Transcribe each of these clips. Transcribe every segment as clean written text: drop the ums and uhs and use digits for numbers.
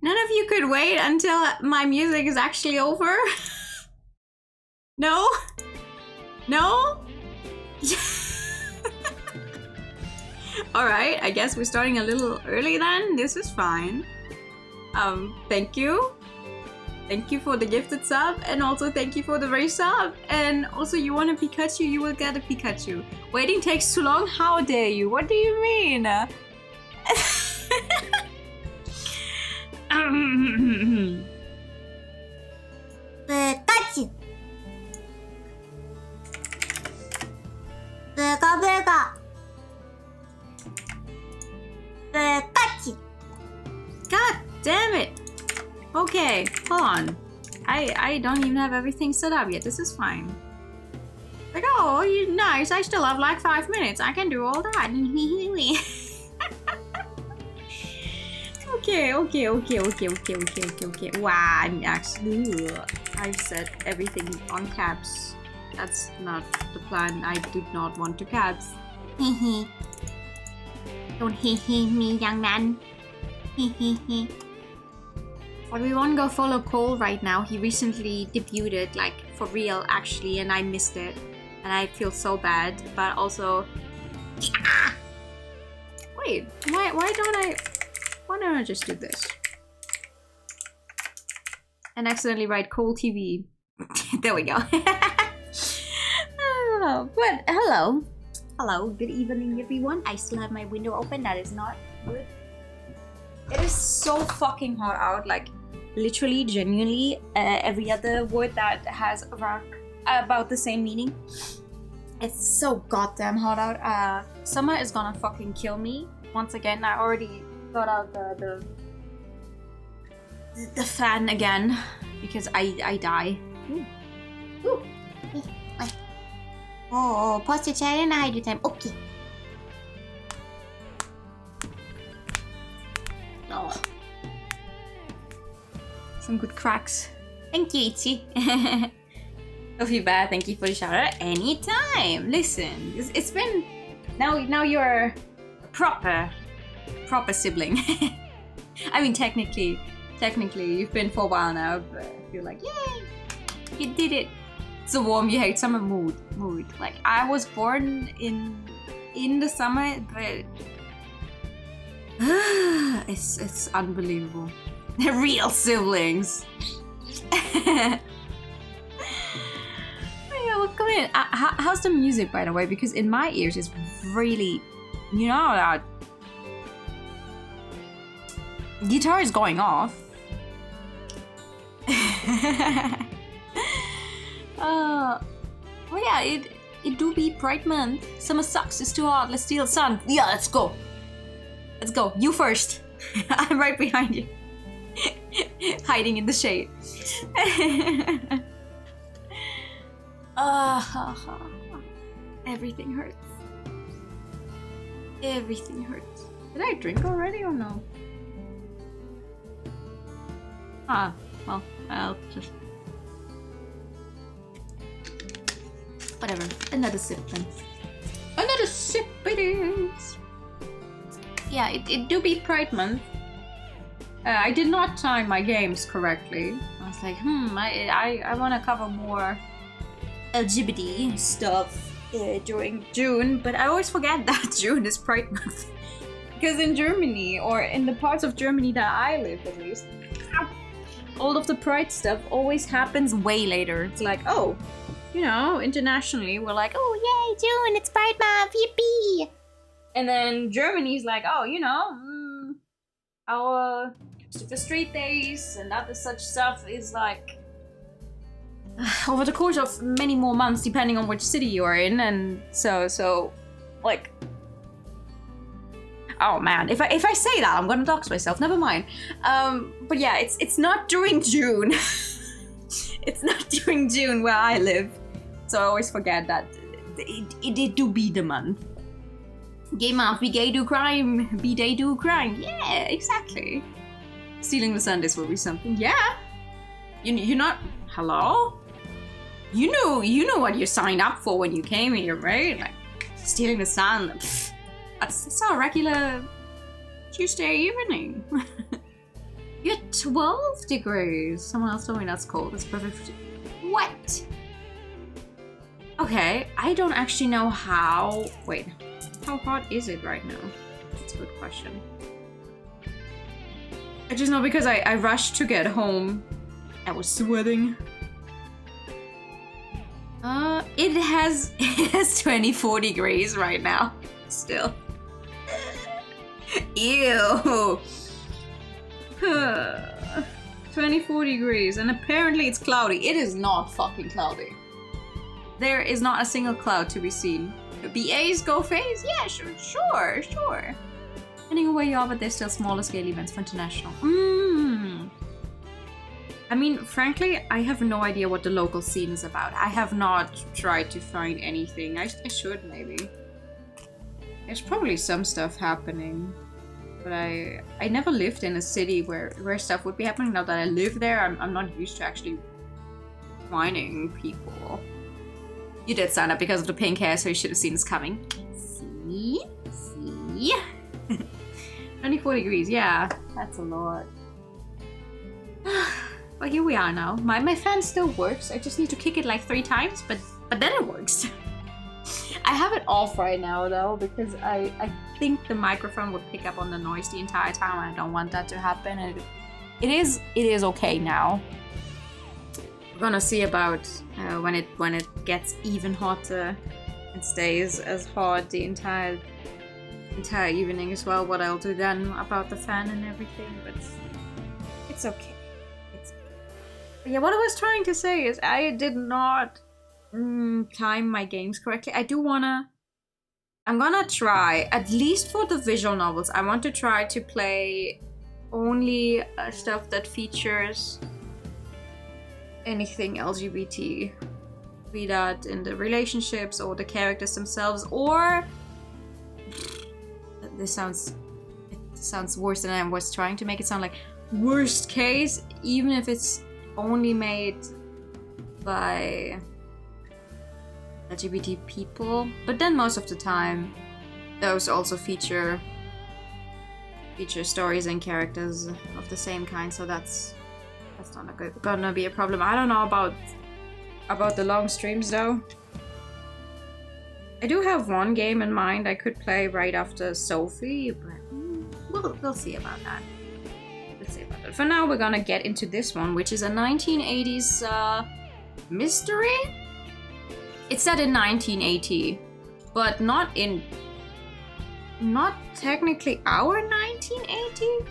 None of you could wait until my music is actually over? No? No? Alright, I guess we're starting a little early then. This is fine. Thank you. Thank you for the gifted sub, and also thank you for the race sub. And also, you want a Pikachu, you will get a Pikachu. Waiting takes too long? How dare you? What do you mean? Pikachu. Pika. Pikachu. God damn it! Okay, hold on. I don't even have everything set up yet. This is fine. Like, oh, you nice. I still have like 5 minutes. I can do all that. Okay. Wow, I'm actually... I've set everything on caps. That's not the plan. I did not want to caps. Don't hee me, young man. Everyone go follow Cole right now. He recently debuted, like, for real, actually, and I missed it. And I feel so bad, but also... Wait, why don't I just do this? And accidentally write Cole TV. There we go. Oh, but hello. Hello, good evening, everyone. I still have my window open. That is not good. It is so fucking hot out, like literally, genuinely, every other word that has about the same meaning. It's so goddamn hot out. Summer is gonna fucking kill me. Once again, I already got out the fan again because I die. Ooh. Oh, pause your chair and hide your time. Okay. Oh. Some good cracks. Thank you, Ichi. Don't feel bad. Thank you for the shout out. Anytime. Listen, it's been now you're a proper sibling. I mean, technically, you've been for a while now, but I feel like, yay, you did it. It's a warm, you hate summer mood. Like, I was born in the summer, but it's unbelievable. They're real siblings. Yeah, well, come in. How's the music, by the way? Because in my ears, it's really, you know, that guitar is going off. Oh yeah, it do be Pride Month. Summer sucks, it's too hot, let's steal the sun. Yeah, let's go. Let's go. You first. I'm right behind you. Hiding in the shade. Everything hurts. Everything hurts. Did I drink already or no? Well, I'll just... Whatever. Another sip then. Another sip it is! Yeah, it do be Pride Month. I did not time my games correctly. I was like, I want to cover more LGBT stuff during June, but I always forget that June is Pride Month. Because in Germany, or in the parts of Germany that I live at least, all of the Pride stuff always happens way later. It's like, oh, you know, internationally, we're like, oh, yay, June, it's Pride Month, yippee! And then Germany's like, oh, you know, our the street days and other such stuff is like over the course of many more months, depending on which city you are in, and so like, oh man, if I say that, I'm gonna dox myself. Never mind. But yeah, it's not during June. It's not during June where I live, so I always forget that it do be the month. Gay month, be gay do crime, be they do crime. Yeah, exactly. Stealing the Sundays will be something. Yeah. You're not. Hello. You know what you signed up for when you came here, right? Like stealing the sun. Pfft, that's our regular Tuesday evening. You're 12 degrees. Someone else told me that's cold. It's perfect. What? Okay, I don't actually know how... Wait, how hot is it right now? That's a good question. I just know because I rushed to get home. I was sweating. It has 24 degrees right now. Still. Ew. 24 degrees, and apparently it's cloudy. It is not fucking cloudy. There is not a single cloud to be seen. The BAs go phase? Yeah, sure. Depending on where you are, but there's still smaller scale events for international. I mean, frankly, I have no idea what the local scene is about. I have not tried to find anything. I should, maybe. There's probably some stuff happening. But I never lived in a city where stuff would be happening. Now that I live there, I'm not used to actually finding people. You did sign up because of the pink hair, so you should have seen this coming. See? 24 degrees, yeah. That's a lot. But here we are now. My fan still works. I just need to kick it like 3 times, but then it works. I have it off right now though, because I think the microphone would pick up on the noise the entire time, and I don't want that to happen. And it is okay now. We're gonna see about when it gets even hotter and stays as hot the entire evening as well. What I'll do then about the fan and everything, but it's okay. Yeah, what I was trying to say is I did not time my games correctly. I'm gonna try, at least for the visual novels, I want to try to play only stuff that features anything LGBT. Be that in the relationships or the characters themselves, or it sounds worse than I was trying to make it sound like. Worst case, even if it's only made by LGBT people, but then most of the time those also feature stories and characters of the same kind, so that's not gonna be a problem. I don't know about the long streams though. I do have one game in mind I could play right after Sophie, but we'll see about that. For now, we're gonna get into this one, which is a 1980s mystery. It's set in 1980, but not technically our 1980.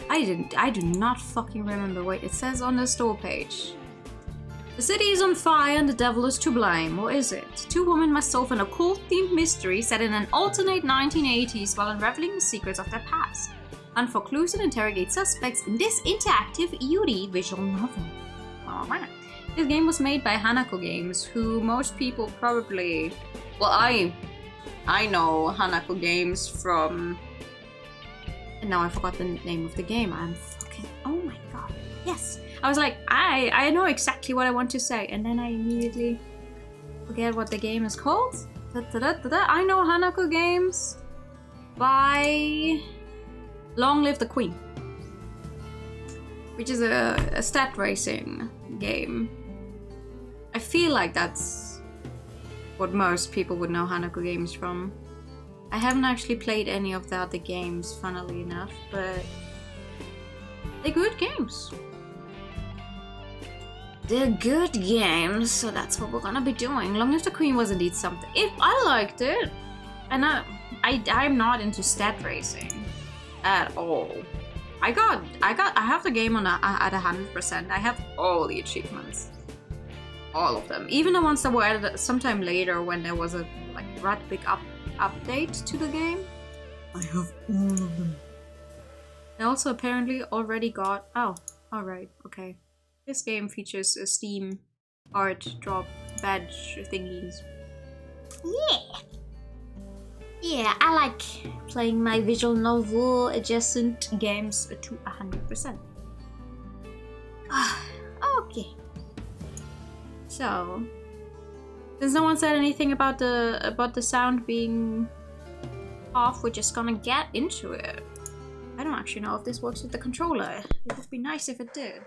I do not fucking remember. Wait, it says on the store page. The city is on fire and the devil is to blame, or is it? 2 women must solve an occult-themed mystery set in an alternate 1980s while unraveling the secrets of their past. Hunt for clues and interrogate suspects in this interactive Yuri visual novel. This game was made by Hanako Games, who most people probably... Well, I know Hanako Games from... And now I forgot the name of the game. I'm fucking... Oh my god. Yes. I was like, I know exactly what I want to say, and then I immediately forget what the game is called. I know Hanako Games by Long Live the Queen, which is a stat racing game. I feel like that's what most people would know Hanako Games from. I haven't actually played any of the other games, funnily enough, but they're good games. They're good games, so that's what we're gonna be doing. Long Live the Queen was indeed something. I liked it, and I'm not into stat racing at all. I have the game on at 100%. I have all the achievements, all of them, even the ones that were added sometime later when there was a rat big update to the game. I have all of them. I also apparently already got. Oh, all right, okay. This game features a Steam art drop badge thingies. Yeah, I like playing my visual novel adjacent games to 100%. Okay. So, since no one said anything about the sound being off, we're just gonna get into it. I don't actually know if this works with the controller. It would be nice if it did.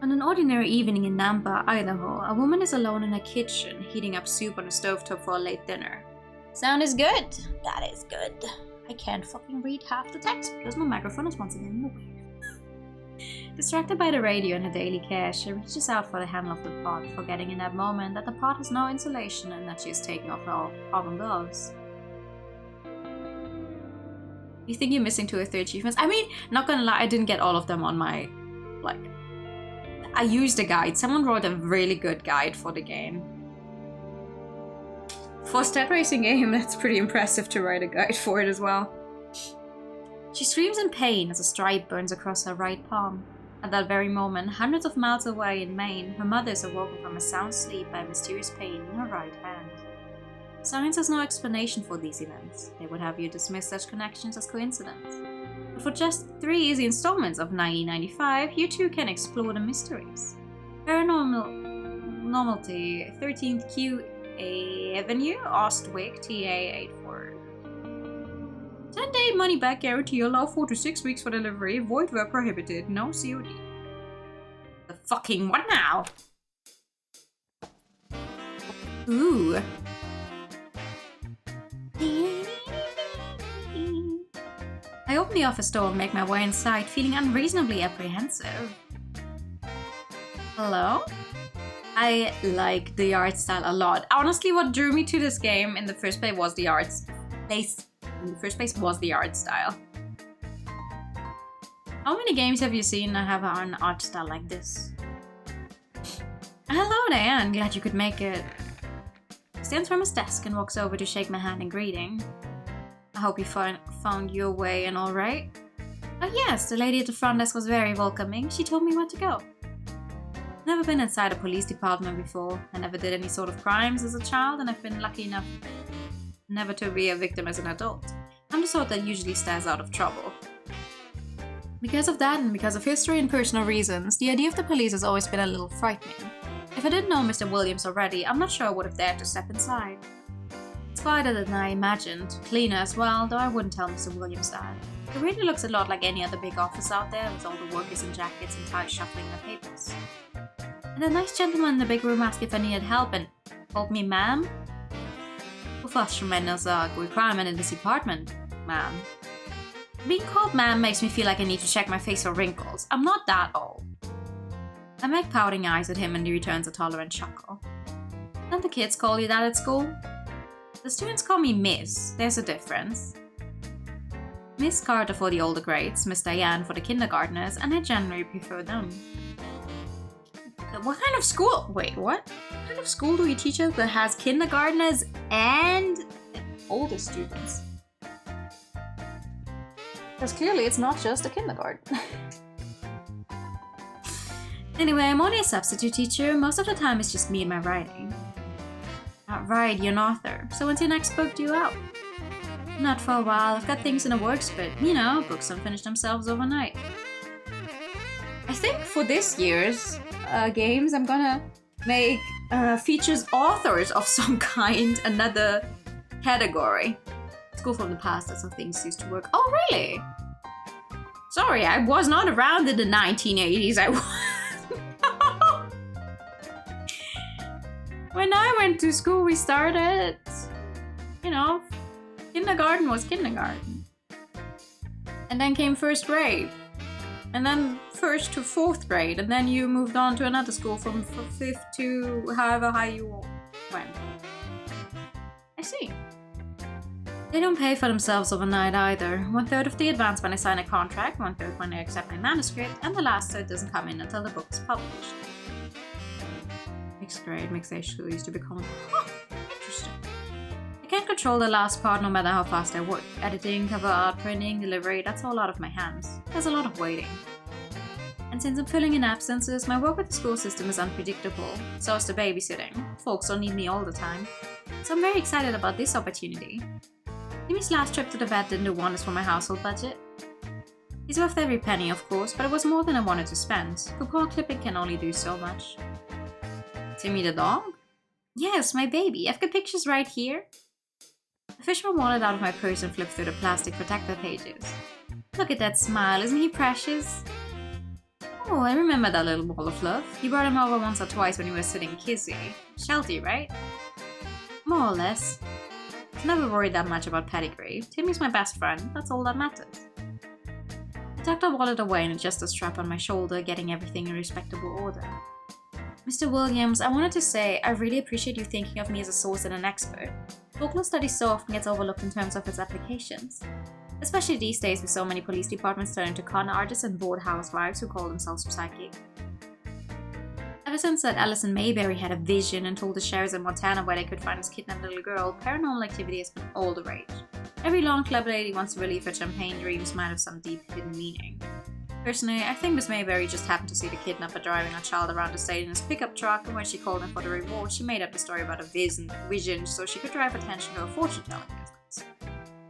On an ordinary evening in Nampa, Idaho, a woman is alone in a kitchen, heating up soup on a stovetop for a late dinner. Sound is good. That is good. I can't fucking read half the text because my microphone is once again in the way. Distracted by the radio and her daily care, she reaches out for the handle of the pot, forgetting in that moment that the pot has no insulation and that she is taking off her carbon gloves. You think you're missing 2 or 3 achievements? I mean, not gonna lie, I didn't get all of them on my, I used a guide. Someone wrote a really good guide for the game. For a stat racing game, that's pretty impressive to write a guide for it as well. She screams in pain as a stripe burns across her right palm. At that very moment, hundreds of miles away in Maine, her mother is awoken from a sound sleep by a mysterious pain in her right hand. Science has no explanation for these events. They would have you dismiss such connections as coincidence. But for just 3 easy installments of $19.95, you too can explore the mysteries. Paranormal Novelty, 13th Q Avenue, Ostwick, TA84. 10-day money-back guarantee, allow 4 to 6 weeks for delivery, void where prohibited, no COD. The fucking what now? Ooh. I open the office door and make my way inside, feeling unreasonably apprehensive. Hello? I like the art style a lot. Honestly, what drew me to this game in the first place was the art style. How many games have you seen that have an art style like this? Hello there, I'm glad you could make it. He stands from his desk and walks over to shake my hand in greeting. I hope you found your way in all right. Oh yes, the lady at the front desk was very welcoming. She told me where to go. Never been inside a police department before. I never did any sort of crimes as a child, and I've been lucky enough never to be a victim as an adult. I'm the sort that usually stays out of trouble. Because of that, and because of history and personal reasons, the idea of the police has always been a little frightening. If I didn't know Mr. Williams already, I'm not sure I would have dared to step inside. It's quieter than I imagined, cleaner as well, though I wouldn't tell Mr. Williams that. It really looks a lot like any other big office out there, with all the workers in jackets and ties shuffling their papers. And a nice gentleman in the big room asked if I needed help and called me ma'am. Professional is a requirement in this department, ma'am. Being called ma'am makes me feel like I need to check my face for wrinkles. I'm not that old. I make pouting eyes at him and he returns a tolerant chuckle. Don't the kids call you that at school? The students call me Miss. There's a difference. Miss Carter for the older grades, Miss Diane for the kindergartners, and I generally prefer them. What kind of school? Wait, what? What kind of school do you teach us that has kindergartners and older students? Because clearly it's not just a kindergarten. Anyway, I'm only a substitute teacher. Most of the time it's just me and my writing. Right, you're an author. So when's your next book due out? Not for a while. I've got things in the works, but you know, books don't finish themselves overnight. I think for this year's games, I'm gonna make features authors of some kind, another category. School from the past, that's how things used to work. Oh, really? Sorry, I was not around in the 1980s. When I went to school, we started, you know, kindergarten was kindergarten. And then came first grade. And then first to fourth grade. And then you moved on to another school from fifth to however high you went. I see. They don't pay for themselves overnight either. 1/3 of the advance when I sign a contract, 1/3 when I accept my manuscript, and the last third doesn't come in until the book is published. Mixed grade, mixed age school used to become... interesting. I can't control the last part no matter how fast I work. Editing, cover art, printing, delivery, that's all out of my hands. There's a lot of waiting. And since I'm filling in absences, my work with the school system is unpredictable. So is the babysitting. Folks don't need me all the time. So I'm very excited about this opportunity. Timmy's last trip to the vet didn't do wonders for my household budget. He's worth every penny, of course, but it was more than I wanted to spend. Coupon clipping can only do so much. Timmy the dog? Yes, my baby. I've got pictures right here. I fished my wallet out of my purse and flipped through the plastic protector pages. Look at that smile, isn't he precious? Oh, I remember that little ball of love. You brought him over once or twice when you were sitting kissy. Shelty, right? More or less. I've never worried that much about pedigree. Timmy's my best friend, that's all that matters. I tucked the wallet away and adjusted the strap on my shoulder, getting everything in respectable order. Mr. Williams, I wanted to say I really appreciate you thinking of me as a source and an expert. Folklore study so often gets overlooked in terms of its applications. Especially these days with so many police departments turning to con artists and bored housewives who call themselves psychic. Ever since that Alison Mayberry had a vision and told the sheriffs in Montana where they could find his kidnapped little girl, paranormal activity has been all the rage. Every lawn club lady wants to relieve her champagne dreams might have some deep hidden meaning. Personally, I think Miss Mayberry just happened to see the kidnapper driving her child around the state in his pickup truck, and when she called him for the reward, she made up the story about a vision so she could drive attention to her fortune-telling business.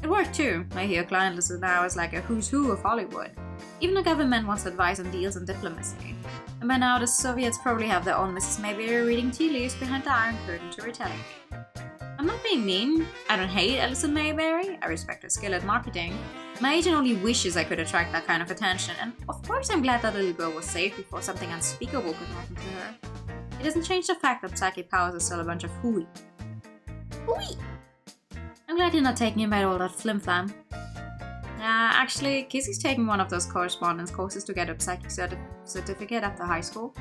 It worked too. I hear client list now is like a who's who of Hollywood. Even the government wants advice on deals and diplomacy. And by now, the Soviets probably have their own Mrs. Mayberry reading tea leaves behind the Iron Curtain to retaliate. I'm not being mean. I don't hate Alison Mayberry. I respect her skill at marketing. My agent only wishes I could attract that kind of attention, and of course I'm glad that little girl was safe before something unspeakable could happen to her. It doesn't change the fact that psychic powers are still a bunch of hooey. Hooey! I'm glad you're not taking him by all that flim-flam. Actually, Kissy's taking one of those correspondence courses to get a psychic certificate after high school.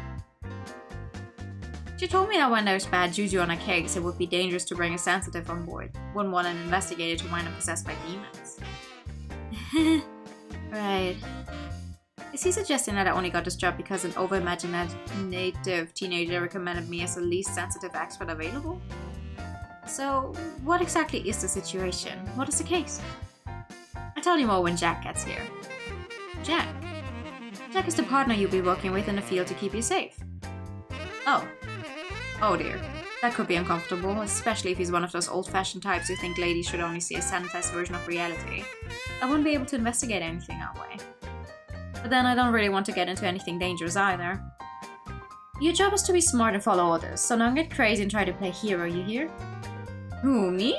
She told me that when there's bad juju on a case, it would be dangerous to bring a sensitive on board. Wouldn't want an investigator to wind up possessed by demons. Right. Is he suggesting that I only got this job because an over-imaginative teenager recommended me as the least sensitive expert available? So, what exactly is the situation? What is the case? I'll tell you more when Jack gets here. Jack? Jack is the partner you'll be working with in the field to keep you safe. Oh. Oh dear. That could be uncomfortable, especially if he's one of those old-fashioned types who think ladies should only see a sanitized version of reality. I wouldn't be able to investigate anything that way. But then I don't really want to get into anything dangerous either. Your job is to be smart and follow orders, so don't get crazy and try to play hero, you hear? Who, me?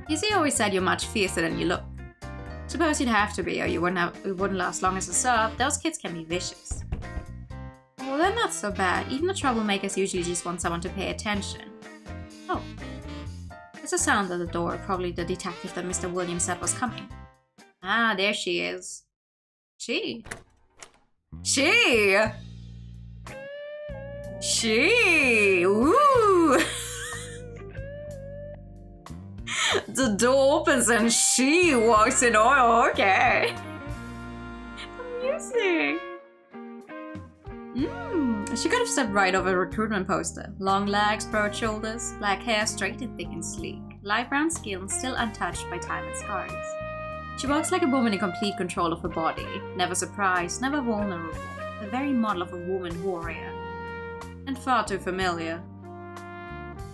Kissy always said you're much fiercer than you look. Suppose you'd have to be, or you wouldn't last long as a sub. Those kids can be vicious. Well, they're not so bad. Even the troublemakers usually just want someone to pay attention. Oh. There's a sound at the door, probably the detective that Mr. Williams said was coming. Ah, there she is. She? Ooh! The door opens and she walks in. Oh, okay. Amusing. She could have stepped right over a recruitment poster. Long legs, broad shoulders, black hair straight and thick and sleek. Light brown skin still untouched by time and scars. She walks like a woman in complete control of her body. Never surprised, never vulnerable. The very model of a woman warrior. And far too familiar.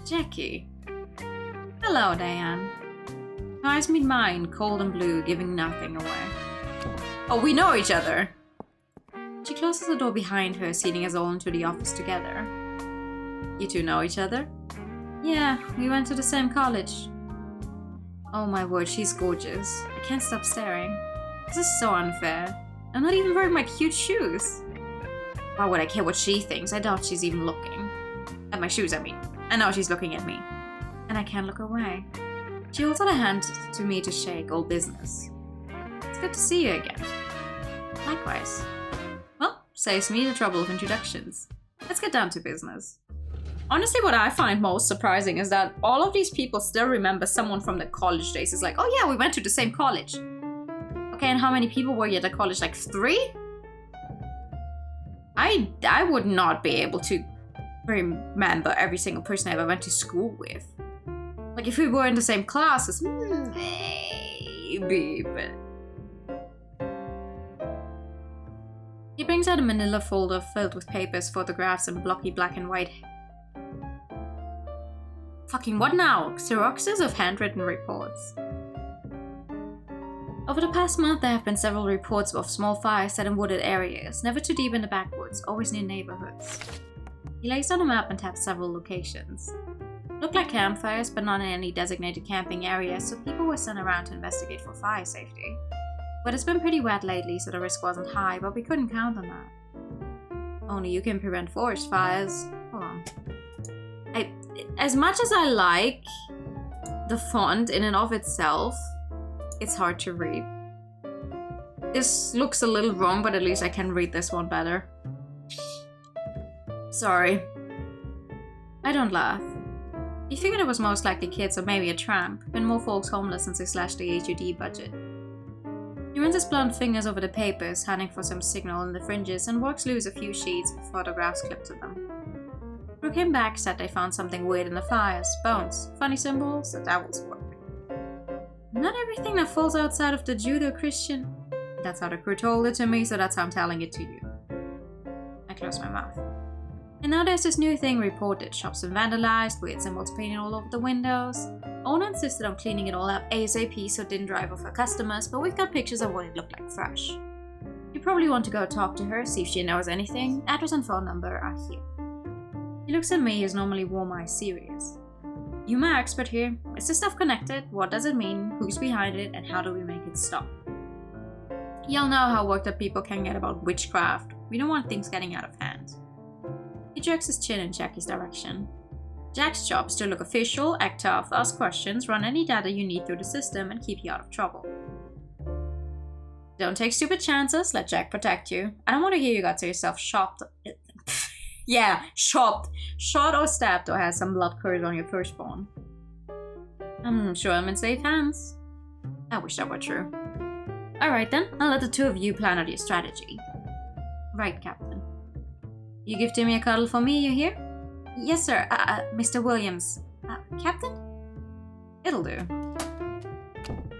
Jackie. Hello, Diane. Her eyes meet mine, cold and blue, giving nothing away. Oh, we know each other! She closes the door behind her, seating us all into the office together. You two know each other? Yeah, we went to the same college. Oh my word, she's gorgeous. I can't stop staring. This is so unfair. I'm not even wearing my cute shoes. Why would I care what she thinks? I doubt she's even looking. At my shoes, I mean. I know she's looking at me. And I can't look away. She holds out a hand to me to shake, all business. It's good to see you again. Likewise. Well, saves me the trouble of introductions. Let's get down to business. Honestly, what I find most surprising is that all of these people still remember someone from the college days. It's like, oh yeah, we went to the same college. Okay, and how many people were you at the college? Like 3? I would not be able to remember every single person I ever went to school with. Like if we were in the same classes, maybe, but... He brings out a manila folder filled with papers, photographs, and blocky black and white. Fucking what now? Xeroxes of handwritten reports. Over the past month, there have been several reports of small fires set in wooded areas, never too deep in the backwoods, always near neighborhoods. He lays down a map and taps several locations. Looked like campfires, but not in any designated camping areas, so people were sent around to investigate for fire safety. But it's been pretty wet lately, so the risk wasn't high, but we couldn't count on that. Only you can prevent forest fires. Hold on. As much as I like the font in and of itself, it's hard to read. This looks a little wrong, but at least I can read this one better. Sorry. I don't laugh. You figured it was most likely kids or maybe a tramp, been more folks homeless since they slashed the HUD budget. He runs his blunt fingers over the papers, hunting for some signal in the fringes, and works loose a few sheets with photographs clipped to them. Crew came back, said they found something weird in the fires, bones, funny symbols, the devil's work. Not everything that falls outside of the Judo-Christian. That's how the crew told it to me, so that's how I'm telling it to you. I closed my mouth. And now there's this new thing reported. Shops been vandalized, weird symbols painted all over the windows. Owner insisted on cleaning it all up ASAP so it didn't drive off her customers, but we've got pictures of what it looked like fresh. You probably want to go talk to her, see if she knows anything. Address and phone number are here. He looks at me, his normally warm eyes serious. You my expert here. Is this stuff connected? What does it mean? Who's behind it? And how do we make it stop? Y'all know how worked up people can get about witchcraft. We don't want things getting out of hand. He jerks his chin in Jackie's direction. Jack's job is to look official, act tough, ask questions, run any data you need through the system, and keep you out of trouble. Don't take stupid chances, let Jack protect you. I don't want to hear you got yourself shot. Yeah, shot or stabbed or has some blood curse on your firstborn. I'm sure I'm in safe hands. I wish that were true. Alright then, I'll let the two of you plan out your strategy. Right, Captain. You give Timmy a cuddle for me, you hear? Yes, sir. Mr. Williams. Captain? It'll do.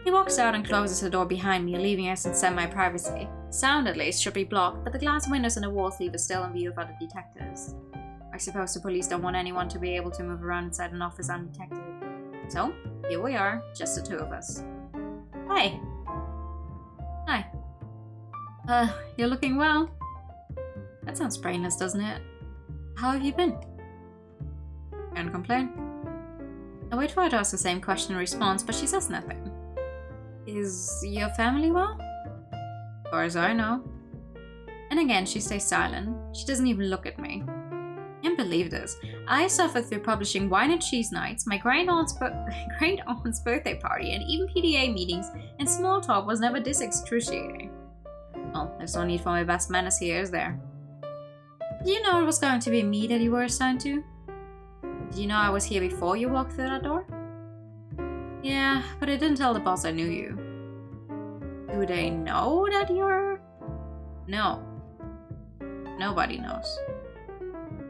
He walks out and closes the door behind me, leaving us in semi-privacy. Sound, at least, should be blocked, but the glass windows and the walls leave us still in view of other detectives. I suppose the police don't want anyone to be able to move around inside an office undetected. So, here we are, just the two of us. Hi. Hi. You're looking well. That sounds brainless, doesn't it? How have you been? Can't complain. I wait for her to ask the same question in response, but she says nothing. Is your family well? As far as I know. And again, she stays silent. She doesn't even look at me. Can't believe this. I suffered through publishing wine and cheese nights, my great-aunt's birthday party, and even PDA meetings, and small talk was never this excruciating. Well, there's no need for my best manners here, is there? Did you know it was going to be me that you were assigned to? Did you know I was here before you walked through that door? Yeah, but I didn't tell the boss I knew you. Do they know that you're... No. Nobody knows.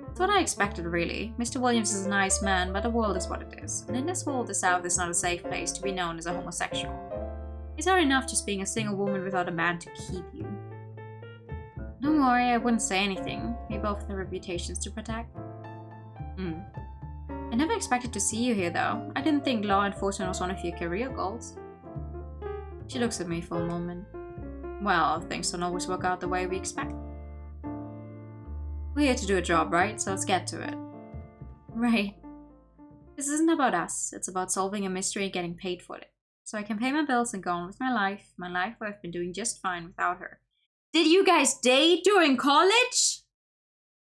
It's what I expected, really. Mr. Williams is a nice man, but the world is what it is. And in this world, the South is not a safe place to be known as a homosexual. It's hard enough just being a single woman without a man to keep you. Don't worry, I wouldn't say anything. We both have reputations to protect. I never expected to see you here, though. I didn't think law enforcement was one of your career goals. She looks at me for a moment. Well, things don't always work out the way we expect. We're here to do a job, right? So let's get to it. Right. This isn't about us. It's about solving a mystery and getting paid for it. So I can pay my bills and go on with my life where I've been doing just fine without her. Did you guys date during college?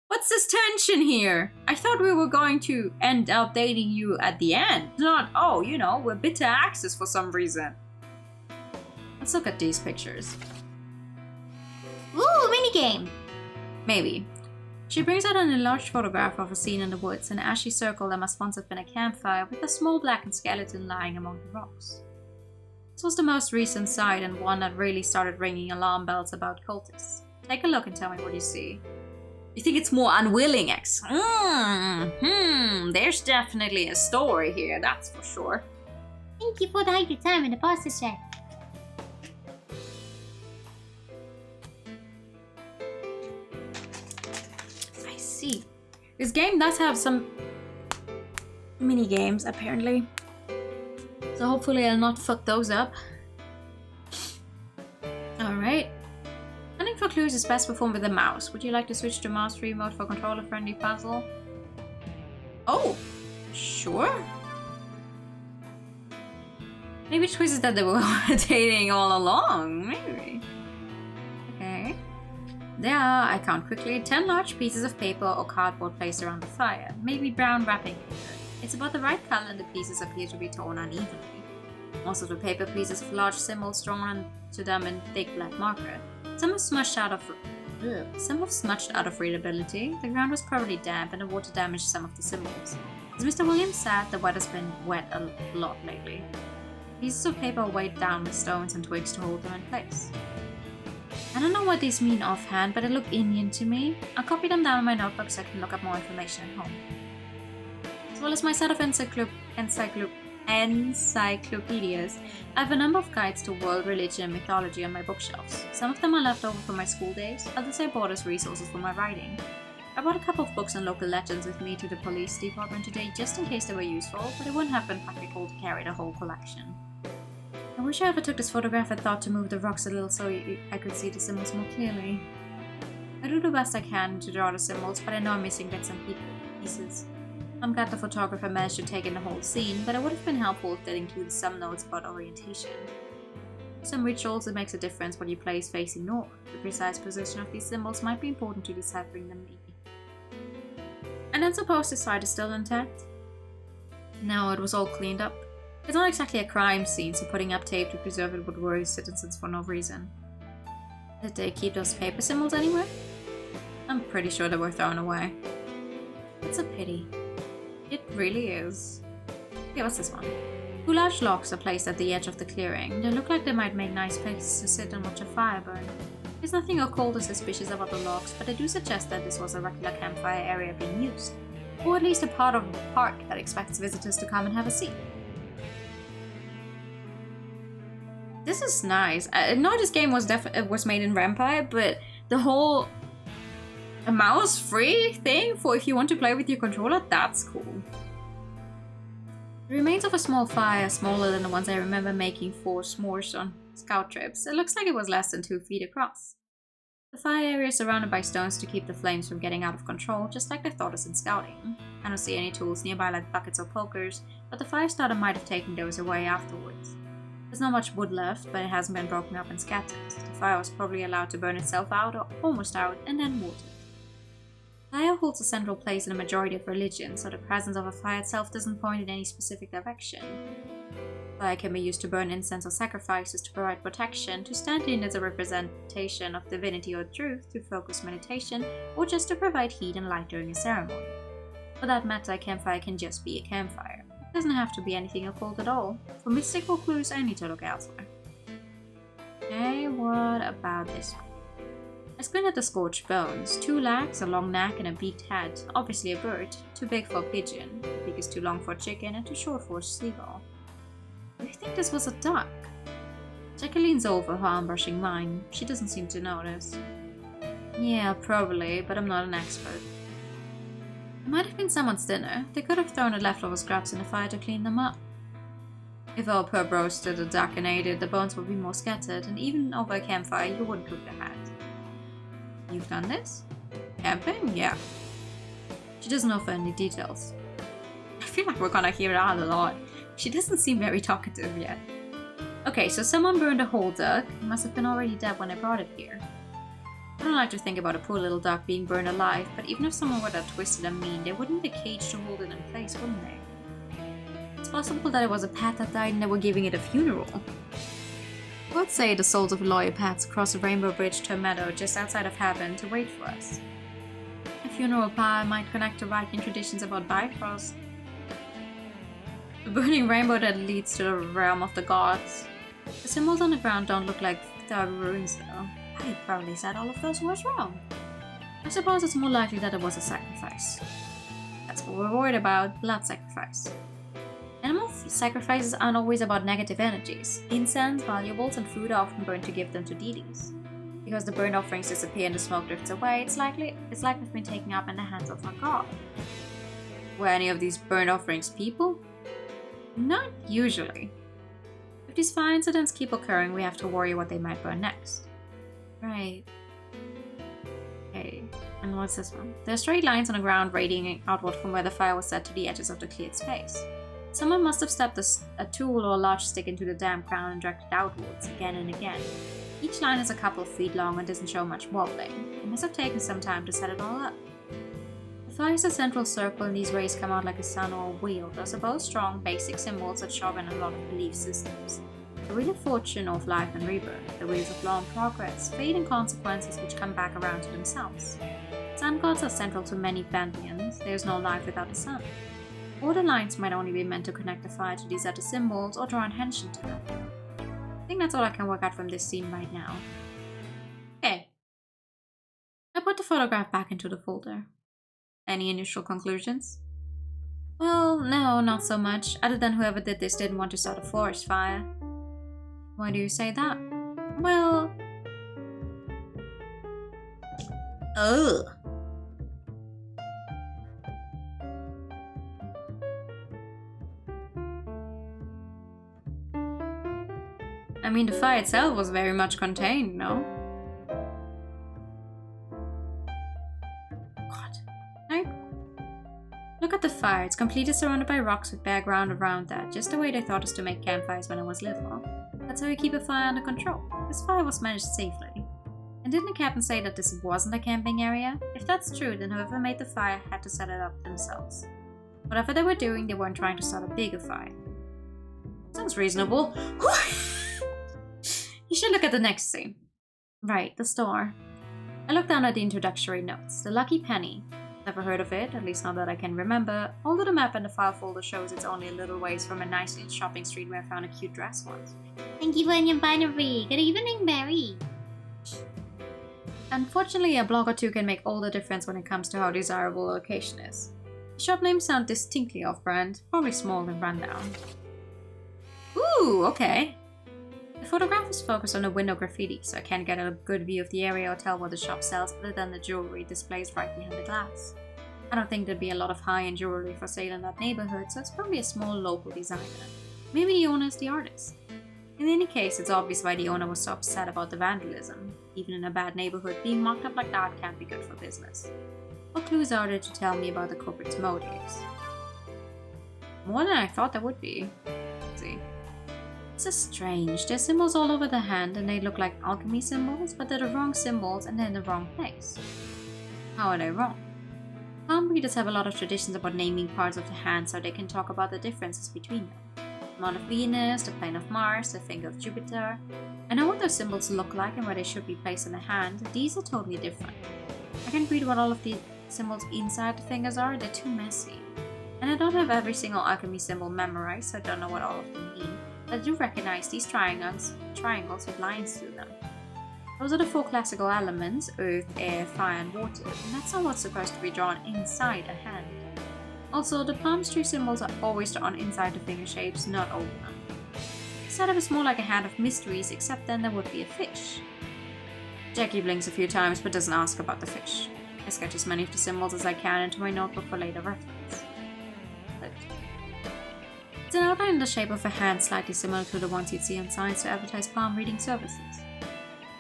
What's this tension here? I thought we were going to end up dating you at the end. Not, oh, you know, we're bitter exes for some reason. Let's look at these pictures. Ooh, minigame! Maybe. She brings out an enlarged photograph of a scene in the woods, an ashy circle that must once have been a campfire with a small blackened skeleton lying among the rocks. This was the most recent sight and one that really started ringing alarm bells about cultists. Take a look and tell me what you see. You think it's more unwilling ex? There's definitely a story here, that's for sure. Thank you for the hype time in the pasta check. I see. This game does have some mini games, apparently. So hopefully I'll not fuck those up. Alright. Hunting for clues is best performed with a mouse. Would you like to switch to mouse free mode for controller-friendly puzzle? Oh! Sure. Maybe the twist is that they were dating all along. Maybe. Okay. There are, I count quickly, 10 large pieces of paper or cardboard placed around the fire. Maybe brown wrapping paper. It's about the right color and the pieces appear to be torn unevenly. Most of the paper pieces have large symbols drawn onto them in thick black marker. Some have smudged out of readability. The ground was probably damp and the water damaged some of the symbols. As Mr. Williams said, the weather's been wet a lot lately. Pieces of paper are weighed down with stones and twigs to hold them in place. I don't know what these mean offhand, but they look Indian to me. I'll copy them down in my notebook so I can look up more information at home. As well as my set of encyclopedias, I have a number of guides to world, religion, and mythology on my bookshelves. Some of them are left over from my school days, others I bought as resources for my writing. I brought a couple of books on local legends with me to the police department today just in case they were useful, but it wouldn't have been practical to carry the whole collection. I wish I ever took this photograph and thought to move the rocks a little so I could see the symbols more clearly. I do the best I can to draw the symbols, but I know I'm missing bits and pieces. I'm glad the photographer managed to take in the whole scene, but it would have been helpful if they'd included some notes about orientation. For some rituals, it makes a difference what you place facing north. The precise position of these symbols might be important to deciphering the meaning. And then suppose this site is still intact? No, it was all cleaned up. It's not exactly a crime scene, so putting up tape to preserve it would worry citizens for no reason. Did they keep those paper symbols anywhere? I'm pretty sure they were thrown away. It's a pity. It really is. Okay, what's this one? 2 large logs are placed at the edge of the clearing. They look like they might make nice places to sit and watch a fire burn. There's nothing occult or suspicious about the logs, but they do suggest that this was a regular campfire area being used. Or at least a part of the park that expects visitors to come and have a seat. This is nice. I know this game was made in Vampire, but the whole a mouse-free thing for if you want to play with your controller, that's cool. The remains of a small fire, smaller than the ones I remember making for s'mores on scout trips. It looks like it was less than 2 feet across. The fire area is surrounded by stones to keep the flames from getting out of control, just like they taught us in scouting. I don't see any tools nearby like buckets or pokers, but the fire starter might have taken those away afterwards. There's not much wood left, but it hasn't been broken up and scattered. The fire was probably allowed to burn itself out, or almost out, and then watered. Fire holds a central place in a majority of religions, so the presence of a fire itself doesn't point in any specific direction. Fire can be used to burn incense or sacrifices to provide protection, to stand in as a representation of divinity or truth, to focus meditation, or just to provide heat and light during a ceremony. For that matter, a campfire can just be a campfire. It doesn't have to be anything occult at all. For mystical clues, I need to look elsewhere. Okay, what about this one? I squint at the scorched bones. 2 legs, a long neck, and a beaked head. Obviously a bird. Too big for a pigeon. The beak is too long for a chicken and too short for a seagull. Do you think this was a duck? Jackie leans over, her arm brushing mine. She doesn't seem to notice. Yeah, probably, but I'm not an expert. It might have been someone's dinner. They could have thrown the leftover scraps in the fire to clean them up. If our pub roasted a duck and ate it, the bones would be more scattered, and even over a campfire, you wouldn't cook the head. You've done this? Camping? Yeah. She doesn't offer any details. I feel like we're gonna hear that a lot. She doesn't seem very talkative yet. Okay, so someone burned a whole duck. It must have been already dead when I brought it here. I don't like to think about a poor little duck being burned alive, but even if someone were that twisted and mean, they wouldn't need a cage to hold it in place, wouldn't they? It's possible that it was a pet that died and they were giving it a funeral. Let's say the souls of loyal pets cross a rainbow bridge to a meadow just outside of heaven to wait for us. A funeral pyre might connect to Viking traditions about Bifrost. The burning rainbow that leads to the realm of the gods. The symbols on the ground don't look like dark ruins though. I probably said all of those words wrong. I suppose it's more likely that it was a sacrifice. That's what we're worried about, blood sacrifice. Animal sacrifices aren't always about negative energies. Incense, valuables, and food are often burned to give them to deities. Because the burned offerings disappear and the smoke drifts away, it's like they've been taken up in the hands of a god. Were any of these burned offerings people? Not usually. If these fire incidents keep occurring, we have to worry what they might burn next. Right. Okay. And what's this one? There are straight lines on the ground radiating outward from where the fire was set to the edges of the cleared space. Someone must have stepped a tool or a large stick into the damp ground and dragged it outwards again and again. Each line is a couple of feet long and doesn't show much wobbling. It must have taken some time to set it all up. The fire is a central circle and these rays come out like a sun or a wheel. Those are both strong, basic symbols that show up in a lot of belief systems. The wheel of fortune of life and rebirth, the wheels of law and progress, fate and consequences which come back around to themselves. Sun gods are central to many pantheons. There is no life without the sun. Order lines might only be meant to connect the fire to these other symbols or draw attention to them. I think that's all I can work out from this scene right now. Okay. I put the photograph back into the folder. Any initial conclusions? Well, no, not so much, other than whoever did this didn't want to start a forest fire. Why do you say that? Well... Ugh. I mean, the fire itself was very much contained, no? God. Right? Look at the fire. It's completely surrounded by rocks with bare ground around that, just the way they taught us to make campfires when I was little. That's how you keep a fire under control. This fire was managed safely. And didn't the captain say that this wasn't a camping area? If that's true, then whoever made the fire had to set it up themselves. Whatever they were doing, they weren't trying to start a bigger fire. Sounds reasonable. You should look at the next scene. Right, the store. I looked down at the introductory notes. The Lucky Penny. Never heard of it, at least not that I can remember. Although the map in the file folder shows it's only a little ways from a nice little shopping street where I found a cute dress once. Thank you for your binary. Good evening, Barry. Unfortunately, a blog or two can make all the difference when it comes to how desirable a location is. The shop names sound distinctly off-brand, probably small and rundown. Ooh, okay. The photograph is focused on the window graffiti, so I can't get a good view of the area or tell what the shop sells other than the jewelry displays right behind the glass. I don't think there'd be a lot of high-end jewelry for sale in that neighborhood, so it's probably a small local designer. Maybe the owner is the artist. In any case, it's obvious why the owner was so upset about the vandalism. Even in a bad neighborhood, being mocked up like that can't be good for business. What clues are there to tell me about the culprit's motives? More than I thought there would be. Let's see. This is strange. There's symbols all over the hand and they look like alchemy symbols, but they're the wrong symbols and they're in the wrong place. How are they wrong? Palm readers have a lot of traditions about naming parts of the hand so they can talk about the differences between them. The moon of Venus, the plane of Mars, the finger of Jupiter. I know what those symbols look like and where they should be placed in the hand. These are totally different. I can't read what all of the symbols inside the fingers are, they're too messy. And I don't have every single alchemy symbol memorized, so I don't know what all of them mean. I do recognize these triangles with lines through them. Those are the four classical elements, earth, air, fire and water, and that's not what's supposed to be drawn inside a hand. Also, the palm tree symbols are always drawn inside the finger shapes, not over them. The setup is more like a hand of mysteries, except then there would be a fish. Jackie blinks a few times but doesn't ask about the fish. I sketch as many of the symbols as I can into my notebook for later reference. It's an outline in the shape of a hand slightly similar to the ones you'd see on signs to advertise palm reading services.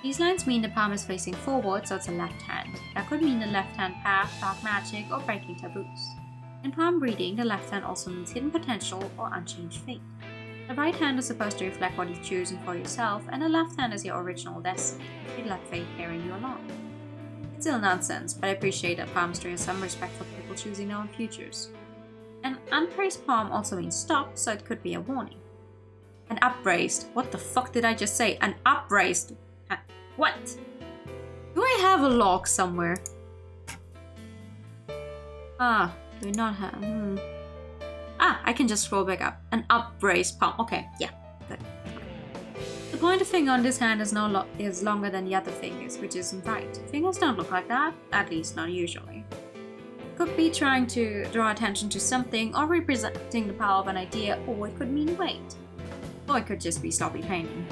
These lines mean the palm is facing forward, so it's a left hand. That could mean the left hand path, dark magic, or breaking taboos. In palm reading, the left hand also means hidden potential or unchanged fate. The right hand is supposed to reflect what you've chosen for yourself, and the left hand is your original destiny. You'd let fate carry you along. It's still nonsense, but I appreciate that palmistry has some respect for people choosing their own futures. An upraised palm also means stop, so it could be a warning. An upraised. What the fuck did I just say? An upraised. What? Do I have a log somewhere? Ah, do we not have? Ah, I can just scroll back up. An upraised palm. Okay, yeah, good. The pointer finger on this hand is longer than the other fingers, which isn't right. Fingers don't look like that, at least not usually. Could be trying to draw attention to something or representing the power of an idea, or it could mean weight. Or it could just be sloppy painting.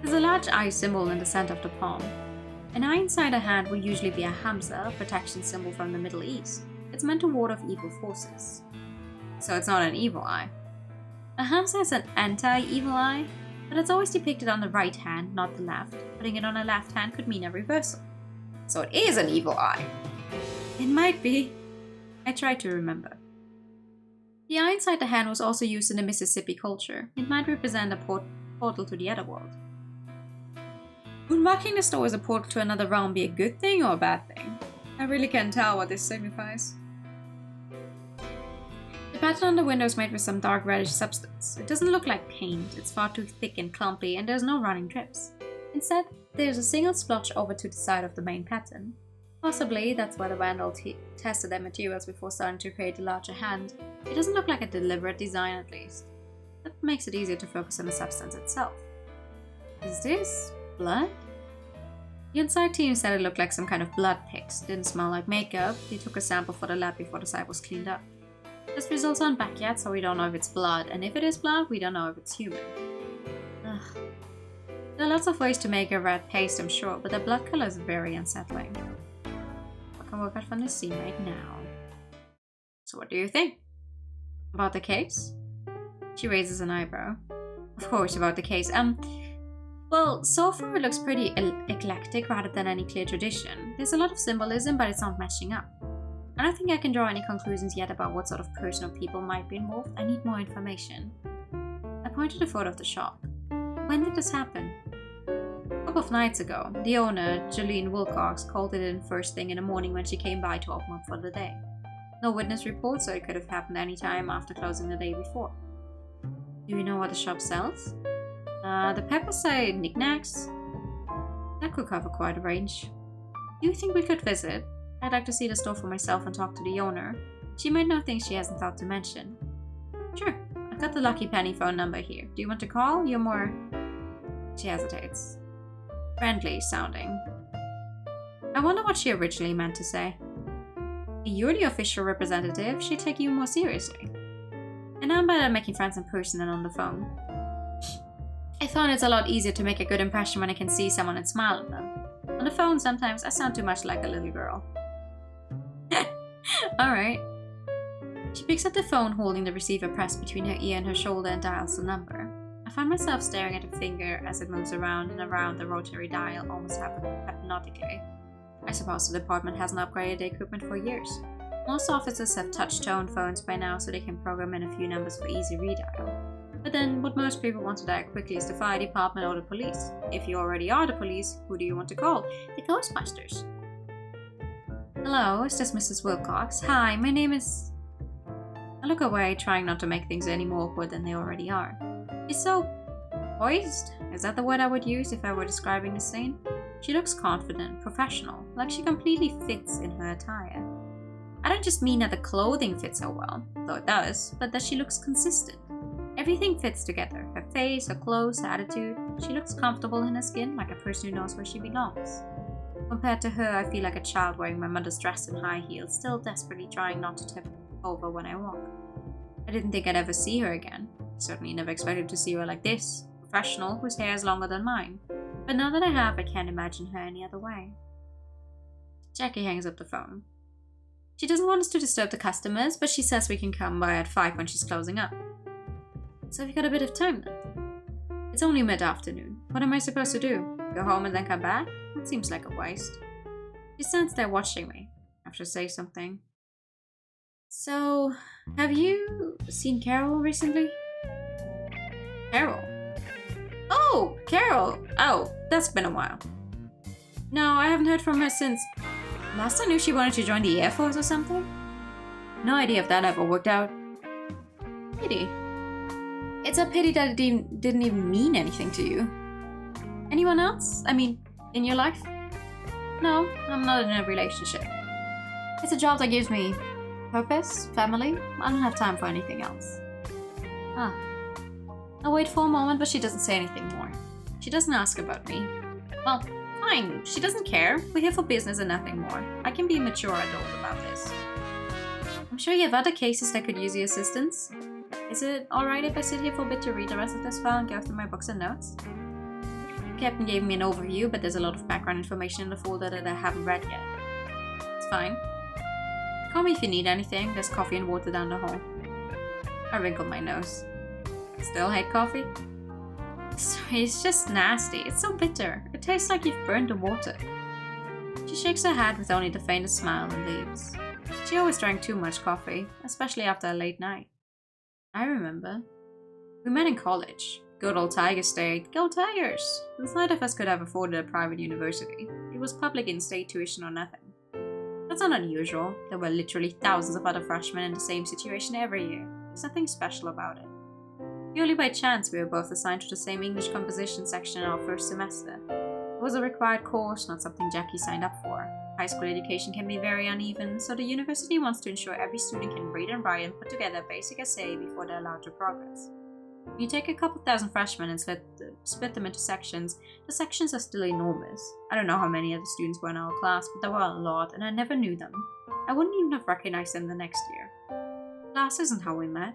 There's a large eye symbol in the center of the palm. An eye inside a hand will usually be a hamza, a protection symbol from the Middle East. It's meant to ward off evil forces. So it's not an evil eye. A hamza is an anti-evil eye? But it's always depicted on the right hand, not the left. Putting it on the left hand could mean a reversal. So it is an evil eye. It might be. I tried to remember. The eye inside the hand was also used in the Mississippi culture. It might represent a portal to the other world. Would marking the store as a portal to another realm be a good thing or a bad thing? I really can't tell what this signifies. The pattern on the window is made with some dark reddish substance. It doesn't look like paint, it's far too thick and clumpy, and there's no running drips. Instead, there's a single splotch over to the side of the main pattern. Possibly that's why the vandal tested their materials before starting to create a larger hand. It doesn't look like a deliberate design, at least. That makes it easier to focus on the substance itself. Is this blood? The inside team said it looked like some kind of blood paste. Didn't smell like makeup. They took a sample for the lab before the site was cleaned up. This results aren't back yet, so we don't know if it's blood, and if it is blood, we don't know if it's human. Ugh. There are lots of ways to make a red paste, I'm sure, but the blood color is very unsettling. What can work out from this scene right now? So what do you think? About the case? She raises an eyebrow. Of course, about the case. Well, so far it looks pretty eclectic rather than any clear tradition. There's a lot of symbolism, but it's not matching up. I don't think I can draw any conclusions yet about what sort of person or people might be involved. I need more information. I pointed a photo of the shop. When did this happen? A couple of nights ago. The owner, Jolene Wilcox, called it in first thing in the morning when she came by to open up for the day. No witness report, so it could have happened any time after closing the day before. Do you know what the shop sells? The peppers say knickknacks. That could cover quite a range. Do you think we could visit? I'd like to see the store for myself and talk to the owner. She might know things she hasn't thought to mention. Sure, I've got the Lucky Penny phone number here. Do you want to call? You're more... She hesitates. Friendly sounding. I wonder what she originally meant to say. You're the official representative. She'd take you more seriously. And I'm better at making friends in person than on the phone. I found it's a lot easier to make a good impression when I can see someone and smile at them. On the phone, sometimes I sound too much like a little girl. Alright. She picks up the phone, holding the receiver pressed between her ear and her shoulder, and dials the number. I find myself staring at her finger as it moves around and around the rotary dial almost hypnotically. I suppose the department hasn't upgraded the equipment for years. Most offices have touch-tone phones by now, so they can program in a few numbers for easy redial. But then, what most people want to dial quickly is the fire department or the police. If you already are the police, who do you want to call? The Ghostbusters. Hello, is this Mrs. Wilcox? Hi, my name is... I look away, trying not to make things any more awkward than they already are. She's so... poised? Is that the word I would use if I were describing the scene? She looks confident, professional, like she completely fits in her attire. I don't just mean that the clothing fits her well, though it does, but that she looks consistent. Everything fits together. Her face, her clothes, her attitude. She looks comfortable in her skin, like a person who knows where she belongs. Compared to her, I feel like a child wearing my mother's dress in high heels, still desperately trying not to tip over when I walk. I didn't think I'd ever see her again. Certainly never expected to see her like this, professional, whose hair is longer than mine. But now that I have, I can't imagine her any other way. Jackie hangs up the phone. She doesn't want us to disturb the customers, but she says we can come by at 5 when she's closing up. So we've got a bit of time then. It's only mid-afternoon. What am I supposed to do? Go home and then come back? That seems like a waste. She stands there watching me. I have to say something. So, have you seen Carol recently? Carol? Oh, Carol! Oh, that's been a while. No, I haven't heard from her since... Last I knew she wanted to join the Air Force or something? No idea if that ever worked out. Pity. It's a pity that it didn't even mean anything to you. Anyone else? I mean, in your life? No, I'm not in a relationship. It's a job that gives me purpose, family. I don't have time for anything else. Ah. I wait for a moment, but she doesn't say anything more. She doesn't ask about me. Well, fine. She doesn't care. We're here for business and nothing more. I can be a mature adult about this. I'm sure you have other cases that could use your assistance. Is it alright if I sit here for a bit to read the rest of this file and go through my books and notes? The captain gave me an overview, but there's a lot of background information in the folder that I haven't read yet. It's fine. Call me if you need anything. There's coffee and water down the hall. I wrinkled my nose. I still hate coffee? It's just nasty. It's so bitter. It tastes like you've burned the water. She shakes her head with only the faintest smile and leaves. She always drank too much coffee, especially after a late night. I remember. We met in college. Good old Tiger State. Go Tigers! Since neither of us could have afforded a private university, it was public in-state tuition or nothing. That's not unusual. There were literally thousands of other freshmen in the same situation every year. There's nothing special about it. Purely by chance, we were both assigned to the same English composition section in our first semester. It was a required course, not something Jackie signed up for. High school education can be very uneven, so the university wants to ensure every student can read and write and put together a basic essay before they're allowed to progress. When you take a couple thousand freshmen and split them into sections, the sections are still enormous. I don't know how many other students were in our class, but there were a lot, and I never knew them. I wouldn't even have recognized them the next year. Class isn't how we met.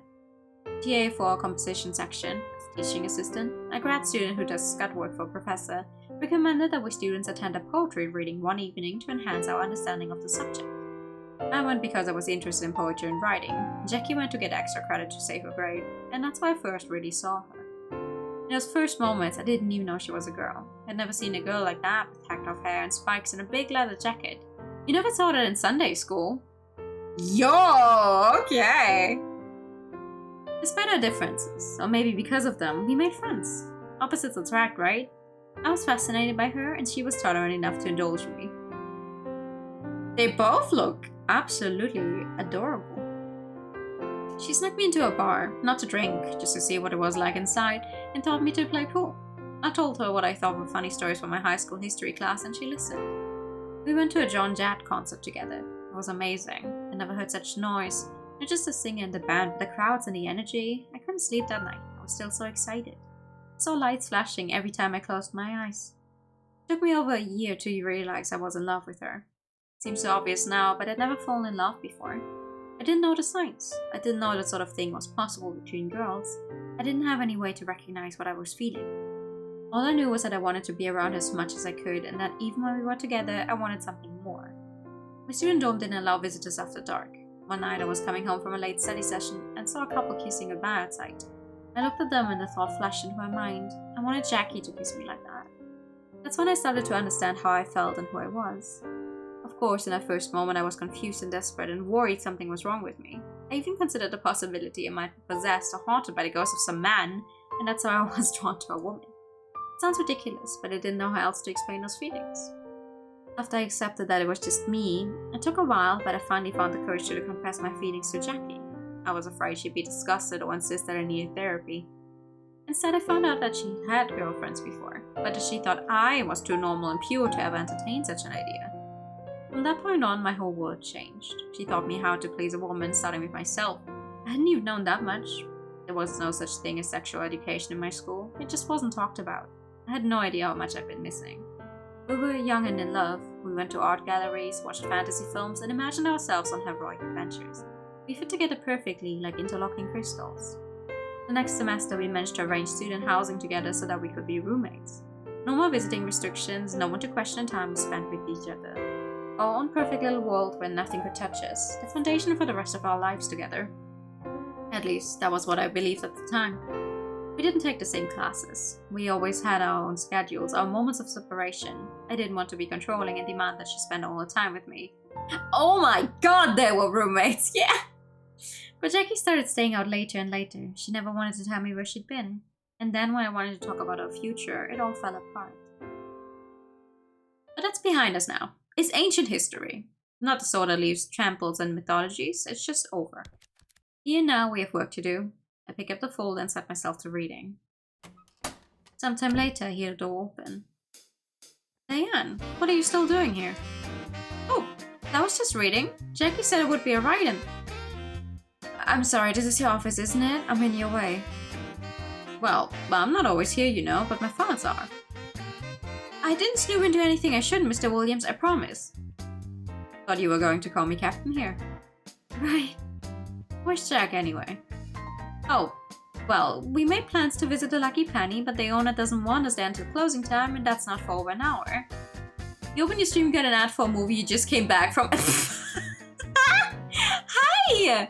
TA for our composition section, teaching assistant, a grad student who does scut work for a professor, recommended that we students attend a poetry reading one evening to enhance our understanding of the subject. I went because I was interested in poetry and writing. Jackie went to get extra credit to save her grade, and that's why I first really saw her. In those first moments, I didn't even know she was a girl. I'd never seen a girl like that, with hacked off hair and spikes and a big leather jacket. You never saw that in Sunday school. Yo, okay. Despite our differences, or maybe because of them, we made friends. Opposites attract, right? I was fascinated by her, and she was tolerant enough to indulge me. They both look absolutely adorable. She snuck me into a bar, not to drink, just to see what it was like inside, and taught me to play pool. I told her what I thought were funny stories from my high school history class, and she listened. We went to a John Jett concert together. It was amazing. I never heard such noise. Not just the singer and the band, but the crowds and the energy. I couldn't sleep that night. I was still so excited. I saw lights flashing every time I closed my eyes. It took me over a year to realize I was in love with her. It seems so obvious now, but I'd never fallen in love before. I didn't know the signs. I didn't know that sort of thing was possible between girls. I didn't have any way to recognize what I was feeling. All I knew was that I wanted to be around her as much as I could, and that even when we were together, I wanted something more. My student dorm didn't allow visitors after dark. One night I was coming home from a late study session and saw a couple kissing goodbye outside. I looked at them and the thought flashed into my mind. I wanted Jackie to kiss me like that. That's when I started to understand how I felt and who I was. Of course, in that first moment I was confused and desperate and worried something was wrong with me. I even considered the possibility I might be possessed or haunted by the ghost of some man, and that's how I was drawn to a woman. It sounds ridiculous, but I didn't know how else to explain those feelings. After I accepted that it was just me, it took a while, but I finally found the courage to confess my feelings to Jackie. I was afraid she'd be disgusted or insist that I needed therapy. Instead, I found out that she had girlfriends before, but that she thought I was too normal and pure to ever entertain such an idea. From that point on, my whole world changed. She taught me how to please a woman, starting with myself. I hadn't even known that much. There was no such thing as sexual education in my school. It just wasn't talked about. I had no idea how much I'd been missing. We were young and in love. We went to art galleries, watched fantasy films, and imagined ourselves on heroic adventures. We fit together perfectly, like interlocking crystals. The next semester, we managed to arrange student housing together so that we could be roommates. No more visiting restrictions, no one to question time we spent with each other. Our own perfect little world where nothing could touch us, the foundation for the rest of our lives together. At least, that was what I believed at the time. We didn't take the same classes. We always had our own schedules, our moments of separation. I didn't want to be controlling and demand that she spend all the time with me. Oh my god, they were roommates, yeah! But Jackie started staying out later and later. She never wanted to tell me where she'd been. And then when I wanted to talk about our future, it all fell apart. But that's behind us now. It's ancient history. Not the sort that leaves tramples and mythologies. It's just over. Here now we have work to do. I pick up the folder and set myself to reading. Sometime later, I hear the door open. Diane, what are you still doing here? Oh, I was just reading. Jackie said it would be alright and... I'm sorry, this is your office, isn't it? I'm in your way. Well, I'm not always here, you know, but my thoughts are. I didn't snoop into anything I shouldn't, Mr. Williams, I promise. Thought you were going to call me Captain here. Right. Where's Jack, anyway? Oh, well, we made plans to visit the Lucky Penny, but the owner doesn't want us there until closing time, and that's not for over an hour. You open your stream, get an ad for a movie you just came back from. Hi!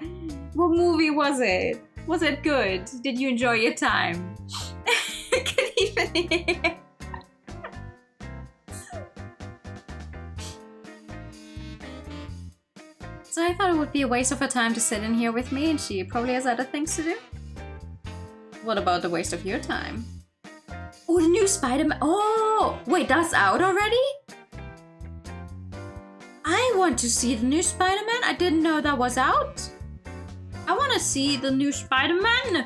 What movie was it? Was it good? Did you enjoy your time? Could he So I thought it would be a waste of her time to sit in here with me, and she probably has other things to do. What about the waste of your time? Oh, the new Spider-Man. Oh, wait, that's out already? I want to see the new Spider-Man. I didn't know that was out. I want to see the new Spider-Man.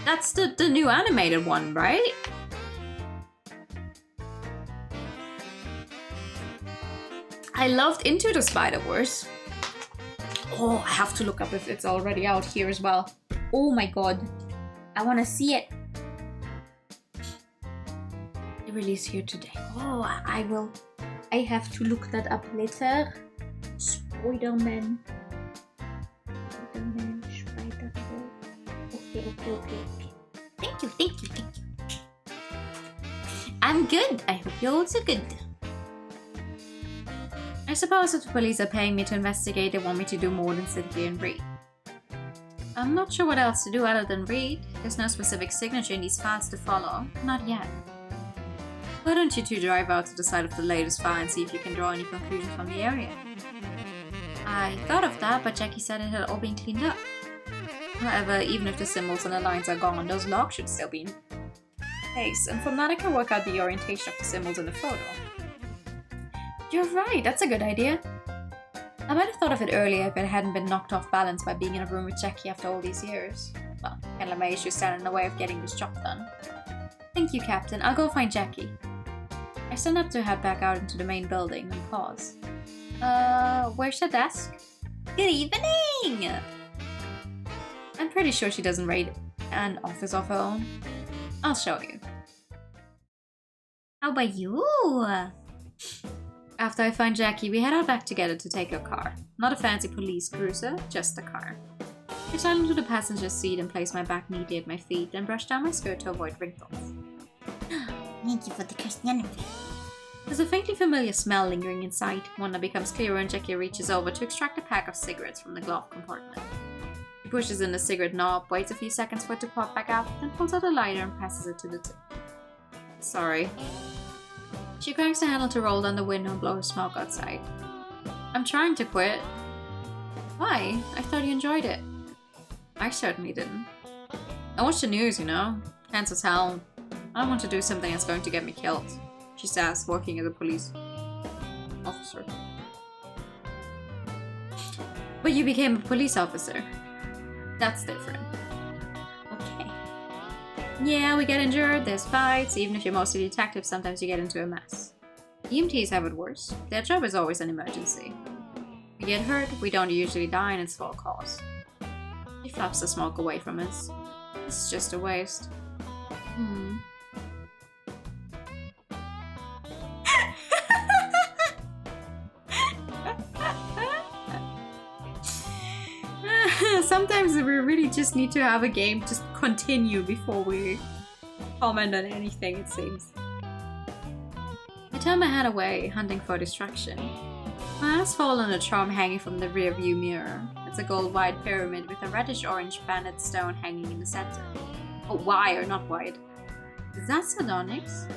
That's the new animated one, right? I loved Into the Spider-Verse. Oh, I have to look up if it's already out here as well. Oh my god. I want to see it. It released here today. Oh, I will. I have to look that up later. Spider-Man. Spider-Man. Spider-Man. Okay. Thank you. I'm good. I hope you're also good. I suppose if the police are paying me to investigate, they want me to do more than sit here and read. I'm not sure what else to do other than read. There's no specific signature in these files to follow. Not yet. Why don't you two drive out to the side of the latest file and see if you can draw any conclusions from the area? I thought of that, but Jackie said it had all been cleaned up. However, even if the symbols and the lines are gone, those logs should still be in place, and from that I can work out the orientation of the symbols in the photo. You're right, that's a good idea. I might have thought of it earlier if it hadn't been knocked off balance by being in a room with Jackie after all these years. Well, can't let my issues stand in the way of getting this job done. Thank you, Captain. I'll go find Jackie. I stand up to head back out into the main building and pause. Where's her desk? Good evening! I'm pretty sure she doesn't raid an office of her own. I'll show you. How about you? After I find Jackie, we head out back together to take her car. Not a fancy police cruiser, just a car. I climb into the passenger seat and place my back neatly at my feet, then brush down my skirt to avoid wrinkles. Thank you for the question. There's a faintly familiar smell lingering in sight, one that becomes clearer when Jackie reaches over to extract a pack of cigarettes from the glove compartment. She pushes in the cigarette knob, waits a few seconds for it to pop back out, then pulls out a lighter and passes it to the tip. Sorry. She cranks the handle to roll down the window and blow her smoke outside. I'm trying to quit. Why? I thought you enjoyed it. I certainly didn't. I watch the news, you know. Cancer's hell. I don't want to do something that's going to get me killed, she says, working as a police officer. But you became a police officer. That's different. Okay. Yeah, we get injured, there's fights, even if you're mostly detective, sometimes you get into a mess. EMTs have it worse. Their job is always an emergency. We get hurt, we don't usually die, and it's for a cause. He flaps the smoke away from us. This is just a waste. Sometimes we really just need to have a game just continue before we comment on anything, it seems. I turn my head away, hunting for distraction. My eyes fall on a charm hanging from the rear view mirror. It's a gold-wide pyramid with a reddish-orange banded stone hanging in the center. Oh, wire, not white. Is that sardonyx?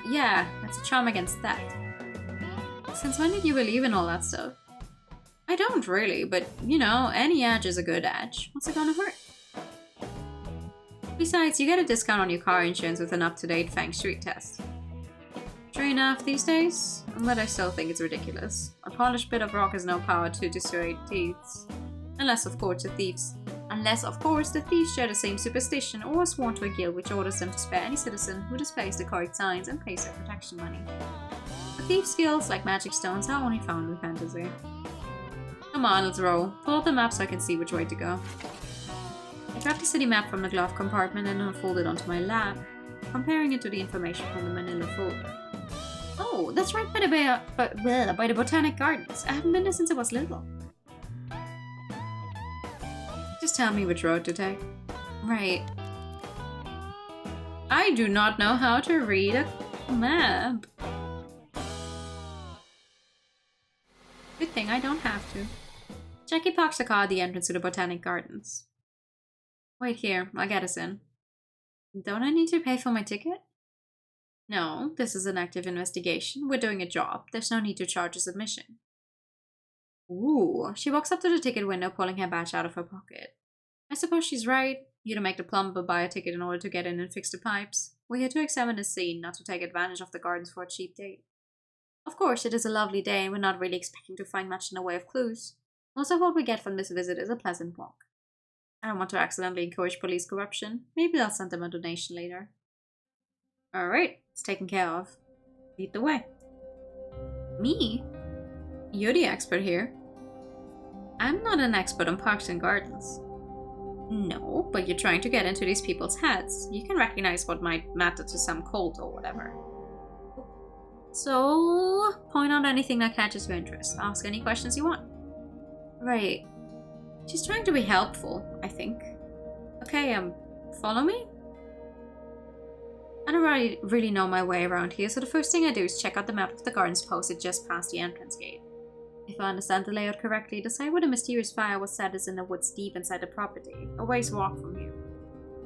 Yeah, that's a charm against that. Since when did you believe in all that stuff? I don't really, but you know, any edge is a good edge. What's it gonna hurt? Besides, you get a discount on your car insurance with an up-to-date Feng Shui test. True enough these days, but I still think it's ridiculous. A polished bit of rock has no power to dissuade thieves. Unless of course the thieves share the same superstition or are sworn to a guild which orders them to spare any citizen who displays the correct signs and pays their protection money. The thieves' skills, like magic stones, are only found in fantasy. Come on, let's roll. Pull up the map so I can see which way to go. I grab the city map from the glove compartment and unfold it onto my lap, comparing it to the information from the manila folder. Oh, that's right by the Botanic Gardens. I haven't been there since I was little. Just tell me which road to take. Right. I do not know how to read a map. Good thing I don't have to. Jackie parks the car at the entrance to the Botanic Gardens. Wait here, I'll get us in. Don't I need to pay for my ticket? No, this is an active investigation. We're doing a job. There's no need to charge us admission. Ooh, she walks up to the ticket window, pulling her badge out of her pocket. I suppose she's right. You don't make the plumber buy a ticket in order to get in and fix the pipes. We're here to examine the scene, not to take advantage of the gardens for a cheap date. Of course, it is a lovely day and we're not really expecting to find much in the way of clues. Most of what we get from this visit is a pleasant walk. I don't want to accidentally encourage police corruption. Maybe I'll send them a donation later. Alright, it's taken care of. Lead the way. Me? You're the expert here. I'm not an expert on parks and gardens. No, but you're trying to get into these people's heads. You can recognize what might matter to some cult or whatever. So, point out anything that catches your interest. Ask any questions you want. Right. She's trying to be helpful, I think. Okay, follow me? I don't really know my way around here, so the first thing I do is check out the map of the gardens posted just past the entrance gate. If I understand the layout correctly, the site where the mysterious fire was set is in the woods deep inside the property, a ways walk from here.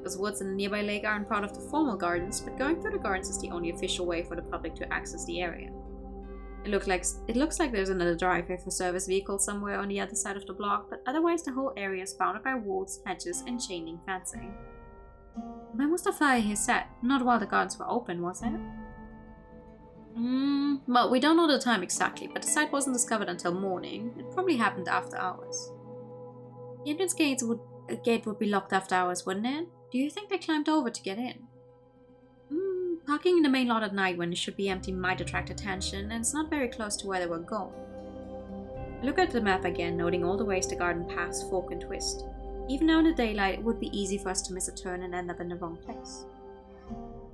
Those woods and the nearby lake aren't part of the formal gardens, but going through the gardens is the only official way for the public to access the area. It looks like there's another driveway for service vehicles somewhere on the other side of the block, but otherwise the whole area is bounded by walls, hedges, and chain link fencing. When was the fire here set? Not while the gardens were open, was it? Well, we don't know the time exactly, but the site wasn't discovered until morning. It probably happened after hours. The entrance gate would be locked after hours, wouldn't it? Do you think they climbed over to get in? Parking in the main lot at night when it should be empty might attract attention, and it's not very close to where they were going. I look at the map again, noting all the ways the garden paths fork and twist. Even now in the daylight, it would be easy for us to miss a turn and end up in the wrong place.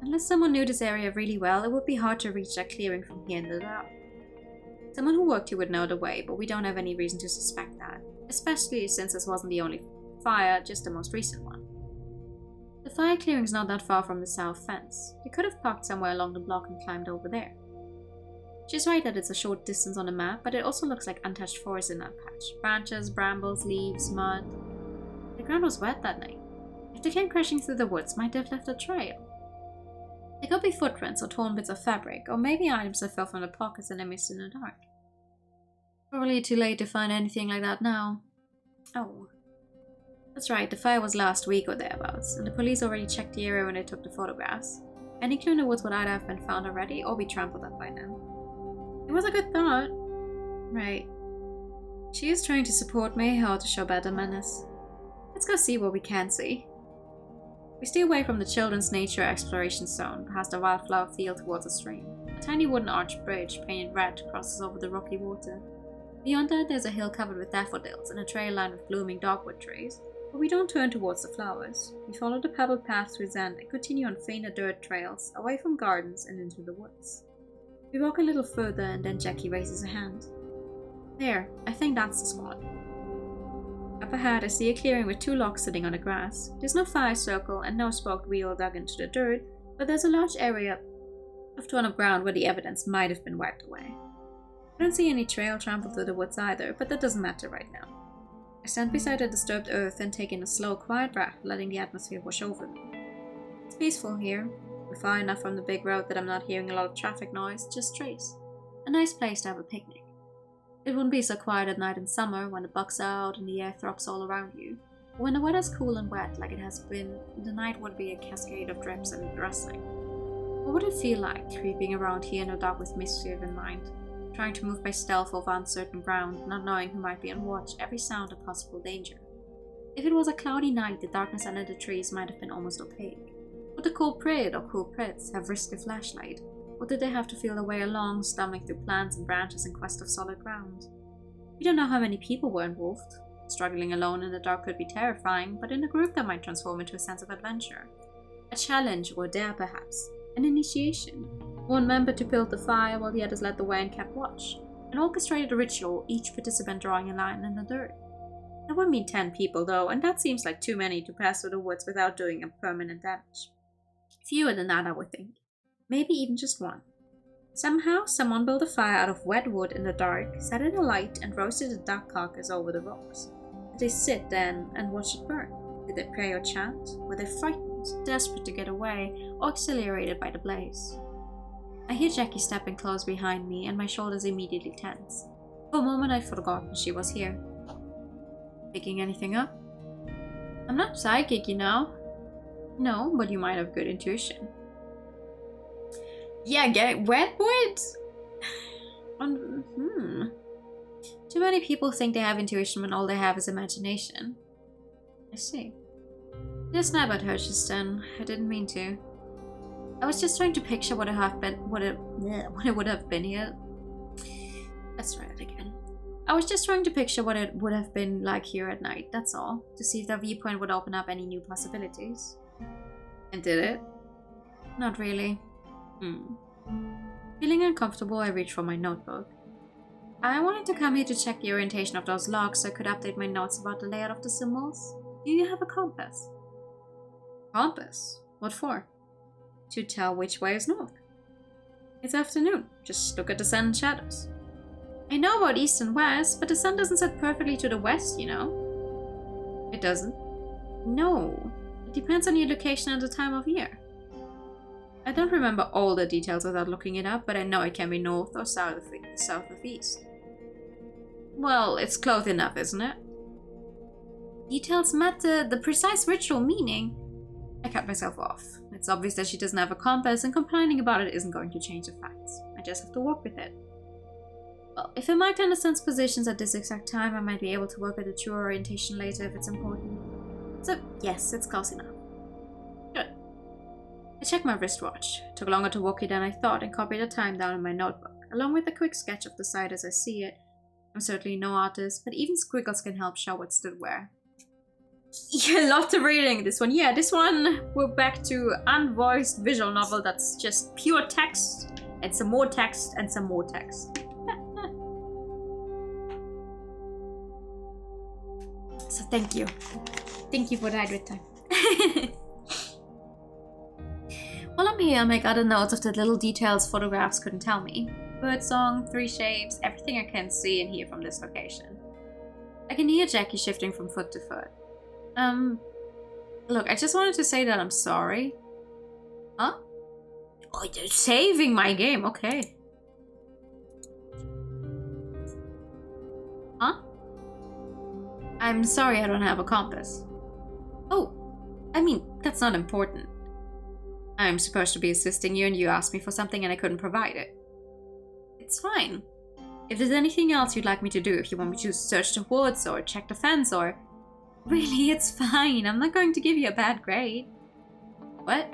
Unless someone knew this area really well, it would be hard to reach that clearing from here in the dark. Someone who worked here would know the way, but we don't have any reason to suspect that, especially since this wasn't the only fire, just the most recent one. The fire clearing's not that far from the south fence. They could have parked somewhere along the block and climbed over there. She's right that it's a short distance on the map, but it also looks like untouched forest in that patch. Branches, brambles, leaves, mud. The ground was wet that night. If they came crashing through the woods, might they have left a trail? There could be footprints or torn bits of fabric, or maybe items that fell from the pockets and they missed in the dark. Probably too late to find anything like that now. Oh. That's right, the fire was last week or thereabouts, and the police already checked the area when they took the photographs. Any clue in the woods would either have been found already or be trampled up by now. It was a good thought. Right. She is trying to support me or to show better manners. Let's go see what we can see. We stay away from the children's nature exploration zone, past a wildflower field towards a stream. A tiny wooden arched bridge, painted red, crosses over the rocky water. Beyond that, there's a hill covered with daffodils and a trail lined with blooming dogwood trees. But we don't turn towards the flowers. We follow the pebbled path to its end and continue on fainter dirt trails, away from gardens and into the woods. We walk a little further and then Jackie raises a hand. There, I think that's the spot. Up ahead, I see a clearing with two logs sitting on the grass. There's no fire circle and no spoked wheel dug into the dirt, but there's a large area of torn up ground where the evidence might have been wiped away. I don't see any trail trampled through the woods either, but that doesn't matter right now. I stand beside the disturbed earth and take in a slow, quiet breath, letting the atmosphere wash over me. It's peaceful here. We're far enough from the big road that I'm not hearing a lot of traffic noise, just trees. A nice place to have a picnic. It wouldn't be so quiet at night in summer when the bugs are out and the air throbs all around you. But when the weather's cool and wet like it has been, the night would be a cascade of drips and rustling. What would it feel like, creeping around here in the dark with mischief in mind? Trying to move by stealth over uncertain ground, not knowing who might be on watch, every sound a possible danger. If it was a cloudy night, the darkness under the trees might have been almost opaque. Would the culprit or culprits have risked a flashlight? Or did they have to feel their way along, stumbling through plants and branches in quest of solid ground? We don't know how many people were involved. Struggling alone in the dark could be terrifying, but in a group that might transform into a sense of adventure. A challenge or a dare perhaps. An initiation. One member to build the fire while the others led the way and kept watch. An orchestrated ritual, each participant drawing a line in the dirt. That would mean 10 people though, and that seems like too many to pass through the woods without doing a permanent damage. Fewer than that, I would think. Maybe even just one. Somehow, someone built a fire out of wet wood in the dark, set it alight, and roasted a duck carcass over the rocks. Did they sit then and watch it burn? Did they pray or chant? Were they frightened? ground, desperate to get away, or exhilarated by the blaze. I hear Jackie stepping close behind me, and my shoulders immediately tense. For a moment I'd forgotten she was here. Picking anything up? I'm not psychic, you know. No, but you might have good intuition. Yeah, get wet words? Too many people think they have intuition when all they have is imagination. I see. Just snap at her just then. I didn't mean to. I was just trying to picture what it would have been here. Let's try it again. I was just trying to picture what it would have been like here at night, that's all. To see if the viewpoint would open up any new possibilities. And did it? Not really. Feeling uncomfortable, I reached for my notebook. I wanted to come here to check the orientation of those logs so I could update my notes about the layout of the symbols. Do you have a compass? Compass? What for? To tell which way is north. It's afternoon. Just look at the sun and shadows. I know about east and west, but the sun doesn't set perfectly to the west, you know. It doesn't? No. It depends on your location and the time of year. I don't remember all the details without looking it up, but I know it can be north or south of east. Well, it's close enough, isn't it? Details matter, the precise ritual meaning. I cut myself off. It's obvious that she doesn't have a compass, and complaining about it isn't going to change the facts. I just have to work with it. Well, if it might understand positions at this exact time, I might be able to work with a true orientation later if it's important. So, yes, it's close enough. Good. I checked my wristwatch. It took longer to walk it than I thought and copied the time down in my notebook, along with a quick sketch of the site as I see it. I'm certainly no artist, but even squiggles can help show what stood where. Yeah, lots of reading this one. Yeah, this one, we're back to unvoiced visual novel that's just pure text, and some more text, and some more text. So thank you. Thank you for that good time. While I'm here, I make other notes of the little details photographs couldn't tell me. Birdsong, 3 shapes, everything I can see and hear from this location. I can hear Jackie shifting from foot to foot. Look, I just wanted to say that I'm sorry. Huh? Oh, you're saving my game, okay. Huh? I'm sorry I don't have a compass. Oh, I mean, that's not important. I'm supposed to be assisting you and you asked me for something and I couldn't provide it. It's fine. If there's anything else you'd like me to do, if you want me to search the woods or check the fence or... Really, it's fine. I'm not going to give you a bad grade. What?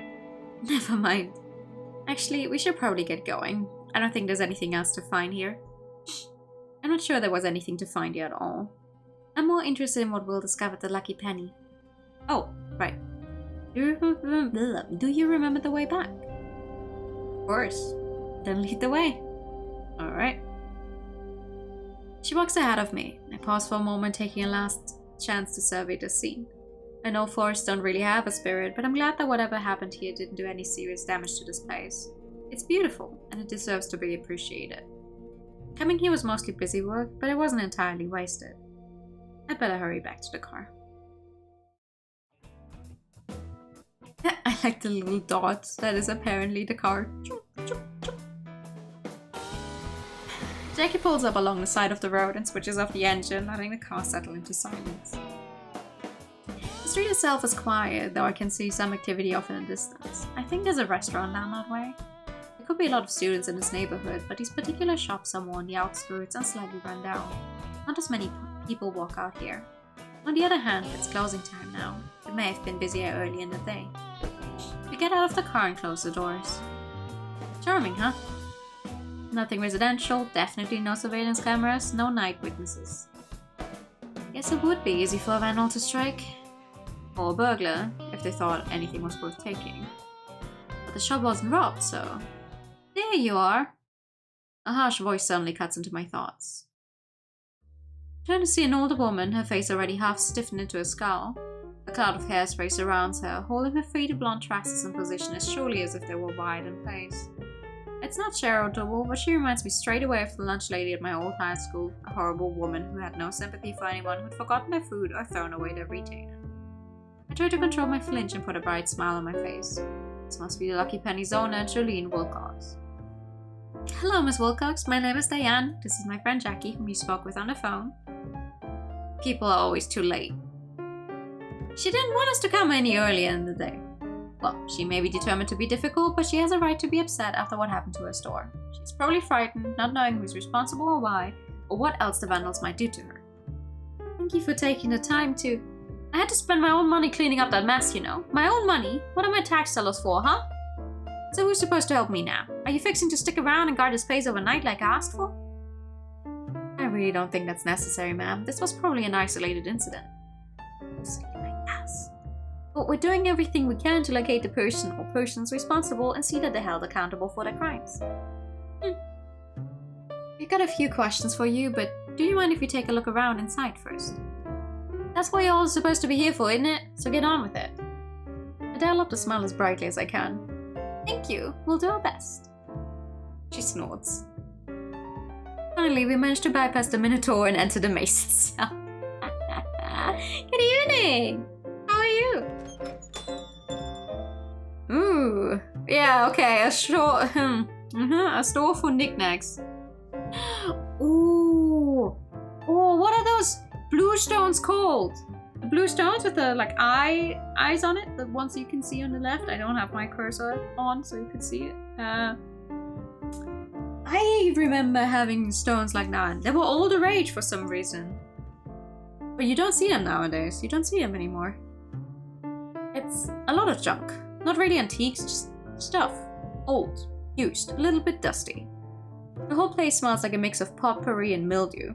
Never mind. Actually, we should probably get going. I don't think there's anything else to find here. I'm not sure there was anything to find here at all. I'm more interested in what we'll discover at the Lucky Penny. Oh, right. Do you remember the way back? Of course. Then lead the way. Alright. She walks ahead of me. I pause for a moment, taking a last chance to survey the scene. I know forests don't really have a spirit, but I'm glad that whatever happened here didn't do any serious damage to this place. It's beautiful, and it deserves to be appreciated. Coming here was mostly busy work, but it wasn't entirely wasted. I'd better hurry back to the car. I like the little dots. That is apparently the car. Jackie pulls up along the side of the road and switches off the engine, letting the car settle into silence. The street itself is quiet, though I can see some activity off in the distance. I think there's a restaurant down that way. There could be a lot of students in this neighborhood, but these particular shops are more on the outskirts and slightly run down. Not as many people walk out here. On the other hand, it's closing time now. It may have been busier early in the day. We get out of the car and close the doors. Charming, huh? Nothing residential, definitely no surveillance cameras, no night witnesses. Guess it would be easy for a vandal to strike. Or a burglar, if they thought anything was worth taking. But the shop wasn't robbed, so... There you are! A harsh voice suddenly cuts into my thoughts. I turn to see an older woman, her face already half stiffened into a scowl. A cloud of hairspray surrounds her, holding her faded blonde tresses in position as surely as if they were wide in place. It's not Shiro, but she reminds me straight away of the lunch lady at my old high school, a horrible woman who had no sympathy for anyone who'd forgotten their food or thrown away their retainer. I try to control my flinch and put a bright smile on my face. This must be the Lucky Penny's owner, Jolene Wilcox. Hello, Miss Wilcox. My name is Diane. This is my friend Jackie, whom you spoke with on the phone. People are always too late. She didn't want us to come any earlier in the day. Well, she may be determined to be difficult, but she has a right to be upset after what happened to her store. She's probably frightened, not knowing who's responsible or why, or what else the vandals might do to her. Thank you for taking the time to... I had to spend my own money cleaning up that mess, you know. My own money? What are my tax dollars for, huh? So who's supposed to help me now? Are you fixing to stick around and guard his place overnight like I asked for? I really don't think that's necessary, ma'am. This was probably an isolated incident. My ass. But we're doing everything we can to locate the person or persons responsible and see that they're held accountable for their crimes. We've got a few questions for you, but do you mind if we take a look around inside first? That's what you're all supposed to be here for, isn't it? So get on with it. I dial up the smile as brightly as I can. Thank you. We'll do our best. She snorts. Finally, we managed to bypass the Minotaur and enter the maze itself. Good evening! How are you? Ooh. Yeah, okay. A store... a store for knickknacks. Ooh. Oh, what are those blue stones called? The blue stones with the like eyes on it, the ones you can see on the left. I don't have my cursor on so you can see it. I remember having stones like that. They were all the rage for some reason. But you don't see them nowadays. You don't see them anymore. It's a lot of junk. Not really antiques, just stuff. Old, used, a little bit dusty. The whole place smells like a mix of potpourri and mildew.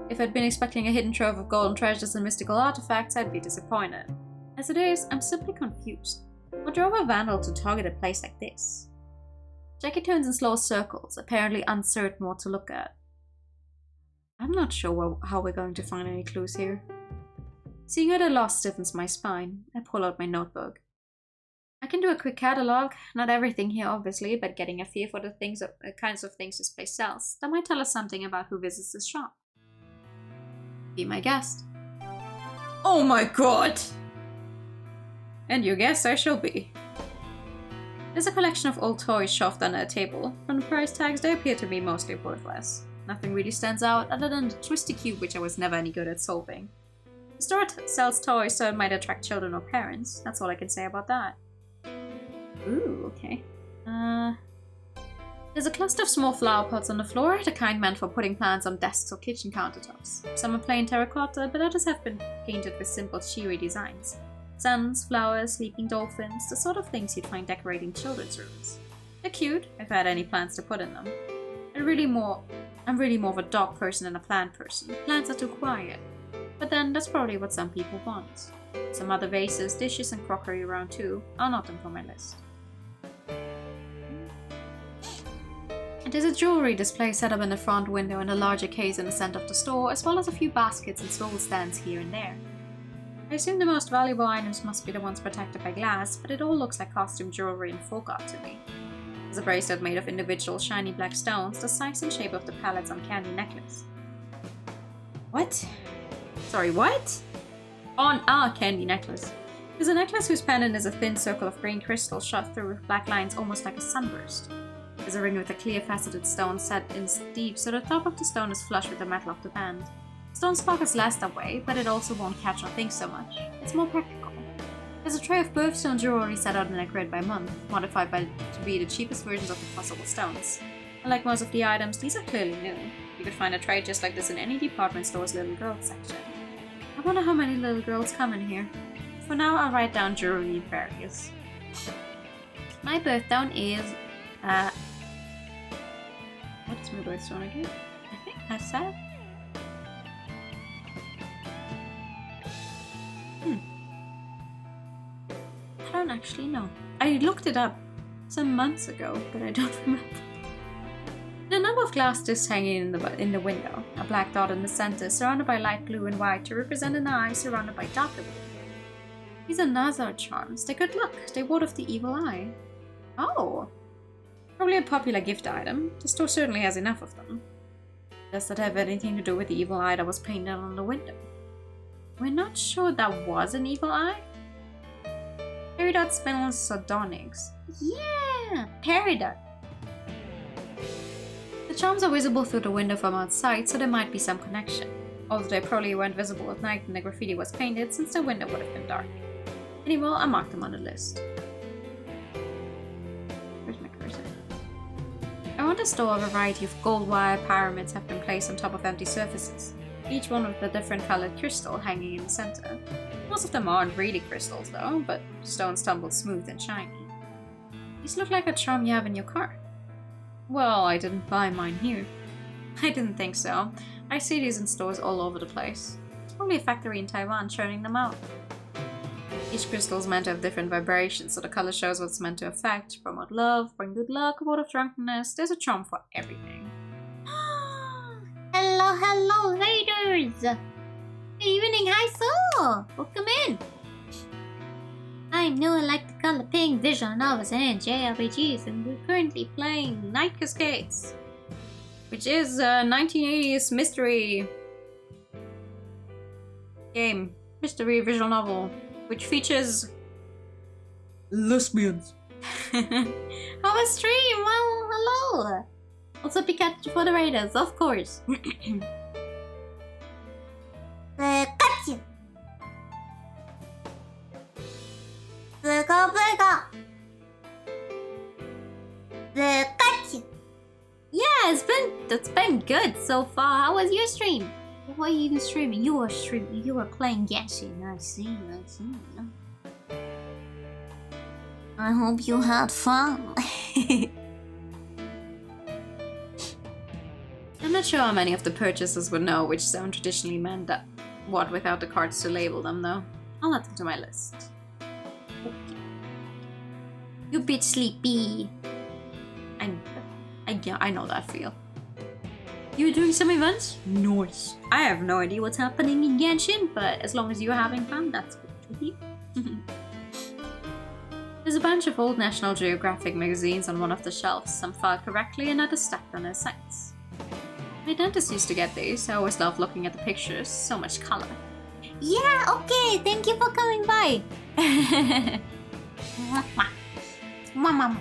If I'd been expecting a hidden trove of golden treasures and mystical artifacts, I'd be disappointed. As it is, I'm simply confused. What drove a vandal to target a place like this? Jackie turns in slow circles, apparently uncertain what to look at. I'm not sure how we're going to find any clues here. Seeing her at a loss stiffens my spine. I pull out my notebook. I can do a quick catalogue, not everything here obviously, but getting a feel for the kinds of things this place sells. That might tell us something about who visits this shop. Be my guest. Oh my god! And your guest I shall be. There's a collection of old toys shoved under a table. From the price tags, they appear to be mostly worthless. Nothing really stands out other than the twisty cube, which I was never any good at solving. The store sells toys, so it might attract children or parents. That's all I can say about that. Ooh, okay. There's a cluster of small flower pots on the floor, the kind meant for putting plants on desks or kitchen countertops. Some are plain terracotta, but others have been painted with simple cheery designs. Suns, flowers, sleeping dolphins, the sort of things you'd find decorating children's rooms. They're cute, if I had any plants to put in them. I'm really more of a dog person than a plant person. Plants are too quiet. But then, that's probably what some people want. Some other vases, dishes and crockery around too. I'll note them for my list. There's a jewelry display set up in the front window and a larger case in the center of the store, as well as a few baskets and stool stands here and there. I assume the most valuable items must be the ones protected by glass, but it all looks like costume jewelry and folk art to me. There's a bracelet made of individual shiny black stones, the size and shape of the pallets on Candy Necklace. What? Sorry, what? On a Candy Necklace. There's a necklace whose pendant is a thin circle of green crystal shot through with black lines almost like a sunburst. There's a ring with a clear faceted stone set in deep, so the top of the stone is flush with the metal of the band. Stone sparkles less that way, but it also won't catch on things so much. It's more practical. There's a tray of birthstone jewelry set out in a grid by month, modified to be the cheapest versions of the possible stones. Unlike most of the items, these are clearly new. You could find a tray just like this in any department store's little girls section. I wonder how many little girls come in here. For now, I'll write down jewelry and various. My birthstone is, what is my birthstone again? I think that's that. I don't actually know. I looked it up some months ago, but I don't remember. There are a number of glass discs hanging in the window. A black dot in the center, surrounded by light blue and white to represent an eye surrounded by darker blue. These are Nazar charms. They're good luck. They ward off the evil eye. Oh! Probably a popular gift item. The store certainly has enough of them. Does that have anything to do with the evil eye that was painted on the window? We're not sure that was an evil eye. Peridot spells sardonyx. Yeah, peridot. The charms are visible through the window from outside, so there might be some connection. Although they probably weren't visible at night when the graffiti was painted, since the window would have been dark. Anyway, I marked them on the list. Where's my cursor? Around the store, a variety of gold wire pyramids have been placed on top of empty surfaces, each one with a different colored crystal hanging in the center. Most of them aren't really crystals though, but stones tumbled smooth and shiny. These look like a charm you have in your car. Well, I didn't buy mine here. I didn't think so. I see these in stores all over the place. It's probably a factory in Taiwan churning them out. Each crystal is meant to have different vibrations, so the color shows what's meant to affect. Promote love, bring good luck, ward off drunkenness. There's a charm for everything. Hello, hello, raiders! Good evening, hi soul! Welcome in! I'm new and like the color pink, visual novels and JRPGs, and we're currently playing Night Cascades, which is a 1980s mystery game, mystery visual novel, which features lesbians. How was stream? Well, hello! Also Pikachu for the raiders, of course. Pikachu! Pikachu! Yeah, it's been good so far. How was your stream? What are you even streaming? You were playing Genshin. I see. I hope you had fun. I'm not sure how many of the purchasers would know which zone traditionally meant that what without the cards to label them though. I'll add them to my list. You bit sleepy. I know that feel. You doing some events? Nice. I have no idea what's happening in Genshin, but as long as you're having fun, that's good to hear. There's a bunch of old National Geographic magazines on one of the shelves, some filed correctly and others stacked on their sites. My dentist used to get these. I always love looking at the pictures, so much color. Yeah, okay, thank you for coming by. Mama.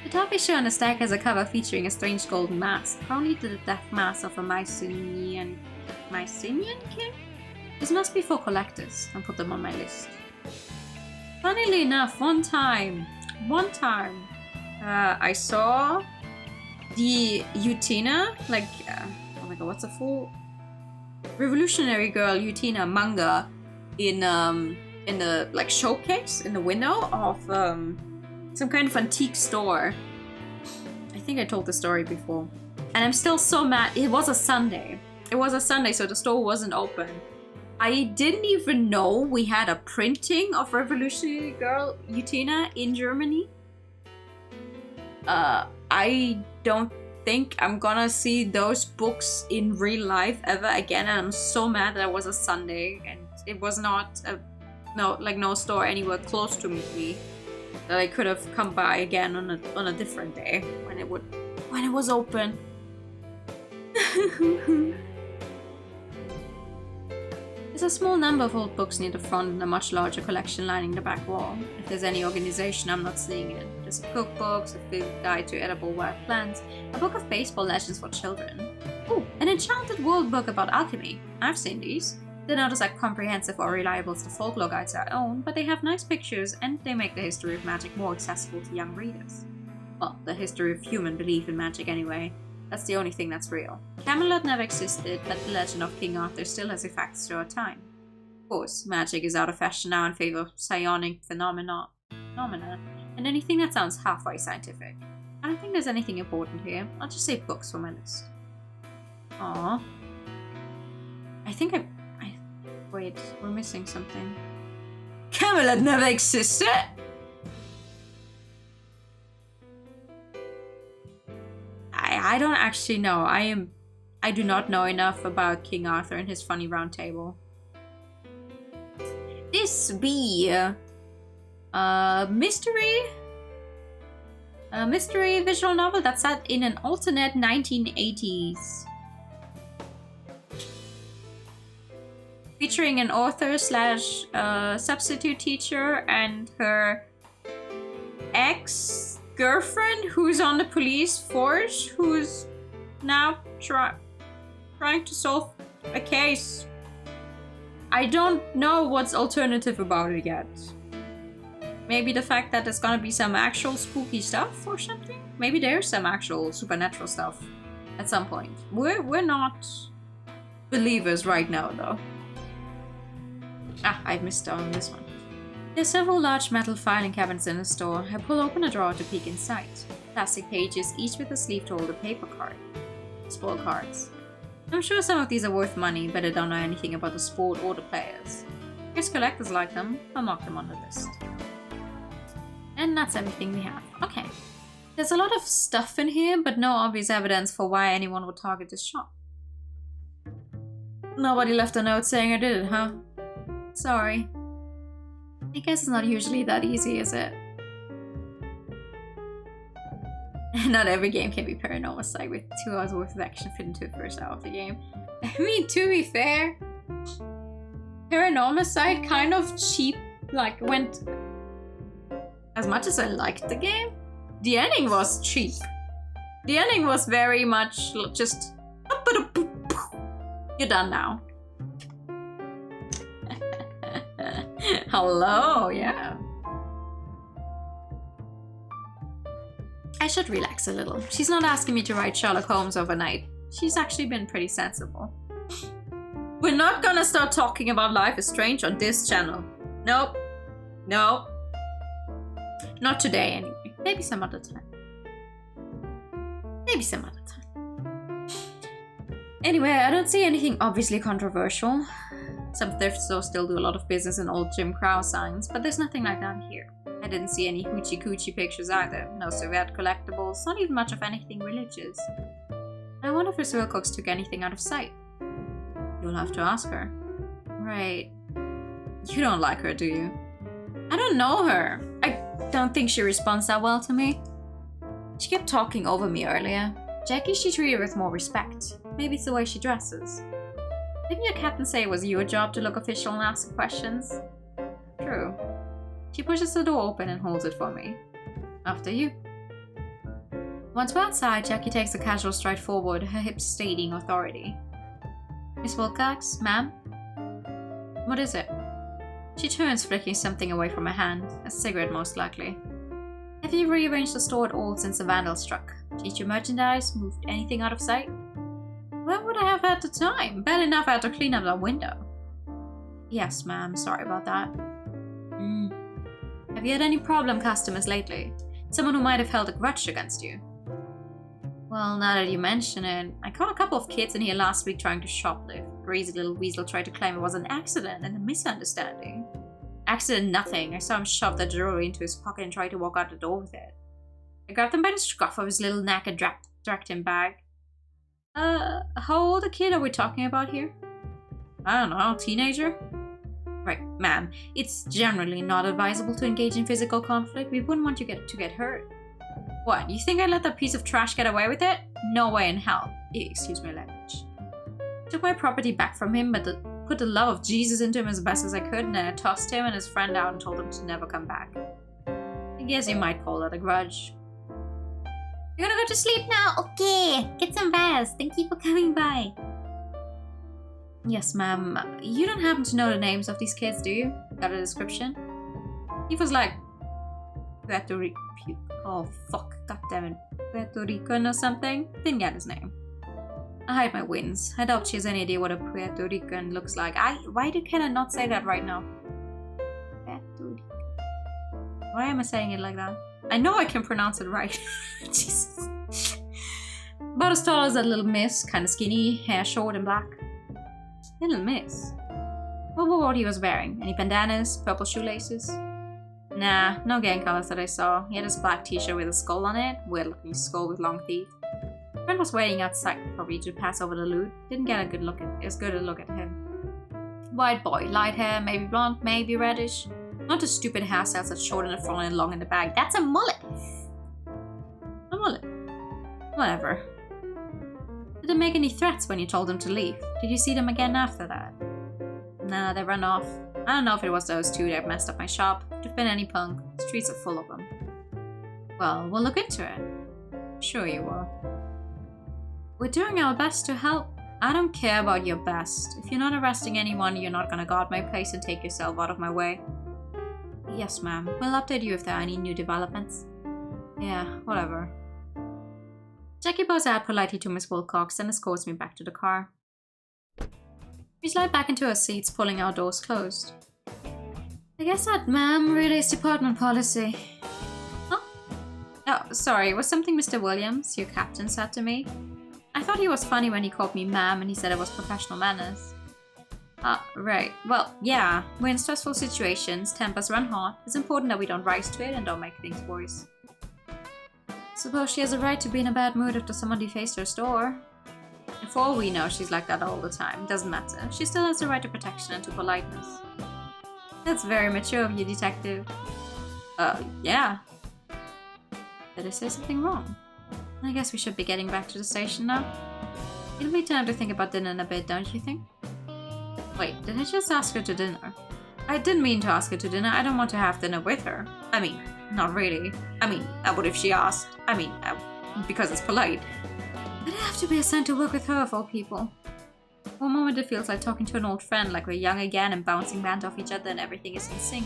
The top issue on the stack has a cover featuring a strange golden mask, probably the death mask of a Mycenaean king? This must be for collectors. I'll put them on my list. Funnily enough, one time, I saw the Utena, oh my god, what's the full Revolutionary Girl Utena manga in the showcase in the window of some kind of antique store. I think I told the story before, and I'm still so mad. It was a Sunday, so the store wasn't open. I didn't even know we had a printing of Revolutionary Girl Utena in Germany. I don't think I'm gonna see those books in real life ever again, and I'm so mad that it was a Sunday and it was not no store anywhere close to me that I could have come by again on a different day when it was open. There's a small number of old books near the front and a much larger collection lining the back wall. If there's any organization, I'm not seeing it. There's cookbooks, a field guide to edible wild plants, a book of baseball legends for children. Ooh, an enchanted world book about alchemy. I've seen these. They're not as comprehensive or reliable as the folklore guides I own, but they have nice pictures and they make the history of magic more accessible to young readers. Well, the history of human belief in magic anyway. That's the only thing that's real. Camelot never existed, but the legend of King Arthur still has effects through our time. Of course, magic is out of fashion now in favor of psionic phenomena, and anything that sounds halfway scientific. I don't think there's anything important here. I'll just say books for my list. Aww. I think wait, we're missing something. Camelot never existed! I don't actually know. I do not know enough about King Arthur and his funny round table. This be a mystery visual novel that's set in an alternate 1980s. featuring an author slash substitute teacher and her ex-girlfriend who's on the police force, who's now trying to solve a case. I don't know what's alternative about it yet. Maybe the fact that there's gonna be some actual spooky stuff or something? Maybe there's some actual supernatural stuff at some point. We're not believers right now, though. Ah, I missed on this one. There's several large metal filing cabinets in the store. I pull open a drawer to peek inside. Plastic pages, each with a sleeve to hold a paper card. Sport cards. I'm sure some of these are worth money, but I don't know anything about the sport or the players. Guess collectors like them. I'll mark them on the list. And that's everything we have. Okay. There's a lot of stuff in here, but no obvious evidence for why anyone would target this shop. Nobody left a note saying I did it, huh? Sorry. I guess it's not usually that easy, is it? Not every game can be Paranormal Site with 2 hours worth of action fit into the first hour of the game. I mean, to be fair, Paranormal Site kind of cheap, like, went... As much as I liked the game, the ending was cheap. The ending was very much just... You're done now. Hello, yeah. I should relax a little. She's not asking me to write Sherlock Holmes overnight. She's actually been pretty sensible. We're not gonna start talking about Life is Strange on this channel. Nope. Nope. Not today, anyway. Maybe some other time. Maybe some other time. Anyway, I don't see anything obviously controversial. Some thrift stores still do a lot of business in old Jim Crow signs, but there's nothing like that here. I didn't see any hoochie coochie pictures either. No Soviet collectibles, not even much of anything religious. I wonder if Miss Wilcox took anything out of sight. You'll have to ask her. Right. You don't like her, do you? I don't know her. I don't think she responds that well to me. She kept talking over me earlier. Jackie should treat her with more respect. Maybe it's the way she dresses. Didn't your captain say it was your job to look official and ask questions? True. She pushes the door open and holds it for me. After you. Once we're outside, Jackie takes a casual stride forward, her hips stating authority. Miss Wilcox, ma'am? What is it? She turns, flicking something away from her hand. A cigarette, most likely. Have you rearranged the store at all since the vandal struck? Changed your merchandise? Moved anything out of sight? When would I have had the time? Bad enough I had to clean up that window. Yes, ma'am. Sorry about that. Have you had any problem customers lately? Someone who might have held a grudge against you? Well, now that you mention it, I caught a couple of kids in here last week trying to shoplift. Crazy little weasel tried to claim it was an accident and a misunderstanding. Accident nothing. I saw him shove the jewelry into his pocket and try to walk out the door with it. I grabbed him by the scruff of his little neck and dragged him back. How old a kid are we talking about here? I don't know, teenager? Right, ma'am, it's generally not advisable to engage in physical conflict. We wouldn't want you to get hurt. What, you think I let that piece of trash get away with it? No way in hell. Excuse my language. Took my property back from him, but put the love of Jesus into him as best as I could, and then I tossed him and his friend out and told them to never come back. I guess you might call that a grudge. You're gonna go to sleep now? Okay, get some rest. Thank you for coming by. Yes, ma'am. You don't happen to know the names of these kids, do you? Got a description? He was like... Puerto Rican... Oh, fuck. God damn it. Puerto Rican or something? Didn't get his name. I hide my wins. I doubt she has any idea what a Puerto Rican looks like. Why can I not say that right now? Puerto Rican. Why am I saying it like that? I know I can pronounce it right. Jesus. About as tall as that little miss. Kind of skinny, hair short and black. Little miss. What he was wearing? Any bandanas? Purple shoelaces? Nah, no gang colors that I saw. He had his black t-shirt with a skull on it. Weird looking skull with long teeth. Friend was waiting outside probably to pass over the loot. Didn't get a good look at him. White boy, light hair, maybe blonde, maybe reddish. Not the stupid hairstyles that's short in the front and long in the back. That's a mullet! A mullet. Whatever. Did they make any threats when you told them to leave? Did you see them again after that? Nah, they ran off. I don't know if it was those two that messed up my shop. Could have been any punk. The streets are full of them. Well, we'll look into it. Sure you will. We're doing our best to help. I don't care about your best. If you're not arresting anyone, you're not gonna guard my place and take yourself out of my way. Yes, ma'am. We'll update you if there are any new developments. Yeah, whatever. Jackie bows out politely to Miss Wilcox and escorts me back to the car. We slide back into our seats, pulling our doors closed. I guess that, ma'am, really is department policy. Huh? Oh, sorry, was something Mr. Williams, your captain, said to me? I thought he was funny when he called me ma'am and he said it was professional manners. Right. Well, yeah, we're in stressful situations, tempers run hot. It's important that we don't rise to it and don't make things worse. Suppose she has a right to be in a bad mood after someone defaced her store. And for all we know, she's like that all the time. Doesn't matter. She still has the right to protection and to politeness. That's very mature of you, detective. Yeah. Did I say something wrong? I guess we should be getting back to the station now. It'll be time to think about dinner in a bit, don't you think? Wait, did I just ask her to dinner? I didn't mean to ask her to dinner. I don't want to have dinner with her. I mean, not really. I mean, I would if she asked. I mean, because it's polite. But I have to be assigned to work with her of all people. One moment it feels like talking to an old friend, like we're young again and bouncing band off each other and everything is in sync.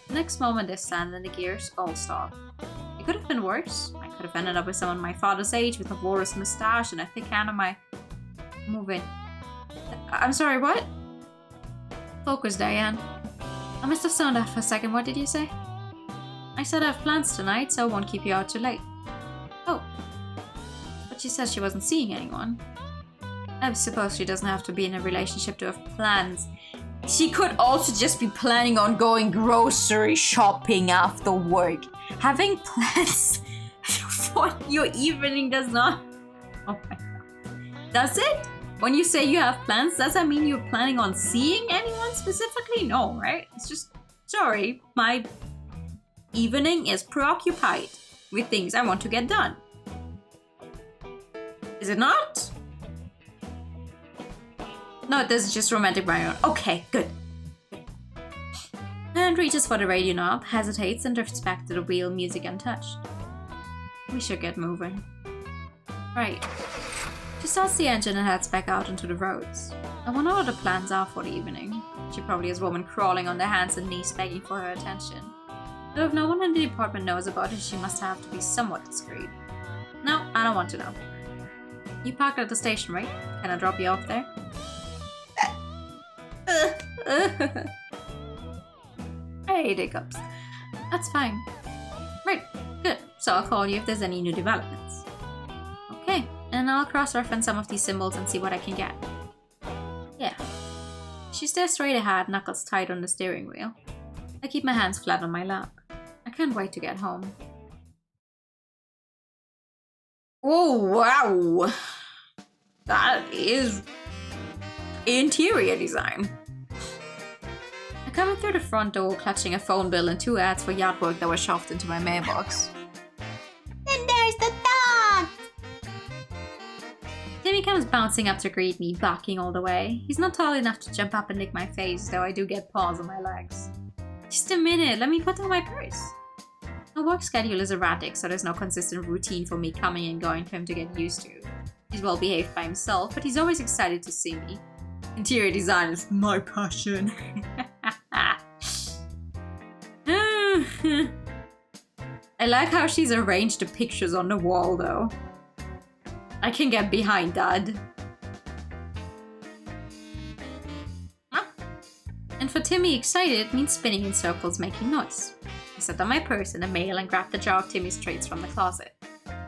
The next moment there's sand and the gears all stop. It could have been worse. I could have ended up with someone my father's age with a walrus moustache and a thick hand on my... Moving. I'm sorry, what? Focus, Diane. I must have zoned out for a second. What did you say? I said I have plans tonight, so I won't keep you out too late. Oh. But she said she wasn't seeing anyone. I suppose she doesn't have to be in a relationship to have plans. She could also just be planning on going grocery shopping after work. Having plans for your evening does not... Oh my god. Does it? When you say you have plans, does that mean you're planning on seeing anyone specifically? No, right? It's just, sorry, my evening is preoccupied with things I want to get done. Is it not? No, this is just romantic by own. Okay, good. And reaches for the radio knob, hesitates, and drifts back to the wheel, music untouched. We should get moving. Right. She starts the engine and heads back out into the roads. I wonder what the plans are for the evening. She probably has women crawling on their hands and knees begging for her attention. Though if no one in the department knows about it, she must have to be somewhat discreet. No, I don't want to know. You parked at the station, right? Can I drop you off there? I hate hiccups. That's fine. Right, good. So I'll call you if there's any new developments. Okay, and I'll cross-reference some of these symbols and see what I can get. Yeah. She stares straight ahead, knuckles tight on the steering wheel. I keep my hands flat on my lap. I can't wait to get home. Oh, wow! That is interior design. I come in through the front door, clutching a phone bill and 2 ads for yard work that were shoved into my mailbox. Then there's the dog! Timmy comes bouncing up to greet me, barking all the way. He's not tall enough to jump up and lick my face, though I do get paws on my legs. Just a minute, let me put down my purse. My work schedule is erratic, so there's no consistent routine for me coming and going for him to get used to. He's well behaved by himself, but he's always excited to see me. Interior design is my passion. I like how she's arranged the pictures on the wall, though. I can get behind that. Huh? And for Timmy, excited means spinning in circles, making noise. I set down my purse and the mail and grab the jar of Timmy's treats from the closet.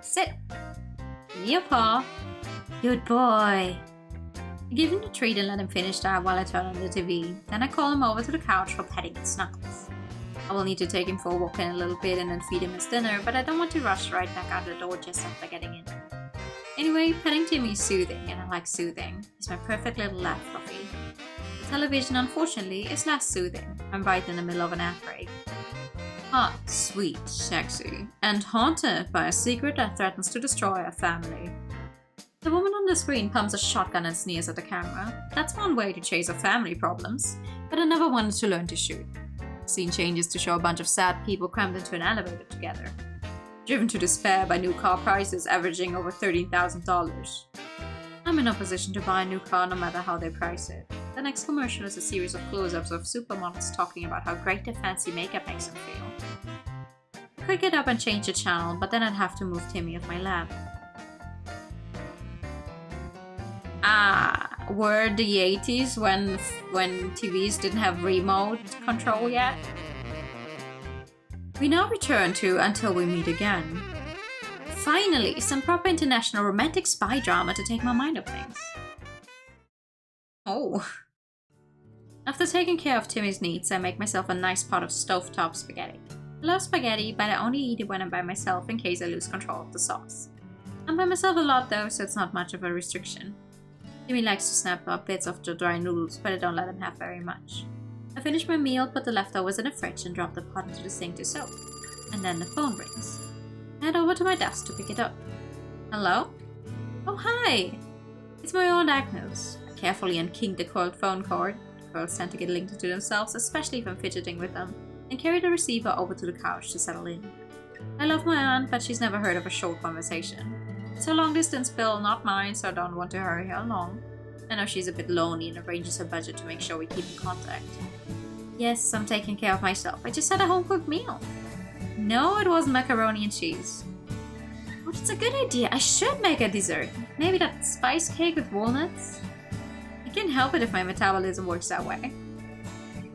Sit. Give me a paw. Good boy. I give him the treat and let him finish that while I turn on the TV. Then I call him over to the couch for petting and snuggles. I will need to take him for a walk in a little bit and then feed him his dinner, but I don't want to rush right back out the door just after getting in. Anyway, petting Timmy is soothing, and I like soothing. He's my perfect little lap fluffy. The television, unfortunately, is less soothing. I'm right in the middle of an ad break. Hot, sweet, sexy, and haunted by a secret that threatens to destroy our family. The woman on the screen pumps a shotgun and sneers at the camera. That's one way to chase off family problems, but I never wanted to learn to shoot. Scene changes to show a bunch of sad people crammed into an elevator together, driven to despair by new car prices averaging over $13,000. I'm in opposition to buy a new car no matter how they price it. The next commercial is a series of close-ups of supermodels talking about how great their fancy makeup makes them feel. I could get up and change the channel, but then I'd have to move Timmy off my lap. Were the 80s when TVs didn't have remote control yet? We now return to Until We Meet Again. Finally, some proper international romantic spy drama to take my mind off things. Oh. After taking care of Timmy's needs, I make myself a nice pot of stovetop spaghetti. I love spaghetti, but I only eat it when I'm by myself in case I lose control of the sauce. I'm by myself a lot though, so it's not much of a restriction. Timmy likes to snap up bits of the dry noodles, but I don't let him have very much. I finish my meal, put the leftovers in the fridge, and drop the pot into the sink to soak. And then the phone rings. I head over to my desk to pick it up. Hello? Oh, hi! It's my Aunt Agnes. I carefully unkink the coiled phone cord. The coils tend to get linked to themselves, especially if I'm fidgeting with them, and carry the receiver over to the couch to settle in. I love my aunt, but she's never heard of a short conversation. It's a long distance bill, not mine, so I don't want to hurry her along. I know she's a bit lonely and arranges her budget to make sure we keep in contact. Yes, I'm taking care of myself. I just had a home-cooked meal. No, it wasn't macaroni and cheese. Oh, that's a good idea. I should make a dessert. Maybe that spice cake with walnuts? I can't help it if my metabolism works that way.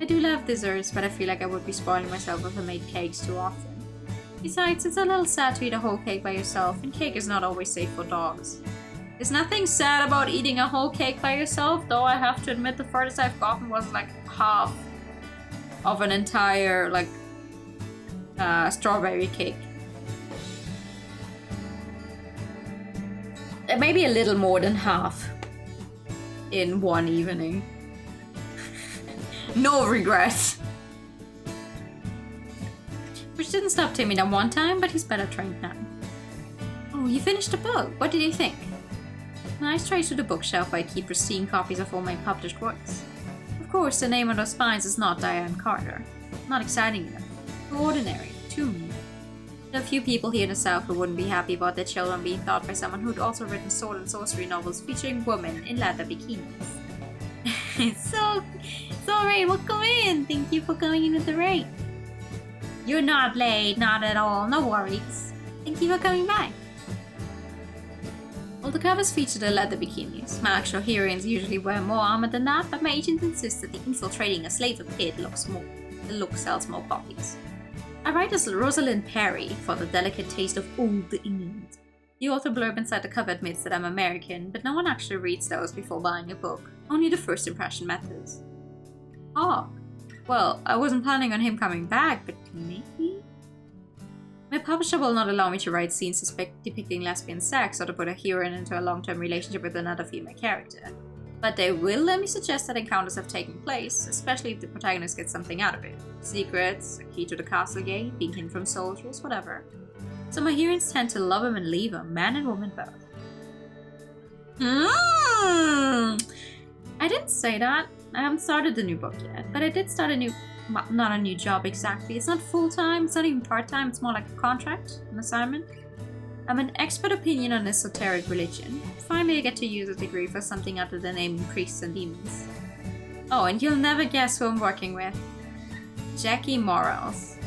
I do love desserts, but I feel like I would be spoiling myself if I made cakes too often. Besides, it's a little sad to eat a whole cake by yourself, and cake is not always safe for dogs. There's nothing sad about eating a whole cake by yourself, though I have to admit the farthest I've gotten was like half of an entire, strawberry cake. Maybe a little more than half in one evening. No regrets. Which didn't stop Timmy that one time, but he's better trained now. Oh, you finished the book. What did you think? I straight to the bookshelf where I keep pristine copies of all my published works. Of course, the name on those spines is not Diane Carter. Not exciting enough. Too ordinary. Too mean. There are a few people here in the South who wouldn't be happy about their children being taught by someone who'd also written sword and sorcery novels featuring women in leather bikinis. So Rain, welcome in! Thank you for coming in with the rain. You're not late, not at all, no worries. Thank you for coming by. All the covers feature the leather bikinis. My actual heroines usually wear more armor than that, but my agent insists that the infiltrating a slaver pit the look sells more copies. I write as Rosalind Perry for the delicate taste of old England. The author blurb inside the cover admits that I'm American, but no one actually reads those before buying a book. Only the first impression matters. Oh. Well, I wasn't planning on him coming back, but maybe? My publisher will not allow me to write scenes depicting lesbian sex or to put a heroine into a long-term relationship with another female character. But they will let me suggest that encounters have taken place, especially if the protagonist gets something out of it. Secrets, a key to the castle gate, being hidden from soldiers, whatever. So my heroines tend to love him and leave him, man and woman both. I didn't say that. I haven't started the new book yet, but I did start not a new job exactly. It's not full-time, it's not even part-time, it's more like a contract, an assignment. I'm an expert opinion on esoteric religion. Finally I get to use a degree for something other than naming priests and demons. Oh, and you'll never guess who I'm working with. Jackie Morales.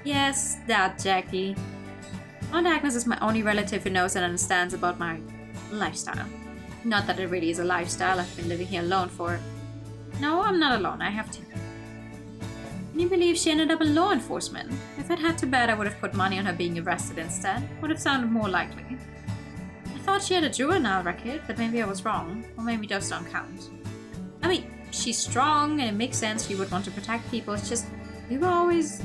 Yes, that Jackie. Aunt Agnes is my only relative who knows and understands about my lifestyle. Not that it really is a lifestyle, I've been living here alone for... No, I'm not alone, I have two. Can you believe she ended up in law enforcement? If I'd had to bet, I would have put money on her being arrested instead. Would have sounded more likely. I thought she had a juvenile record, but maybe I was wrong. Or maybe those don't count. I mean, she's strong, and it makes sense she would want to protect people. It's just, we were always,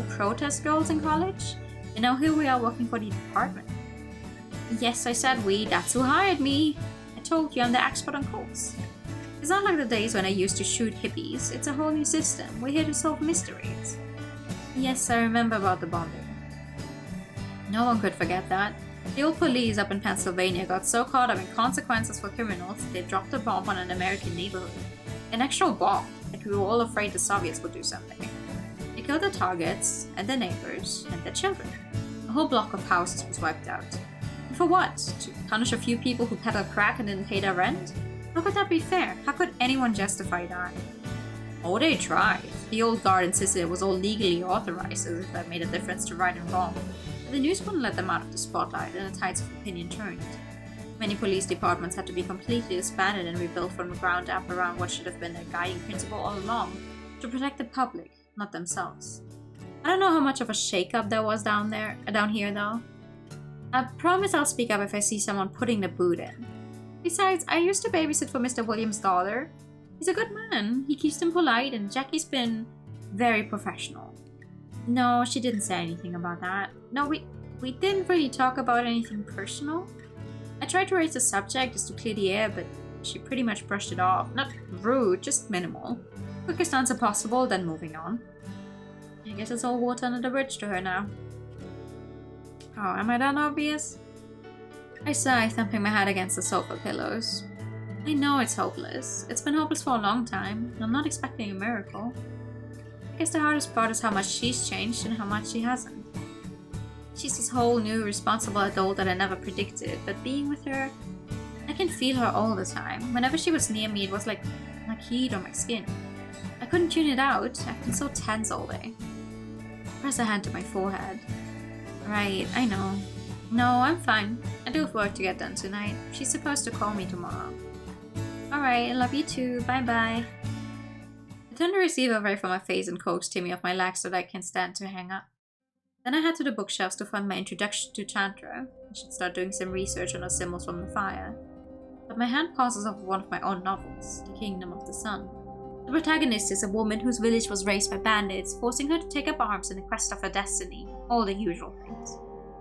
protest girls in college. And now here we are working for the department. Yes, I said we, that's who hired me. I told you I'm the expert on cults. It's not like the days when I used to shoot hippies. It's a whole new system. We're here to solve mysteries. Yes, I remember about the bombing. No one could forget that. The old police up in Pennsylvania got so caught up in consequences for criminals, they dropped a bomb on an American neighborhood. An actual bomb, like we were all afraid the Soviets would do something. They killed their targets, and their neighbors, and their children. A whole block of houses was wiped out. And for what? To punish a few people who peddled crack and didn't pay their rent? How could that be fair? How could anyone justify that? Oh, they tried. The old guard insisted it was all legally authorized, as if that made a difference to right and wrong. But the news wouldn't let them out of the spotlight, and the tides of opinion turned. Many police departments had to be completely disbanded and rebuilt from the ground up around what should have been their guiding principle all along, to protect the public, not themselves. I don't know how much of a shake-up there was down here though. I promise I'll speak up if I see someone putting the boot in. Besides, I used to babysit for Mr. Williams' daughter. He's a good man, he keeps them polite, and Jackie's been very professional. No, she didn't say anything about that. No, we didn't really talk about anything personal. I tried to raise the subject just to clear the air, but she pretty much brushed it off. Not rude, just minimal. Quickest answer possible, then moving on. I guess it's all water under the bridge to her now. Oh, am I that obvious? I sigh, thumping my head against the sofa pillows. I know it's hopeless. It's been hopeless for a long time, and I'm not expecting a miracle. I guess the hardest part is how much she's changed and how much she hasn't. She's this whole new, responsible adult that I never predicted, but being with her, I can feel her all the time. Whenever she was near me, it was like heat on my skin. I couldn't tune it out. I've been so tense all day. Press a hand to my forehead. Right, I know. No, I'm fine. I do have work to get done tonight. She's supposed to call me tomorrow. Alright, I love you too. Bye-bye. I turned the receiver away from my face and coaxed Timmy off my legs so that I can stand to hang up. Then I head to the bookshelves to find my introduction to Tantra. I should start doing some research on the symbols from the fire. But my hand passes over one of my own novels, The Kingdom of the Sun. The protagonist is a woman whose village was raised by bandits, forcing her to take up arms in the quest of her destiny. All the usual things.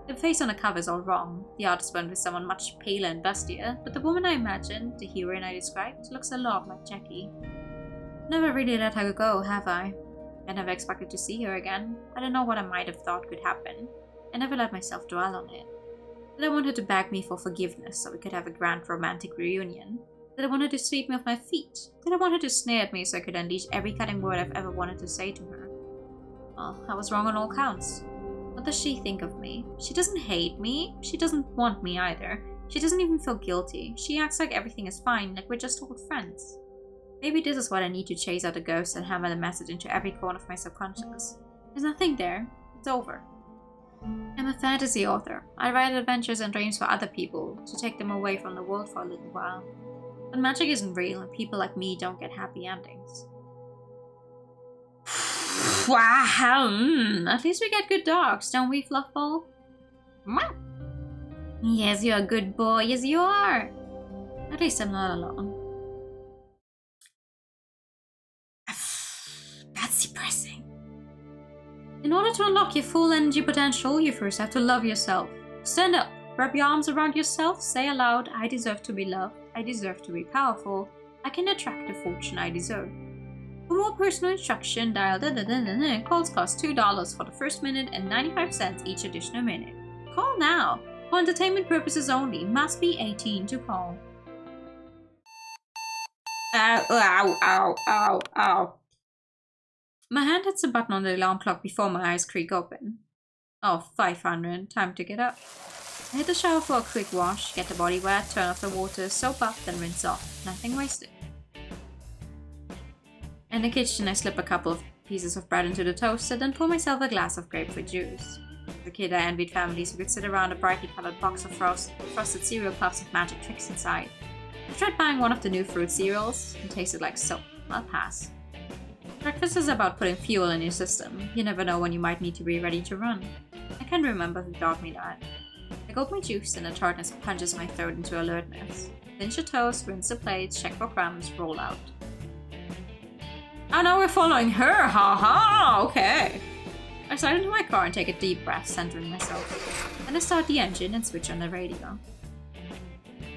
The face on the cover is all wrong. The artist went with someone much paler and bustier, but the woman I imagined, the heroine I described, looks a lot like Jackie. Never really let her go, have I? I never expected to see her again. I don't know what I might have thought could happen. I never let myself dwell on it. Did I want her to beg me for forgiveness so we could have a grand romantic reunion? Did I want her to sweep me off my feet? Did I want her to sneer at me so I could unleash every cutting word I've ever wanted to say to her? Well, I was wrong on all counts. What does she think of me? She doesn't hate me. She doesn't want me either. She doesn't even feel guilty. She acts like everything is fine, like we're just old friends. Maybe this is what I need to chase out the ghosts and hammer the message into every corner of my subconscious. There's nothing there. It's over. I'm a fantasy author. I write adventures and dreams for other people, to take them away from the world for a little while. But magic isn't real, and people like me don't get happy endings. Wow, at least we get good dogs, don't we, Fluffball? Yes, you're a good boy, yes you are! At least I'm not alone. That's depressing. In order to unlock your full energy potential, you first have to love yourself. Stand up, wrap your arms around yourself, say aloud, I deserve to be loved, I deserve to be powerful, I can attract the fortune I deserve. For more personal instruction, dial calls cost $2 for the first minute and 95 cents each additional minute. Call now. For entertainment purposes only. Must be 18 to call. Ow, ow, ow, ow, ow. My hand hits the button on the alarm clock before my eyes creak open. Oh, 500. Time to get up. I hit the shower for a quick wash, get the body wet, turn off the water, soap up, then rinse off. Nothing wasted. In the kitchen, I slip a couple of pieces of bread into the toaster, then pour myself a glass of grapefruit juice. As a kid, I envied families who could sit around a brightly colored box of frosted cereal puffs with magic tricks inside. I tried buying one of the new fruit cereals. It tasted like soap. I'll pass. Breakfast is about putting fuel in your system. You never know when you might need to be ready to run. I can't remember who taught me that. I gulp my juice and the tartness punches my throat into alertness. Pinch your toast, rinse the plates, check for crumbs, roll out. Oh, now we're following her! Ha ha! Okay. I slide into my car and take a deep breath, centering myself. Then I start the engine and switch on the radio.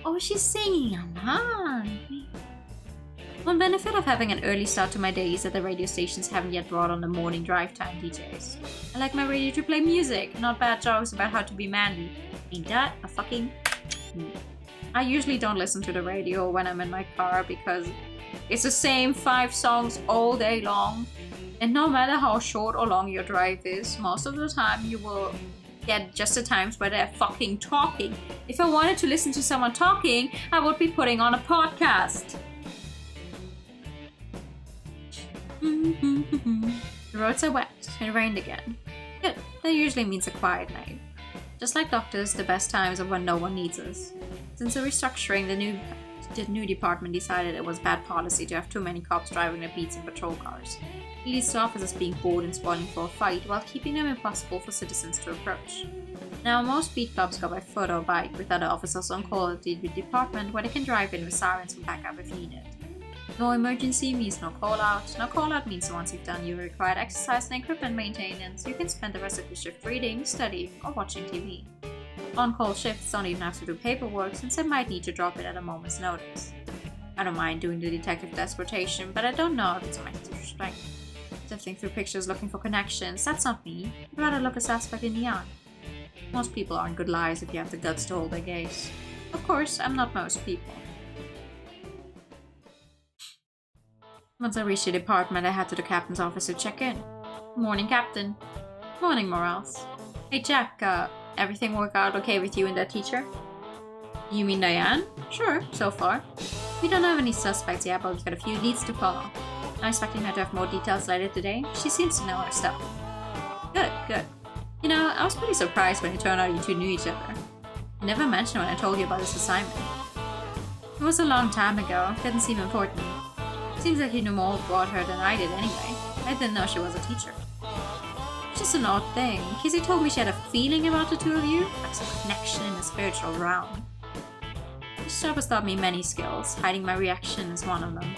Oh, she's singing along. One benefit of having an early start to my day is that the radio stations haven't yet brought on the morning drive time DJs. I like my radio to play music, not bad jokes about how to be manly. Ain't that a fucking... I usually don't listen to the radio when I'm in my car because it's the same 5 songs all day long. And no matter how short or long your drive is, most of the time you will get just the times where they're fucking talking. If I wanted to listen to someone talking, I would be putting on a podcast. The roads are wet. It rained again. Good. That usually means a quiet night. Just like doctors, the best times are when no one needs us. Since the restructuring, the new department decided it was bad policy to have too many cops driving their beats in patrol cars. It leads to officers being bored and spoiling for a fight, while keeping them impossible for citizens to approach. Now, most beat cops go by foot or bike, with other officers on call at the department where they can drive in with sirens for backup if needed. No emergency means no call-out. No call-out means once you've done your required exercise and equipment maintenance, you can spend the rest of your shift reading, studying, or watching TV. On-call shifts don't even have to do paperwork since they might need to drop it at a moment's notice. I don't mind doing the detective desk rotation, but I don't know if it's my strength. Sifting through pictures looking for connections, that's not me. I'd rather look a suspect in the eye. Most people aren't good liars if you have the guts to hold their gaze. Of course, I'm not most people. Once I reached the department, I head to the captain's office to check in. Morning, Captain. Morning, Morales. Hey, Jack, everything work out okay with you and that teacher? You mean Diane? Sure, so far. We don't have any suspects yet, but we've got a few leads to follow. I'm expecting her to have more details later today. She seems to know her stuff. Good, good. You know, I was pretty surprised when it turned out you two knew each other. You never mentioned when I told you about this assignment. It was a long time ago. Didn't seem important. Seems like you knew more about her than I did anyway. I didn't know she was a teacher. It's just an odd thing. Kizzy told me she had a feeling about the two of you, like some connection in the spiritual realm. This job has taught me many skills. Hiding my reaction is one of them.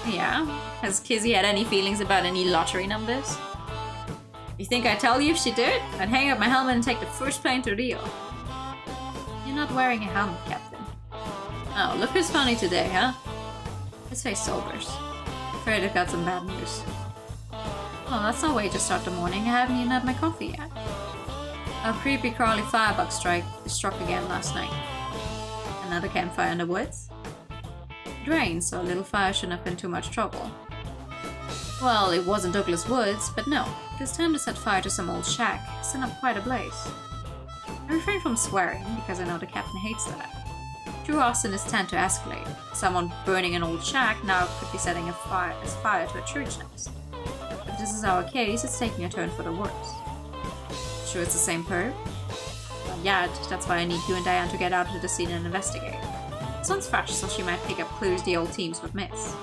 Yeah? Has Kizzy had any feelings about any lottery numbers? You think I'd tell you if she did? I'd hang up my helmet and take the first plane to Rio. You're not wearing a helmet, Captain. Oh, look who's funny today, huh? His face sobers. Afraid I've got some bad news. Well, that's no way to start the morning. I haven't even had my coffee yet. A creepy crawly firebug strike struck again last night. Another campfire in the woods? It rained, so a little fire shouldn't have been too much trouble. Well, it wasn't Douglas Woods, but no. This time to set fire to some old shack, sent up quite a blaze. I refrain from swearing, because I know the captain hates that. Drew Austin is tend to escalate. Someone burning an old shack now could be setting a fire to a church next. If this is our case, it's taking a turn for the worse. Sure it's the same perp? Not yet, that's why I need you and Diane to get out to the scene and investigate. This one's fresh, so she might pick up clues the old teams would miss.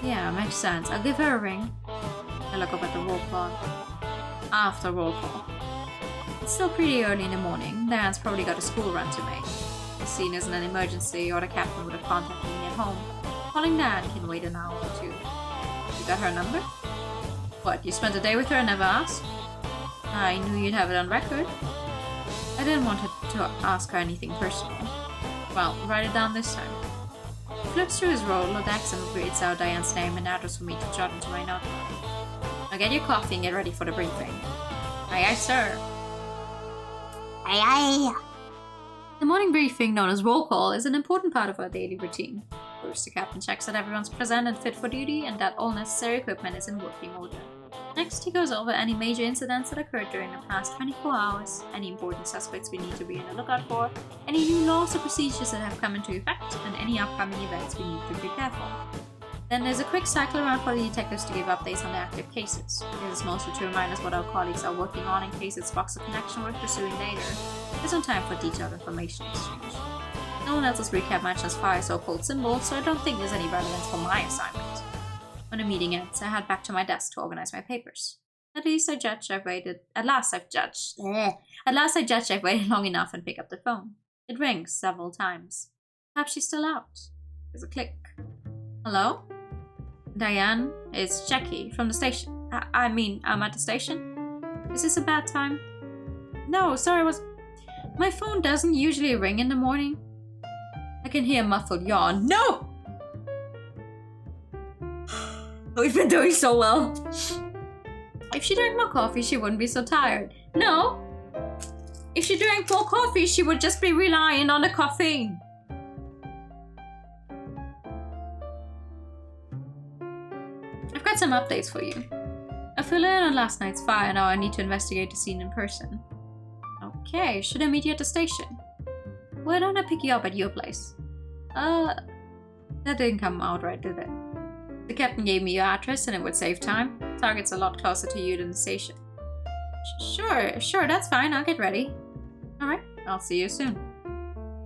Yeah, makes sense. I'll give her a ring. I look up at the roll call. After roll call. It's still pretty early in the morning. Diane's probably got a school run to make. The scene isn't an emergency, or the captain would have contacted me at home. Calling Diane can wait an hour or two. You got her number? What, you spent a day with her and never asked? I knew you'd have it on record. I didn't want to ask her anything personal. Well, write it down this time. He flips through his roll of decks and reads out Diane's name and address for me to jot into my notebook. Now get your coffee and get ready for the briefing. Aye, aye, sir. Aye, aye. The morning briefing, known as roll call, is an important part of our daily routine. First, the captain checks that everyone's present and fit for duty and that all necessary equipment is in working order. Next, he goes over any major incidents that occurred during the past 24 hours, any important suspects we need to be on the lookout for, any new laws or procedures that have come into effect, and any upcoming events we need to prepare for. Then there's a quick cycle around for the detectives to give updates on their active cases. This is mostly to remind us what our colleagues are working on in case it sparks a connection worth pursuing later. There's no time for detailed information exchange. No one else's recap mentions fire so-called symbols, so I don't think there's any relevance for my assignment. When the meeting ends, I head back to my desk to organize my papers. At last I judge I've waited long enough and pick up the phone. It rings several times. Perhaps she's still out. There's a click. Hello? Diane, it's Jackie from the station. I'm at the station. Is this a bad time? No, sorry, my phone doesn't usually ring in the morning. I can hear a muffled yawn. No! we've been doing so well. If she drank more coffee, she wouldn't be so tired. No. If she drank more coffee, she would just be relying on the caffeine. I've got some updates for you. I flew in on last night's fire, now I need to investigate the scene in person. Okay, should I meet you at the station? Why don't I pick you up at your place? That didn't come out right, did it? The captain gave me your address and it would save time. Target's a lot closer to you than the station. Sure, that's fine, I'll get ready. Alright, I'll see you soon.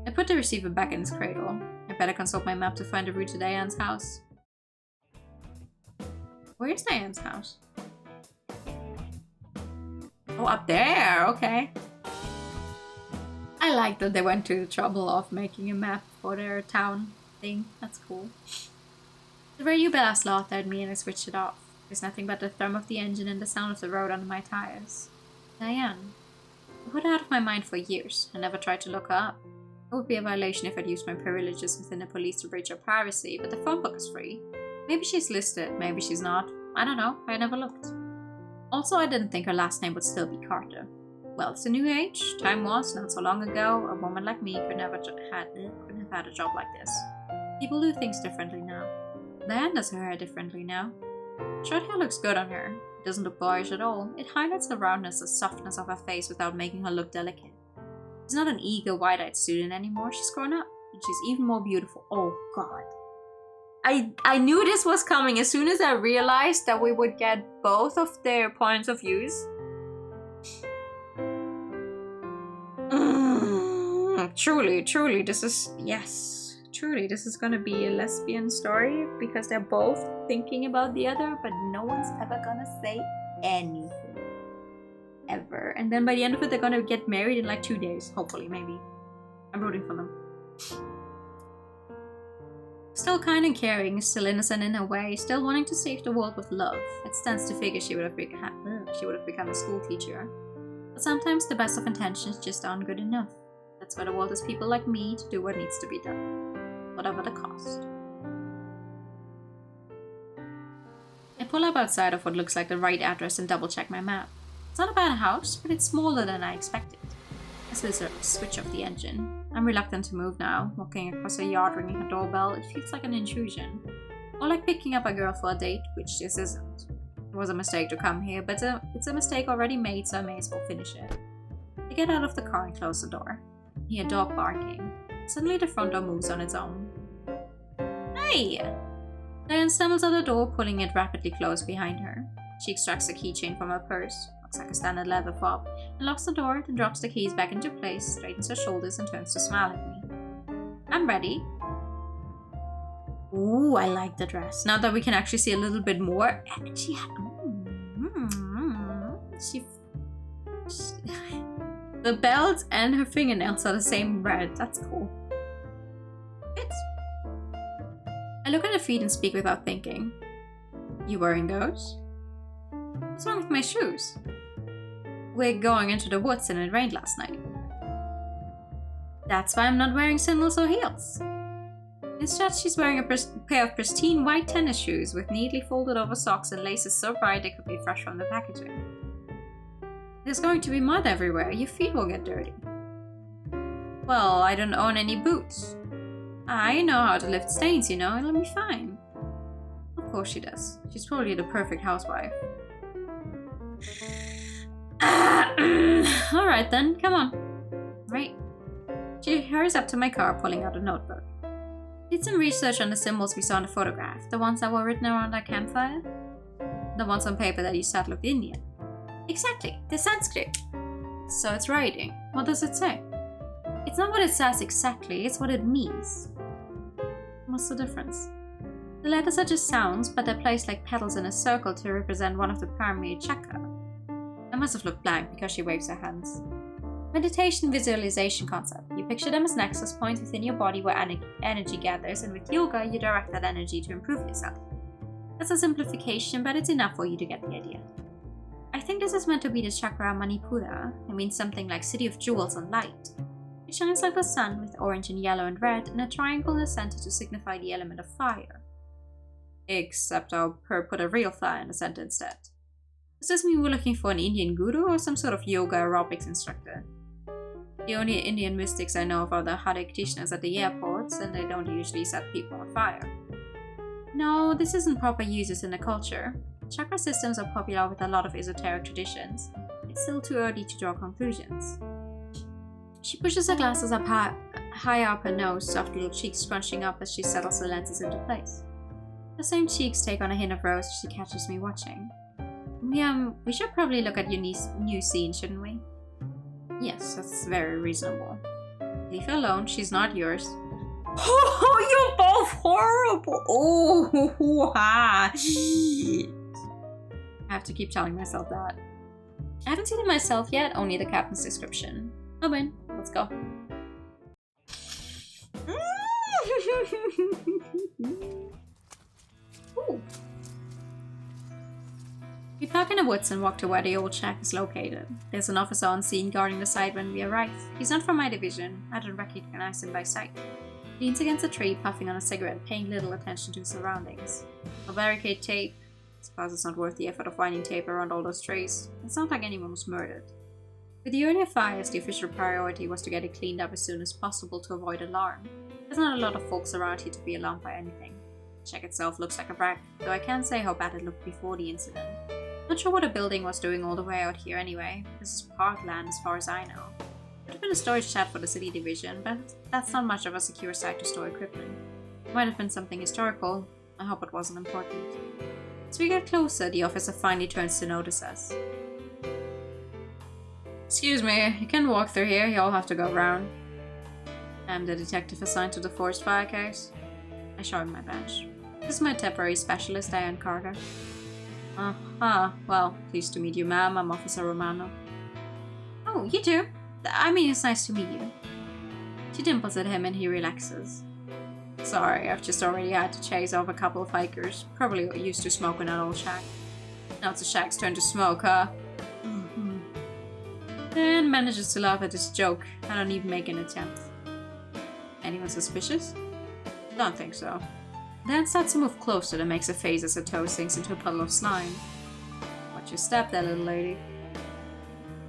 I put the receiver back in its cradle. I better consult my map to find the route to Diane's house. Where's Diane's house? Oh, up there, okay. I like that they went to the trouble of making a map for their town thing. That's cool. The radio bell slaughtered at me and I switched it off. There's nothing but the thrum of the engine and the sound of the road under my tires. Diane. I put her out of my mind for years. I never tried to look her up. It would be a violation if I'd used my privileges within the police to breach her privacy, but the phone book is free. Maybe she's listed, maybe she's not. I don't know, I never looked. Also, I didn't think her last name would still be Carter. Well, it's a new age. Time was, not so long ago, a woman like me couldn't have had a job like this. People do things differently now. Diane does her hair differently now. Short hair looks good on her. It doesn't look boyish at all. It highlights the roundness and softness of her face without making her look delicate. She's not an eager, wide-eyed student anymore. She's grown up, and she's even more beautiful. Oh, God. I knew this was coming as soon as I realized that we would get both of their points of views. Truly, this is... Yes. Truly, this is gonna be a lesbian story because they're both thinking about the other, but no one's ever gonna say anything. Ever. And then by the end of it, they're gonna get married in like 2 days. Hopefully, maybe. I'm rooting for them. Still kind and caring, still innocent in her way, still wanting to save the world with love. It stands to figure she would have become a school teacher. But sometimes the best of intentions just aren't good enough. That's why the world has people like me to do what needs to be done. Whatever the cost. I pull up outside of what looks like the right address and double check my map. It's not a bad house, but it's smaller than I expected. I switch off the engine. I'm reluctant to move now. Walking across a yard ringing a doorbell, it feels like an intrusion. Or like picking up a girl for a date, which this isn't. It was a mistake to come here, but it's a mistake already made, so I may as well finish it. I get out of the car and close the door. I hear a dog barking. Suddenly the front door moves on its own. Hey! Diane stumbles out the door, pulling it rapidly closed behind her. She extracts a keychain from her purse, looks like a standard leather fob, and locks the door, then drops the keys back into place, straightens her shoulders, and turns to smile at me. I'm ready. Ooh, I like the dress. Now that we can actually see a little bit more. And she had... the belt and her fingernails are the same red. That's cool. Fits. I look at her feet and speak without thinking. You wearing those? What's wrong with my shoes? We're going into the woods and it rained last night. That's why I'm not wearing sandals or heels. Instead, she's wearing a pair of pristine white tennis shoes with neatly folded over socks and laces so bright they could be fresh from the packaging. There's going to be mud everywhere. Your feet will get dirty. Well, I don't own any boots. I know how to lift stains, you know. It'll be fine. Of course she does. She's probably the perfect housewife. Alright then, come on. Right. She hurries up to my car, pulling out a notebook. Did some research on the symbols we saw in the photograph. The ones that were written around our campfire. The ones on paper that you said looked Indian. Exactly, the Sanskrit. So it's writing. What does it say? It's not what it says exactly, it's what it means. What's the difference? The letters are just sounds, but they're placed like petals in a circle to represent one of the primary chakra. I must have looked blank because she waves her hands. Meditation visualization concept. You picture them as nexus points within your body where energy gathers, and with yoga, you direct that energy to improve yourself. That's a simplification, but it's enough for you to get the idea. I think this is meant to be the chakra Manipura. It means something like City of Jewels and Light. It shines like the sun with orange and yellow and red, and a triangle in the center to signify the element of fire. Except I'll put a real fly in the center instead. Does this mean we're looking for an Indian guru or some sort of yoga aerobics instructor? The only Indian mystics I know of are the Hare Krishnas at the airports, and they don't usually set people on fire. No, this isn't proper uses in the culture. Chakra systems are popular with a lot of esoteric traditions. It's still too early to draw conclusions. She pushes her glasses up high up her nose, soft little cheeks scrunching up as she settles the lenses into place. The same cheeks take on a hint of rose as she catches me watching. We should probably look at your new scene, shouldn't we? Yes, that's very reasonable. Leave her alone, she's not yours. Oh, you're both horrible! Oh, I have to keep telling myself that. I haven't seen it myself yet, only the captain's description. Oh, Ben, let's go. Ooh. We park in the woods and walk to where the old shack is located. There's an officer on scene guarding the side when we arrive. He's not from my division. I don't recognize him by sight. He leans against a tree, puffing on a cigarette, paying little attention to his surroundings. A barricade tape. I suppose it's not worth the effort of winding tape around all those trees. It's not like anyone was murdered. With the earlier fires, the official priority was to get it cleaned up as soon as possible to avoid alarm. There's not a lot of folks around here to be alarmed by anything. The shack itself looks like a wreck, though I can't say how bad it looked before the incident. Not sure what a building was doing all the way out here anyway. This is parkland as far as I know. Could have been a storage shed for the city division, but that's not much of a secure site to store equipment. It might have been something historical. I hope it wasn't important. As we get closer, the officer finally turns to notice us. Excuse me, you can't walk through here, you all have to go around. I'm the detective assigned to the forest fire case. I show him my badge. This is my temporary specialist, Diane Carter. Well, pleased to meet you, ma'am. I'm Officer Romano. Oh, you too? I mean, it's nice to meet you. She dimples at him and he relaxes. Sorry, I've just already had to chase off a couple of hikers. Probably used to smoke in that old shack. Now it's the shack's turn to smoke, huh? Dan manages to laugh at this joke. I don't even make an attempt. Anyone suspicious? Don't think so. Dan starts to move closer and makes a face as her toe sinks into a puddle of slime. Watch your step there, little lady.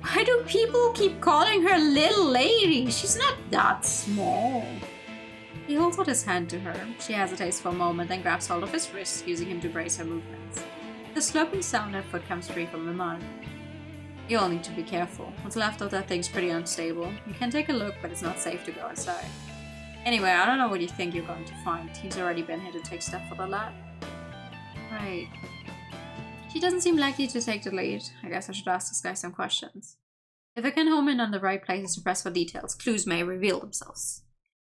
Why do people keep calling her little lady? She's not that small. He holds out his hand to her. She hesitates for a moment, then grabs hold of his wrist, using him to brace her movements. The sloping sound her foot comes free from the mud. You all need to be careful. What's left of that thing's pretty unstable. You can take a look, but it's not safe to go outside. Anyway, I don't know what you think you're going to find. He's already been here to take stuff for the lad. Right. She doesn't seem likely to take the lead. I guess I should ask this guy some questions. If I can home in on the right places to press for details, clues may reveal themselves.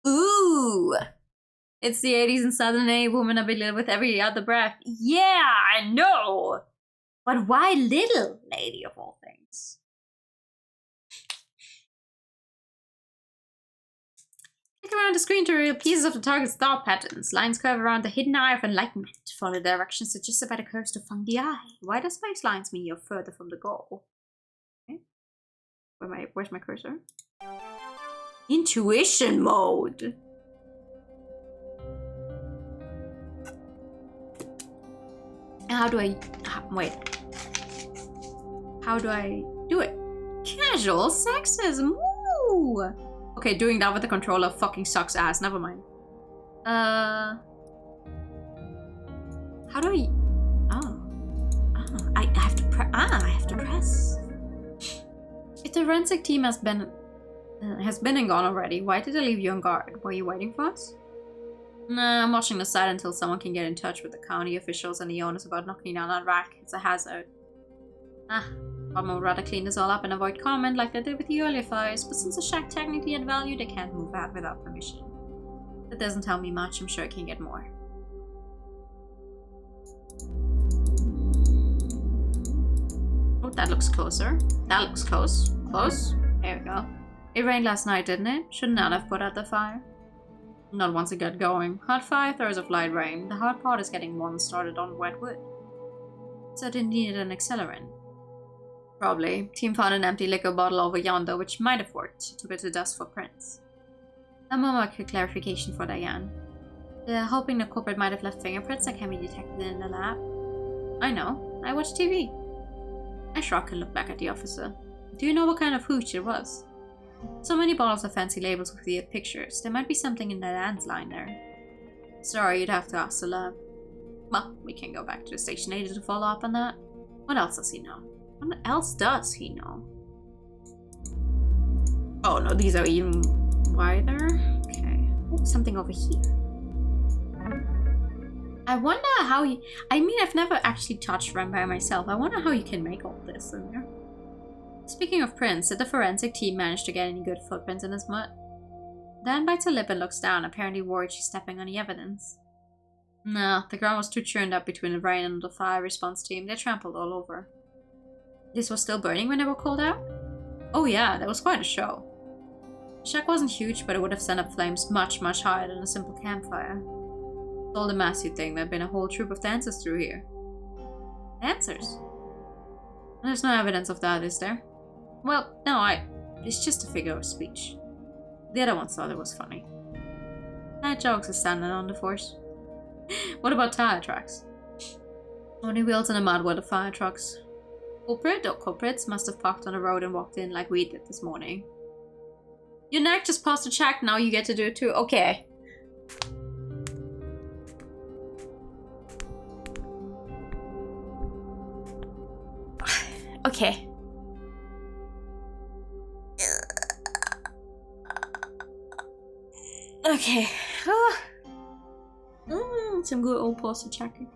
Ooh! It's the 80s and Southern A woman I live with every other breath. Yeah, I know! But why little, lady of all things? Click around the screen to reveal pieces of the target's thought patterns. Lines curve around the hidden eye of enlightenment. Follow directions suggested by the curves to find the eye. Why does space lines mean you're further from the goal? Okay. Where's my cursor? Intuition mode! How do I... wait. How do I do it? Casual sexism! Woo! Okay, doing that with the controller fucking sucks ass. Never mind. How do I... I have to I have to press. If the forensic team has been and gone already, why did they leave you on guard? Were you waiting for us? Nah, I'm watching the site until someone can get in touch with the county officials and the owners about knocking down that rack. It's a hazard. Problem would rather clean this all up and avoid comment like they did with the earlier fires, but since the shack technically had value, they can't move out without permission. That doesn't tell me much, I'm sure I can get more. Oh, that looks closer. That looks close. Close? There we go. It rained last night, didn't it? Should not have put out the fire. Not once it got going. Hot fire throws off light rain. The hard part is getting one started on wet wood. So it needed an accelerant. Probably. Team found an empty liquor bottle over yonder, which might have worked. Took it to dust footprints. A moment of clarification for Diane. Hoping the culprit might have left fingerprints that can be detected in the lab. I know. I watch TV. I shrug and look back at the officer. Do you know what kind of hooch it was? So many bottles of fancy labels with weird pictures. There might be something in the landline there. Sorry, you'd have to ask the lab. Well, we can go back to the station later to follow up on that. What else does he know? What else does he know? Oh no, these are even wider. Okay. Oh, something over here. I wonder how you... I mean, I've never actually touched Ren by myself. I wonder how you can make all this in there. Speaking of prints, did the forensic team manage to get any good footprints in his mud? Dan bites her lip and looks down, apparently worried she's stepping on the evidence. Nah, the ground was too churned up between the rain and the fire response team. They trampled all over. This was still burning when they were called out? Oh yeah, that was quite a show. The shack wasn't huge, but it would have sent up flames much, much higher than a simple campfire. All the mass you'd think there'd been a whole troop of dancers through here. Dancers? There's no evidence of that, is there? Well, no, it's just a figure of speech. The other ones thought it was funny. Bad jokes are standing on the force. What about tire tracks? Only wheels in the mud were the fire trucks. Culprit or culprits must have parked on the road and walked in like we did this morning. Your neck just passed the check, now you get to do it too. Okay. Okay. Okay. Some good old postal checking.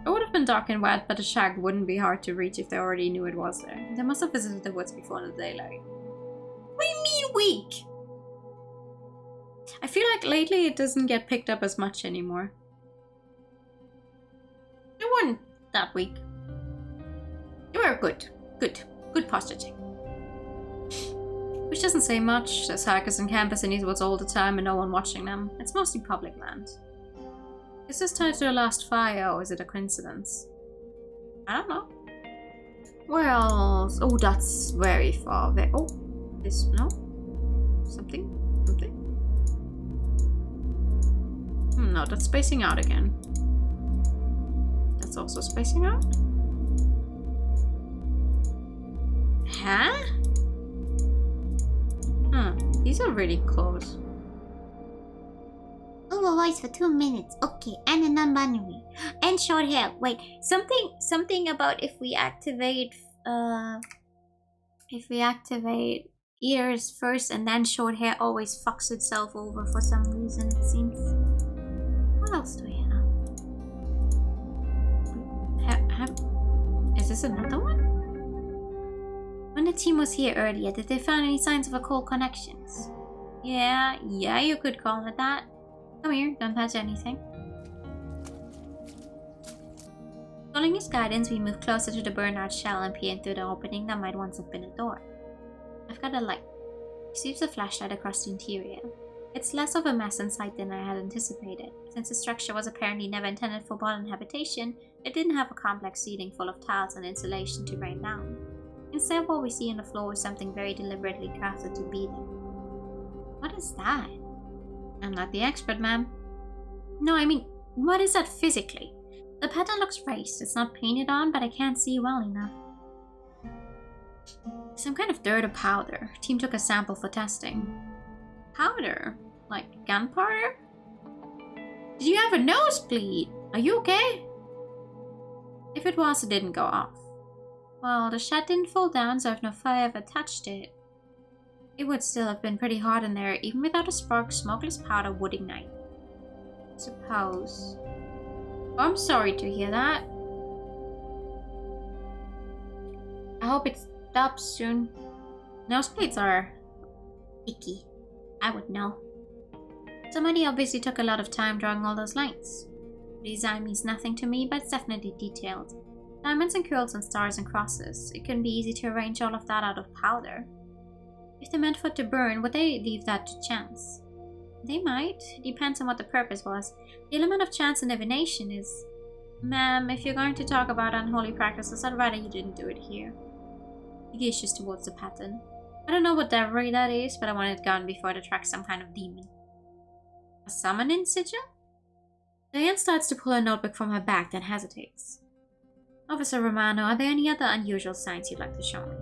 It would have been dark and wet, but the shack wouldn't be hard to reach if they already knew it was there. They must have visited the woods before in the daylight. What do you mean weak? I feel like lately it doesn't get picked up as much anymore. It wasn't that weak. You were good. Good posture check. Which doesn't say much. There's hackers on campus in these woods all the time and no one watching them. It's mostly public land. Is this tied to the last fire or is it a coincidence? I don't know. Where else? Oh, that's very far away. Oh, this, no? Something? No, that's spacing out again. That's also spacing out? Huh? These are really close. Oh, voice for 2 minutes. Okay, and a non-binary. And short hair. Wait, something about if we activate ears first and then short hair always fucks itself over for some reason, it seems. What else do we have? Is this another one? When the team was here earlier, did they find any signs of occult connections? Yeah, you could call it that. Come here, don't touch anything. Following his guidance, we move closer to the burnout shell and peer through the opening that might once have been a door. I've got a light. He sweeps a flashlight across the interior. It's less of a mess inside than I had anticipated. Since the structure was apparently never intended for modern habitation, it didn't have a complex ceiling full of tiles and insulation to rain down. Instead, what we see on the floor is something very deliberately crafted to be there. What is that? I'm not the expert, ma'am. No, I mean, what is that physically? The pattern looks raised. It's not painted on, but I can't see well enough. Some kind of dirt or powder. Team took a sample for testing. Powder? Like gunpowder? Did you have a nosebleed? Are you okay? If it was, it didn't go off. Well, the shed didn't fall down, so if no fire ever touched it, it would still have been pretty hot in there. Even without a spark, smokeless powder would ignite. Suppose. Oh, I'm sorry to hear that. I hope it stops soon. Nosebleeds are icky. I would know. Somebody obviously took a lot of time drawing all those lines. The design means nothing to me, but it's definitely detailed. Diamonds and curls and stars and crosses. It couldn't be easy to arrange all of that out of powder. If they meant for it to burn, would they leave that to chance? They might. It depends on what the purpose was. The element of chance and divination is... Ma'am, if you're going to talk about unholy practices, I'd rather you didn't do it here. He gestures towards the pattern. I don't know what devilry that is, but I want it gone before it attracts some kind of demon. A summoning sigil? Diane starts to pull her notebook from her bag, then hesitates. Officer Romano, are there any other unusual signs you'd like to show me?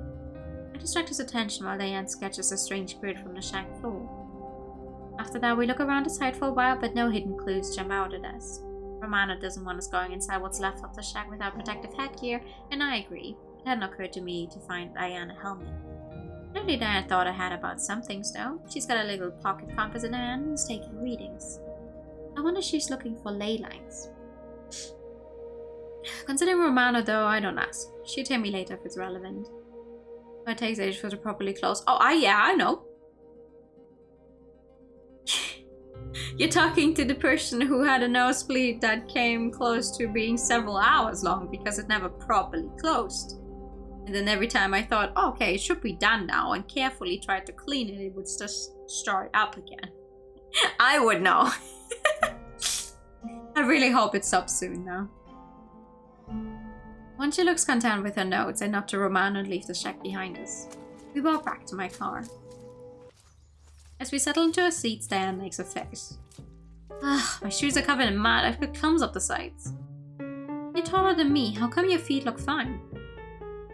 I distract his attention while Diane sketches a strange grid from the shack floor. After that, we look around the site for a while, but no hidden clues jump out at us. Romano doesn't want us going inside what's left of the shack without protective headgear, and I agree. It hadn't occurred to me to find Diane a helmet. Clearly Diane thought ahead about some things though. She's got a little pocket compass in her hand and is taking readings. I wonder if she's looking for ley lines. Considering Romano though, I don't ask. She'll tell me later if it's relevant. It takes ages for it to properly close. Oh, yeah, I know. You're talking to the person who had a nosebleed that came close to being several hours long because it never properly closed. And then every time I thought, oh, okay, it should be done now, and carefully tried to clean it, it would just start up again. I would know. I really hope it stops soon now. Once she looks content with her notes, I nod to Romano and leave the shack behind us. We walk back to my car. As we settle into our seats, Diane makes a face. My shoes are covered in mud. I've got clumps up the sides. You're taller than me. How come your feet look fine?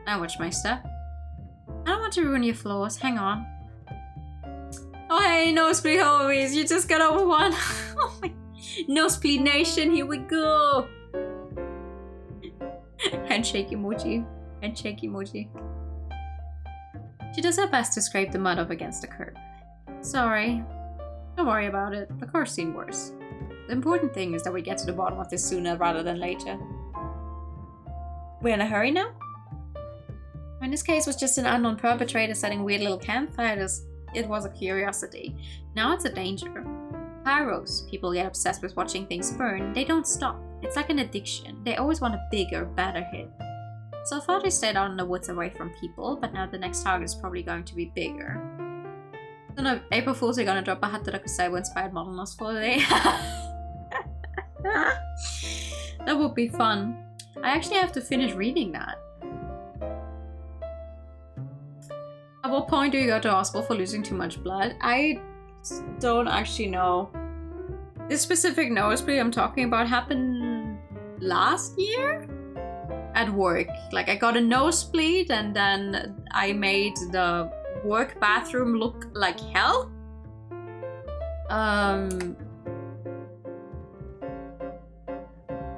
I watch my step. I don't want to ruin your floors. Hang on. Oh hey, nosebleed homies. You just got over one. Oh my. Nosebleed nation. Here we go. Handshake emoji. Handshake emoji. She does her best to scrape the mud up against the curb. Sorry. Don't worry about it. The car's seen worse. The important thing is that we get to the bottom of this sooner rather than later. We're in a hurry now? In this case, it was just an unknown perpetrator setting weird little campfires. It was a curiosity. Now it's a danger. Pyros. People get obsessed with watching things burn. They don't stop. It's like an addiction. They always want a bigger, better hit. So far they stayed out in the woods away from people, but now the next target is probably going to be bigger. I don't know if April Fools are gonna drop a Hataraku Saibo inspired model nose for today. That would be fun. I actually have to finish reading that. At what point do you go to hospital for losing too much blood? I don't actually know. This specific nosebleed I'm talking about happened last year at work. Like I got a nosebleed and then I made the work bathroom look like hell.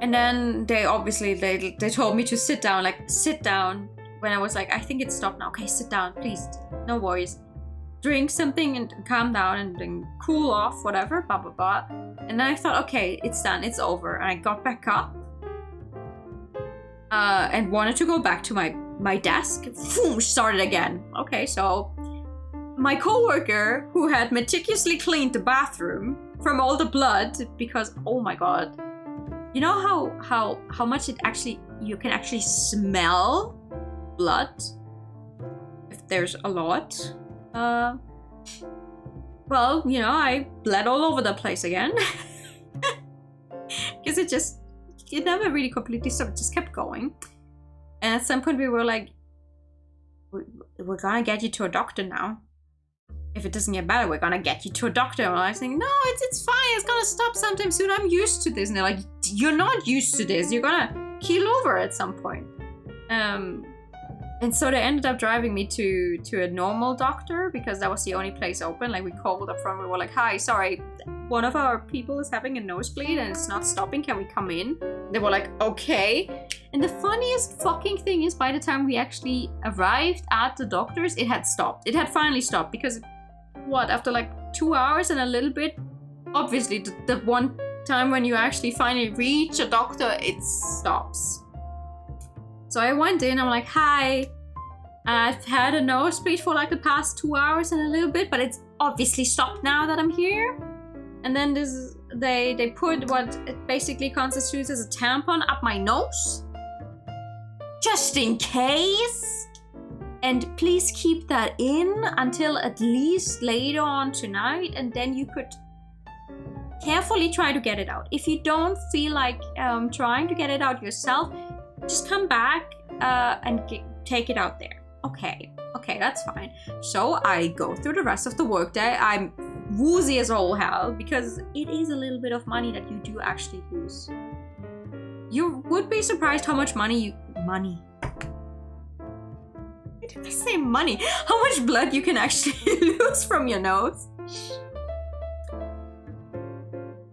And then they obviously they told me to sit down, like sit down. When I was like, I think it's stopped now. Okay, sit down, please. No worries. Drink something and calm down and then cool off, whatever, blah, blah, blah. And then I thought, okay, it's done, it's over. And I got back up and wanted to go back to my desk. Boom, started again. Okay, so my coworker who had meticulously cleaned the bathroom from all the blood because, oh my God. You know how much you can actually smell blood if there's a lot. Well, you know, I bled all over the place again because it never really completely stopped. It just kept going. And at some point we were like, we're gonna get you to a doctor now. If it doesn't get better, we're gonna get you to a doctor. And I was thinking, no, it's fine. It's gonna stop sometime soon. I'm used to this. And they're like, you're not used to this. You're gonna keel over at some point. And so they ended up driving me to a normal doctor because that was the only place open. Like we called up front. We were like, hi, sorry, one of our people is having a nosebleed and it's not stopping. Can we come in? They were like, okay. And the funniest fucking thing is by the time we actually arrived at the doctor's, it had stopped. It had finally stopped because after like 2 hours and a little bit, obviously the one time when you actually finally reach a doctor, it stops. So I went in, I'm like, hi, I've had a nosebleed for like the past 2 hours and a little bit, but it's obviously stopped now that I'm here. And then they put what it basically constitutes as a tampon up my nose. Just in case. And please keep that in until at least later on tonight, and then you could carefully try to get it out. If you don't feel like trying to get it out yourself, just come back and take it out there. Okay, that's fine. So I go through the rest of the workday. I'm woozy as all hell, because it is a little bit of money that you do actually lose. You would be surprised how much money. Why did I say money? How much blood you can actually lose from your nose.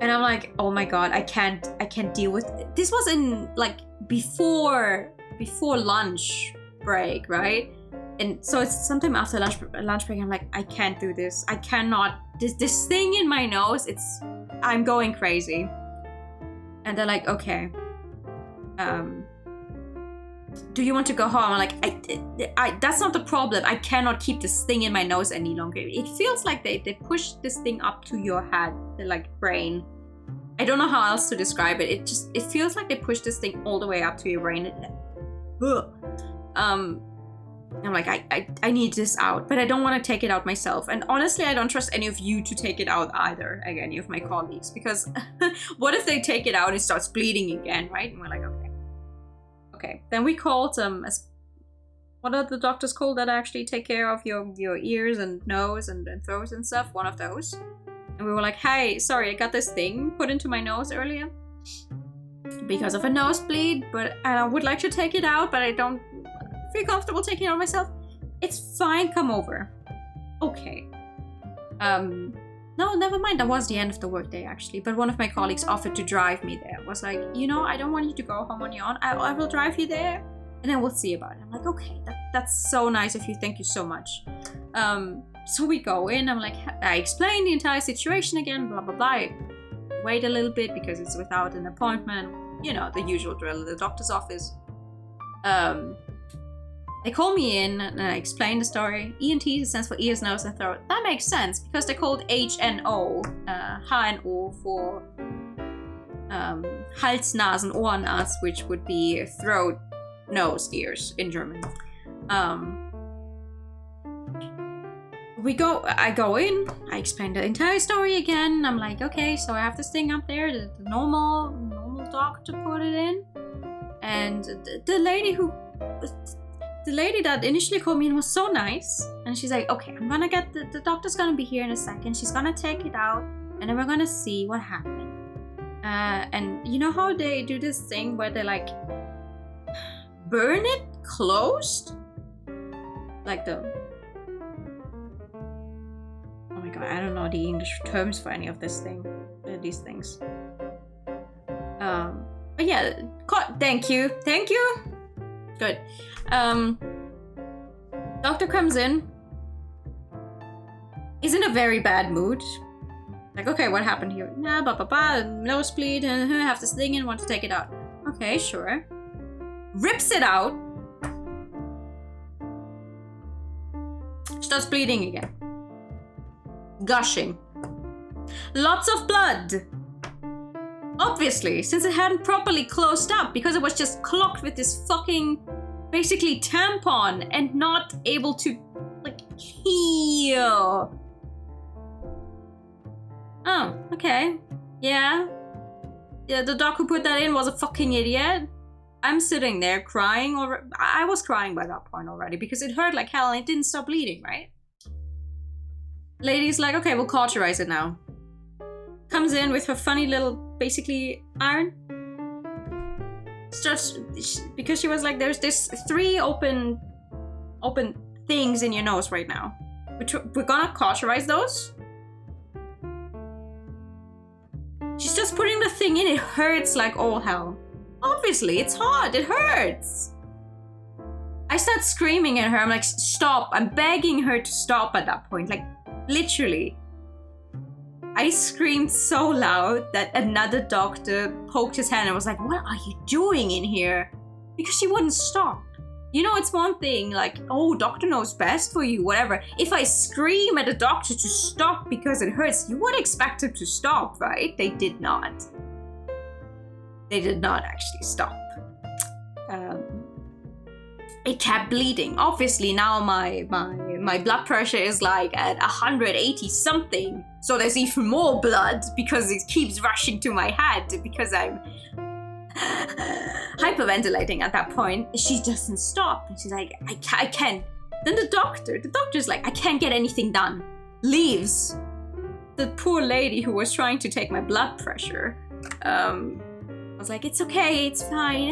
And I'm like, oh my god, I can't deal with it. This was in like before lunch break, right? And so it's sometime after lunch break. I'm like, I can't do this. I cannot. This thing in my nose. I'm going crazy. And they're like, okay. Do you want to go home? I'm like, I that's not the problem. I cannot keep this thing in my nose any longer. It feels like they push this thing up to your head, like brain. I don't know how else to describe it. It feels like they push this thing all the way up to your brain. I'm like, I need this out, but I don't want to take it out myself. And honestly, I don't trust any of you to take it out either, like any of my colleagues, because what if they take it out and it starts bleeding again, right? And we're like, okay. Then we called what are the doctors called that actually take care of your ears and nose and throat and stuff? One of those. And we were like, hey, sorry, I got this thing put into my nose earlier because of a nosebleed, but I would like to take it out, but I don't feel comfortable taking it out myself. It's fine, come over. Okay. No, never mind. That was the end of the workday actually. But one of my colleagues offered to drive me there. Was like, I don't want you to go home on your own. I will drive you there, and then we'll see about it. I'm like, okay, that's so nice of you. Thank you so much. So we go in. I'm like, I explain the entire situation again. Blah blah blah. I wait a little bit because it's without an appointment. The usual drill at the doctor's office. They call me in and I explain the story. ENT stands for ears, nose, and throat. That makes sense because they're called HNO, HNO for Hals, Nasen, Ohrenarzt, which would be throat, nose, ears in German. I go in, I explain the entire story again. I'm like, okay, so I have this thing up there, the normal doctor put it in, and the lady that initially called me in was so nice, and she's like, okay, I'm gonna get the doctor's gonna be here in a second. She's gonna take it out, and then we're gonna see what happened. And you know how they do this thing where they like burn it closed, like oh my god, I don't know the English terms for any of these things. But yeah, thank you. Good. Doctor comes in. He's in a very bad mood. Like, okay, what happened here? Nah, nosebleed, have this thing and want to take it out. Okay, sure. Rips it out. Starts bleeding again. Gushing. Lots of blood. Obviously, since it hadn't properly closed up because it was just clogged with this fucking, basically tampon and not able to, like, heal. Oh, okay. Yeah, the doc who put that in was a fucking idiot. I'm sitting there crying, I was crying by that point already because it hurt like hell and it didn't stop bleeding, right? Lady's like, okay, we'll cauterize it now. Comes in with her funny little, basically, iron. Starts, because she was like, there's this 3 open things in your nose right now. We're gonna cauterize those. She's just putting the thing in. It hurts like all hell. Obviously, it's hot. It hurts. I start screaming at her. I'm like, stop. I'm begging her to stop at that point. Like, literally. I screamed so loud that another doctor poked his hand and was like, what are you doing in here? Because she wouldn't stop. It's one thing, like, oh, doctor knows best for you, whatever. If I scream at a doctor to stop because it hurts, you would expect him to stop, right? They did not. They did not actually stop. It kept bleeding. Obviously, now my blood pressure is like at 180 something. So there's even more blood because it keeps rushing to my head because I'm hyperventilating at that point. She doesn't stop. And she's like, I can't. Then the doctor's like, I can't get anything done. Leaves. the poor lady who was trying to take my blood pressure, I was like, it's okay, it's fine.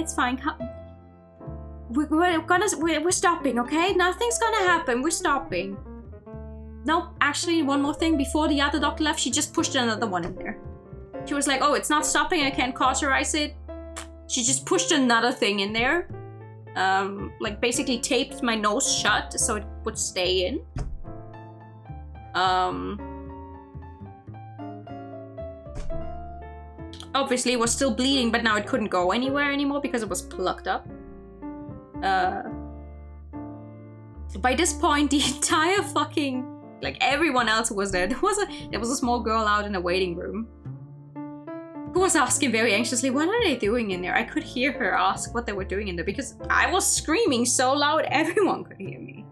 We're stopping, okay? Nothing's gonna happen, we're stopping. Nope, actually, one more thing. Before the other doctor left, she just pushed another one in there. She was like, oh, it's not stopping, I can't cauterize it. She just pushed another thing in there. Like basically taped my nose shut so it would stay in. Obviously it was still bleeding, but now it couldn't go anywhere anymore because it was plugged up. By this point, the entire fucking, like everyone else who was there, there was a small girl out in the waiting room who was asking very anxiously, what are they doing in there? I could hear her ask what they were doing in there because I was screaming so loud everyone could hear me.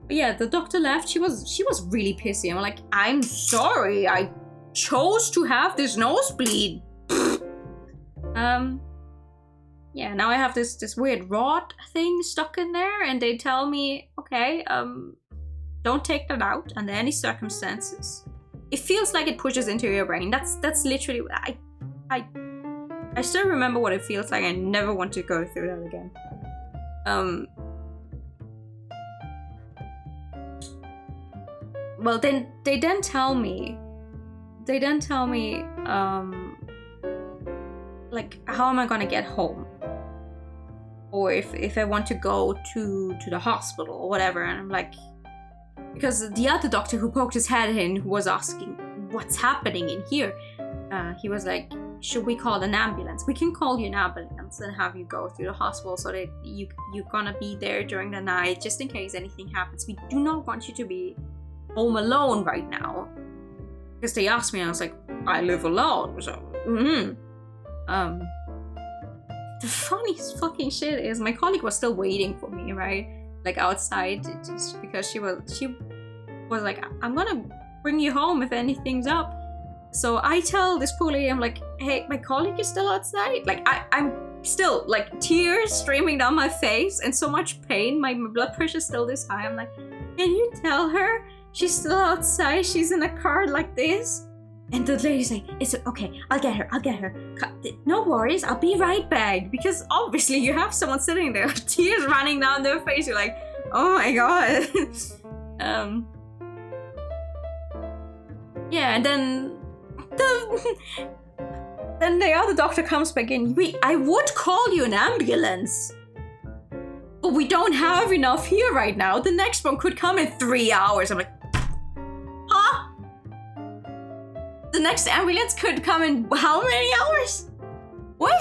But yeah, the doctor left. She was really pissy. I'm like, I'm sorry, I chose to have this nosebleed. Yeah, now I have this weird rod thing stuck in there, and they tell me, okay, don't take that out under any circumstances. It feels like it pushes into your brain. That's literally what I still remember what it feels like. I never want to go through that again. Well, then they tell me, like, how am I gonna get home? Or if I want to go to the hospital or whatever. And I'm like, because the other doctor who poked his head in, who was asking what's happening in here, he was like, should we call an ambulance? We can call you an ambulance and have you go through the hospital so that you're gonna be there during the night just in case anything happens. We do not want you to be home alone right now. Because they asked me and I was like, I live alone, so the funniest fucking shit is my colleague was still waiting for me, right? Like outside, just because she was like, I'm gonna bring you home if anything's up. So I tell this poor lady, I'm like, hey, my colleague is still outside. Like I'm still like tears streaming down my face and so much pain. My blood pressure's still this high. I'm like, can you tell her she's still outside? She's in a car like this. And the lady's like, it's okay, I'll get her. No worries, I'll be right back. Because obviously you have someone sitting there, tears running down their face. You're like, oh my god. Yeah, and then the other doctor comes back in. I would call you an ambulance, but we don't have enough here right now. The next one could come in 3 hours. I'm like, huh? The next ambulance could come in how many hours? What?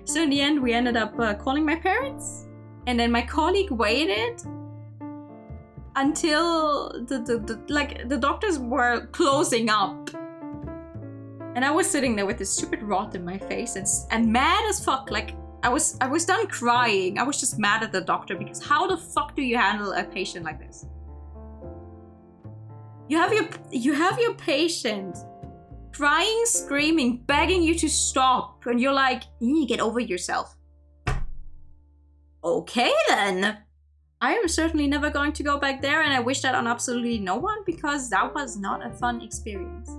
So in the end, we ended up calling my parents, and then my colleague waited until the doctors were closing up, and I was sitting there with this stupid rod in my face and mad as fuck. Like I was done crying. I was just mad at the doctor because how the fuck do you handle a patient like this? You have your patient crying, screaming, begging you to stop, and you're like, you get over yourself. Okay then. I am certainly never going to go back there, and I wish that on absolutely no one because that was not a fun experience.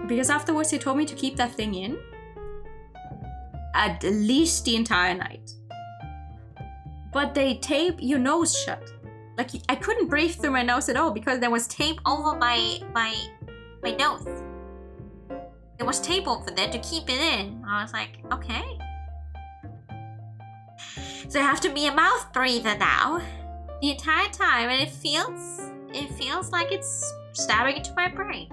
Because afterwards they told me to keep that thing in at least the entire night. But they tape your nose shut. Like, I couldn't breathe through my nose at all because there was tape over my nose. There was tape over there to keep it in. I was like, okay. So I have to be a mouth breather now the entire time, and it feels like it's stabbing into my brain.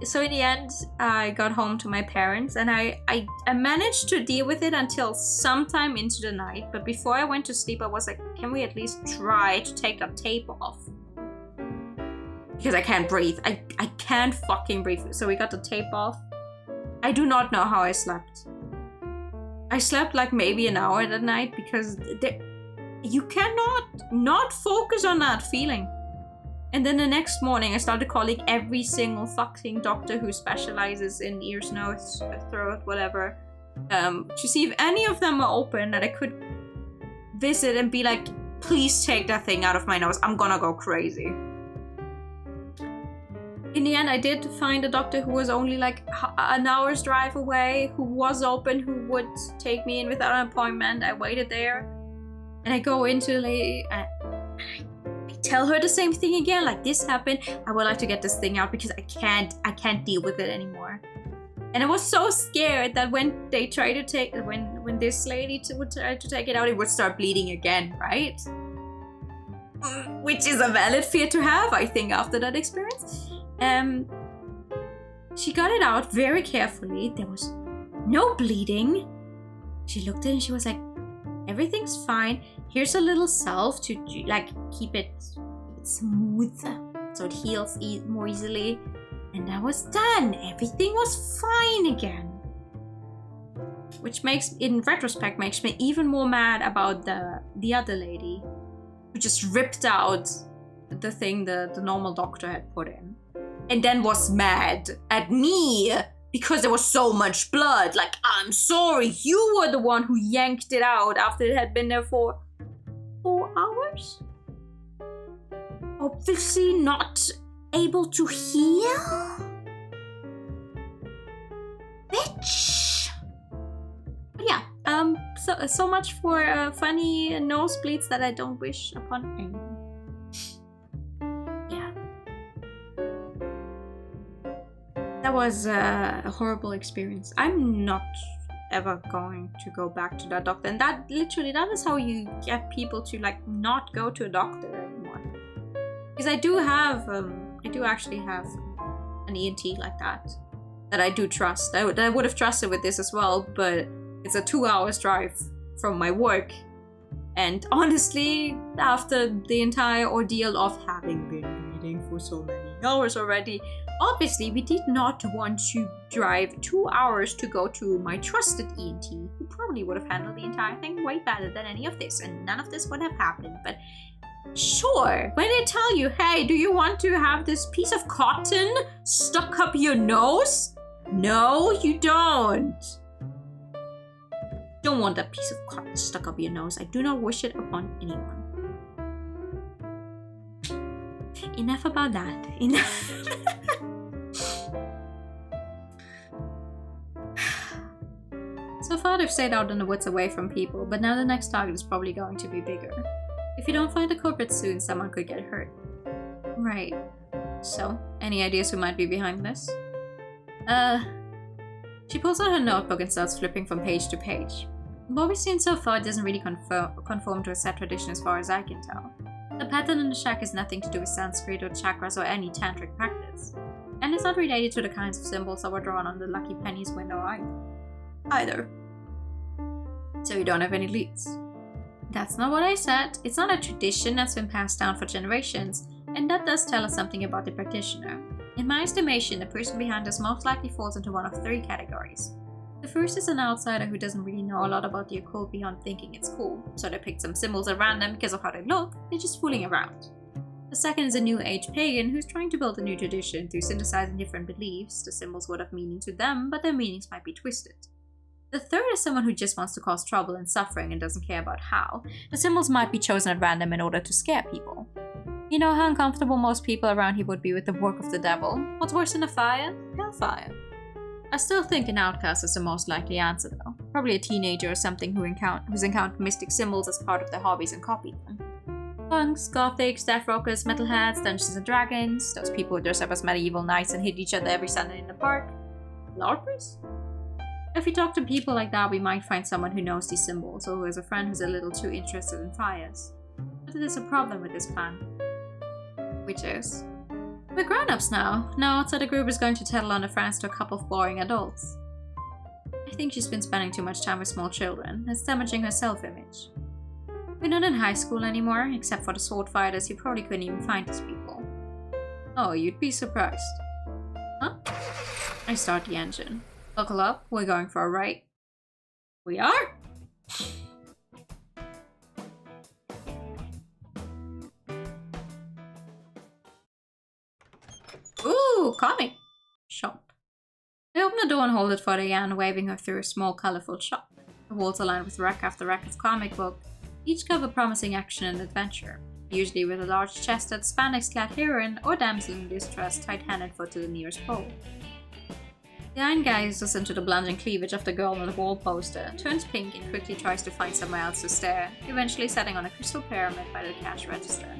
So in the end, I got home to my parents, and I managed to deal with it until sometime into the night. But before I went to sleep, I was like, can we at least try to take that tape off? Because I can't breathe. I can't fucking breathe. So we got the tape off. I do not know how I slept. I slept like maybe an hour that night because you cannot not focus on that feeling. And then the next morning, I started calling every single fucking doctor who specializes in ears, nose, throat, whatever, to see if any of them are open that I could visit and be like, please take that thing out of my nose. I'm gonna go crazy. In the end, I did find a doctor who was only like an hour's drive away, who was open, who would take me in without an appointment. I waited there, and I go into the lady, and I tell her the same thing again. Like, this happened. I would like to get this thing out because I can't deal with it anymore. And I was so scared that when they try to take, when this lady would try to take it out, it would start bleeding again, right? Which is a valid fear to have, I think, after that experience. She got it out very carefully. There was no bleeding. She looked at it and she was like, everything's fine. Here's a little salve to like keep it smooth so it heals more easily. And that was done. Everything was fine again. Which makes, in retrospect, makes me even more mad about the other lady who just ripped out the thing the normal doctor had put in. And then was mad at me because there was so much blood. Like, I'm sorry, you were the one who yanked it out after it had been there for 4 hours? Obviously not able to heal? Bitch! But yeah, so much for funny nosebleeds that I don't wish upon anyone. That was a horrible experience. I'm not ever going to go back to that doctor. And that is how you get people to like not go to a doctor anymore. Because I do actually have an ENT like that I do trust. I would have trusted with this as well, but it's a 2 hours drive from my work. And honestly, after the entire ordeal of having been bleeding for so many hours already, obviously we did not want to drive 2 hours to go to my trusted ENT, who probably would have handled the entire thing way better than any of this, and none of this would have happened. But sure, when they tell you, hey, do you want to have this piece of cotton stuck up your nose? No, you don't. Don't want that piece of cotton stuck up your nose. I do not wish it upon anyone. Enough about that. Enough. So far they've stayed out in the woods away from people, but now the next target is probably going to be bigger. If you don't find the culprit soon, someone could get hurt. Right. So, any ideas who might be behind this? She pulls out her notebook and starts flipping from page to page. What we've seen so far doesn't really conform to a set tradition as far as I can tell. The pattern in the shack is nothing to do with Sanskrit or chakras or any tantric practice. And it's not related to the kinds of symbols that were drawn on the Lucky Penny's window either. So you don't have any leads. That's not what I said. It's not a tradition that's been passed down for generations, and that does tell us something about the practitioner. In my estimation, the person behind us most likely falls into one of 3 categories. The first is an outsider who doesn't really know a lot about the occult beyond thinking it's cool, so they picked some symbols at random because of how they look. They're just fooling around. The second is a new age pagan who's trying to build a new tradition through synthesizing different beliefs. The symbols would have meaning to them, but their meanings might be twisted. The third is someone who just wants to cause trouble and suffering and doesn't care about how. The symbols might be chosen at random in order to scare people. You know how uncomfortable most people around here would be with the work of the devil? What's worse than a fire? Hellfire. I still think an outcast is the most likely answer though. Probably a teenager or something who's encountered mystic symbols as part of their hobbies and copied them. Punks, gothics, death rockers, metalheads, Dungeons and Dragons, those people who dress up as medieval knights and hit each other every Sunday in the park. LARPers? If we talk to people like that, we might find someone who knows these symbols, or who has a friend who's a little too interested in fires. But there's a problem with this plan. Which is, we're grown-ups now. Now outside the group is going to tattle on her friends to a couple of boring adults. I think she's been spending too much time with small children. It's damaging her self-image. We're not in high school anymore, except for the sword fighters. You probably couldn't even find these people. Oh, you'd be surprised. Huh? I start the engine. Buckle up, we're going for a ride. We are? Ooh, comic shop. I open the door and hold it for Diane, waving her through a small, colorful shop. The walls are lined with rack after rack of comic book. each cover promising action and adventure, usually with a large chested, spandex-clad heroine or damsel in distress tied hand and foot to the nearest pole. The iron gazes into the bludgeon cleavage of the girl on the wall poster, turns pink and quickly tries to find somewhere else to stare, eventually setting on a crystal pyramid by the cash register.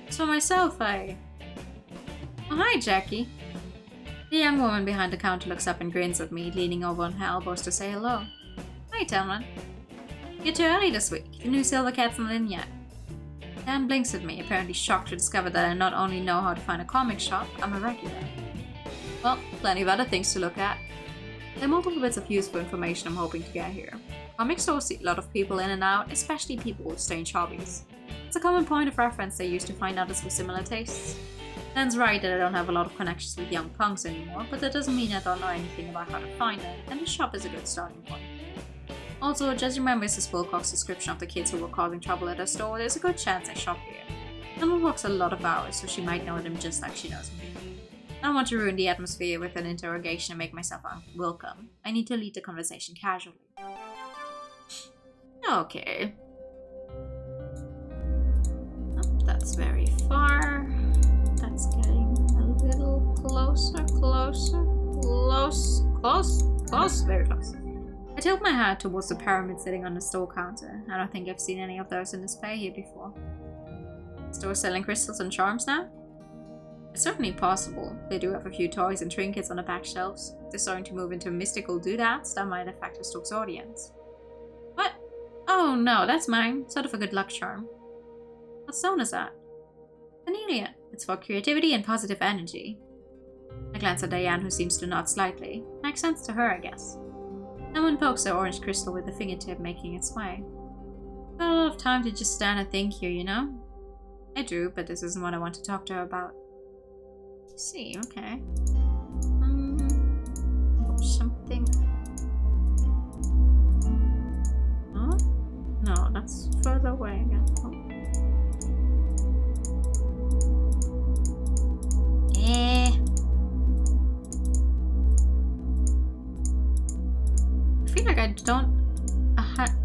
As for myself, Oh, hi, Jackie. The young woman behind the counter looks up and grins at me, leaning over on her elbows to say hello. Hi, Telman. You're too early this week. The new silver cat's not in yet. Dan blinks at me, apparently shocked to discover that I not only know how to find a comic shop, I'm a regular. Well, plenty of other things to look at. There are multiple bits of useful information I'm hoping to get here. Comic stores see a lot of people in and out, especially people with strange hobbies. It's a common point of reference they use to find others with similar tastes. Dan's right that I don't have a lot of connections with young punks anymore, but that doesn't mean I don't know anything about how to find them, and the shop is a good starting point. Also, judging by Mrs. Wilcox's description of the kids who were causing trouble at her store, there's a good chance they shop here. Someone works a lot of hours, so she might know them just like she knows me. I don't want to ruin the atmosphere with an interrogation and make myself unwelcome. I need to lead the conversation casually. Okay. Oh, that's very far. That's getting a little closer, close, very close. I tilt my head towards the pyramid sitting on the store counter. I don't think I've seen any of those in display here before. Store selling crystals and charms now? It's certainly possible. They do have a few toys and trinkets on the back shelves. They're starting to move into mystical doodads that might affect the store's audience. What? Oh no, that's mine. Sort of a good luck charm. What stone is that? Cornelia. It's for creativity and positive energy. I glance at Diane, who seems to nod slightly. Makes sense to her, I guess. Someone pokes the orange crystal with a fingertip, making its way. Got a lot of time to just stand and think here, you know? I do, but this isn't what I want to talk to her about. See, okay. Something. Huh? No, that's further away again. Oh. I feel like I don't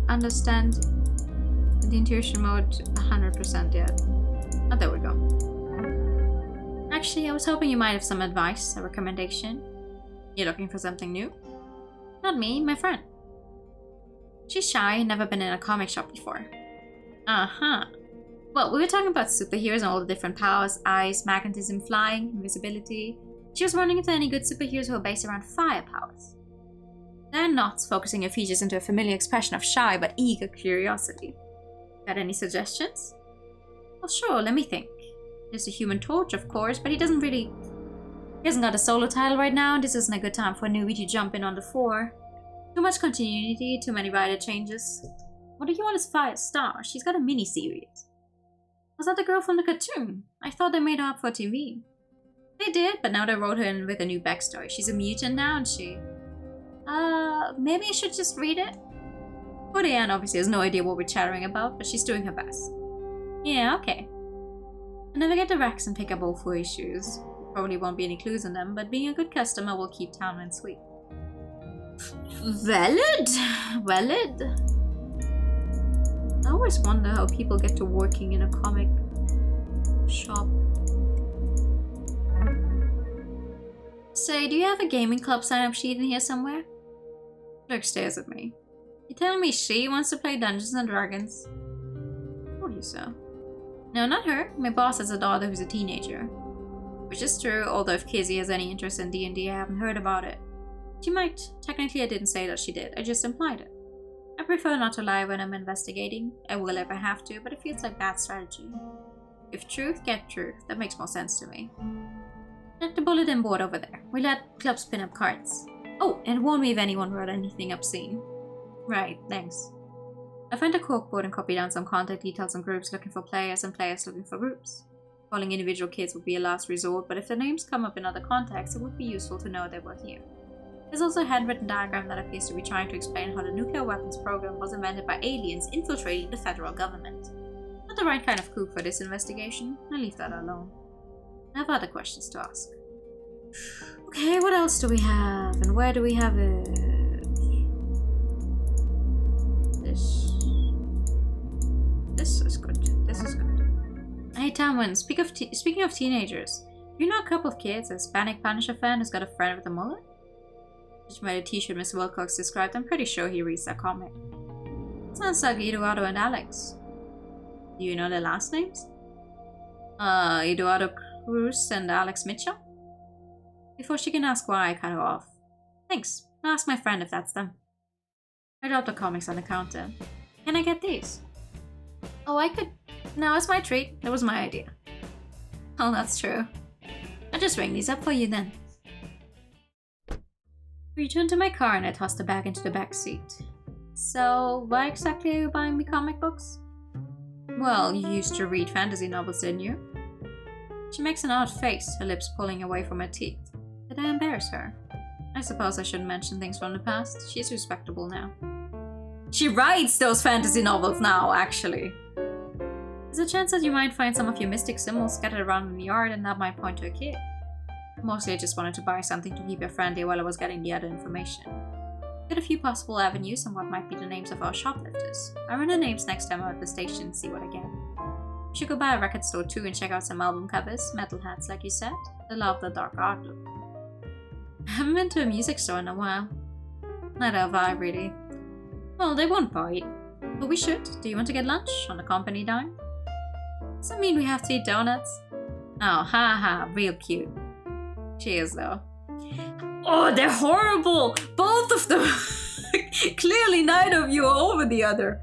understand the intuition mode 100% yet. Oh, there we go. Actually, I was hoping you might have some advice, a recommendation. You're looking for something new? Not me, my friend. She's shy and never been in a comic shop before. Uh-huh. Well, we were talking about superheroes and all the different powers, eyes, magnetism, flying, invisibility. She was wondering if there are any good superheroes who are based around fire powers. They're not focusing her features into a familiar expression of shy but eager curiosity. Got any suggestions? Well, sure, let me think. There's a Human Torch, of course, but he hasn't got a solo title right now, and this isn't a good time for a newbie to jump in on the floor. Too much continuity, too many writer changes. What do you want as Firestar? She's got a mini-series. Was that the girl from the cartoon? I thought they made her up for TV. They did, but now they wrote her in with a new backstory. She's a mutant now, and she... maybe I should just read it? Poor Diane obviously has no idea what we're chattering about, but she's doing her best. Yeah, okay. I never get the racks and pick up all 4 issues. Probably won't be any clues in them, but being a good customer will keep Townland sweet. Valid! I always wonder how people get to working in a comic shop. Say, do you have a gaming club sign-up sheet in here somewhere? Clerk stares at me. You telling me she wants to play Dungeons and Dragons? What do you say? No, not her. My boss has a daughter who's a teenager. Which is true, although if Kizzy has any interest in D&D, I haven't heard about it. She might. Technically, I didn't say that she did. I just implied it. I prefer not to lie when I'm investigating. I will if I have to, but it feels like bad strategy. If truth, get truth. That makes more sense to me. Check the bulletin board over there. We let clubs pin up cards. Oh, and warn me if anyone wrote anything obscene. Right, thanks. I find a corkboard and copy down some contact details on groups looking for players and players looking for groups. Calling individual kids would be a last resort, but if their names come up in other contexts, it would be useful to know they were here. There's also a handwritten diagram that appears to be trying to explain how the nuclear weapons program was invented by aliens infiltrating the federal government. Not the right kind of coup for this investigation. I'll leave that alone. I have other questions to ask. Okay, what else do we have? And where do we have it? This. This is good. This is good. Hey, Tamwin, speaking of teenagers, you know a couple of kids, a Hispanic Punisher fan who's got a friend with a mullet? Just made a t-shirt Miss Wilcox described. I'm pretty sure he reads that comic. Sounds like Eduardo and Alex. Do you know their last names? Eduardo Cruz and Alex Mitchell? Before she can ask why, I cut her off. Thanks. I'll ask my friend if that's them. I dropped the comics on the counter. Can I get these? Oh, I could. No, it's my treat. It was my idea. Oh, that's true. I'll just ring these up for you then. I returned to my car and I tossed the bag into the back seat. So, why exactly are you buying me comic books? Well, you used to read fantasy novels, didn't you? She makes an odd face, her lips pulling away from her teeth. Did I embarrass her? I suppose I shouldn't mention things from the past. She's respectable now. She writes those fantasy novels now, actually. There's a chance that you might find some of your mystic symbols scattered around in the yard and that might point to a kid. Mostly I just wanted to buy something to keep her friendly while I was getting the other information. Got a few possible avenues and what might be the names of our shoplifters. I run the names next time I'm at the station and see what I get. You should go by a record store too and check out some album covers, metal hats like you said. They love the dark art look. I haven't been to a music store in a while. Neither have I, really. Well, they won't bite. But we should. Do you want to get lunch on the company dime? Does that mean we have to eat donuts? Oh, haha, real cute. Cheers, though. Oh, they're horrible! Both of them! Clearly neither of you are over the other.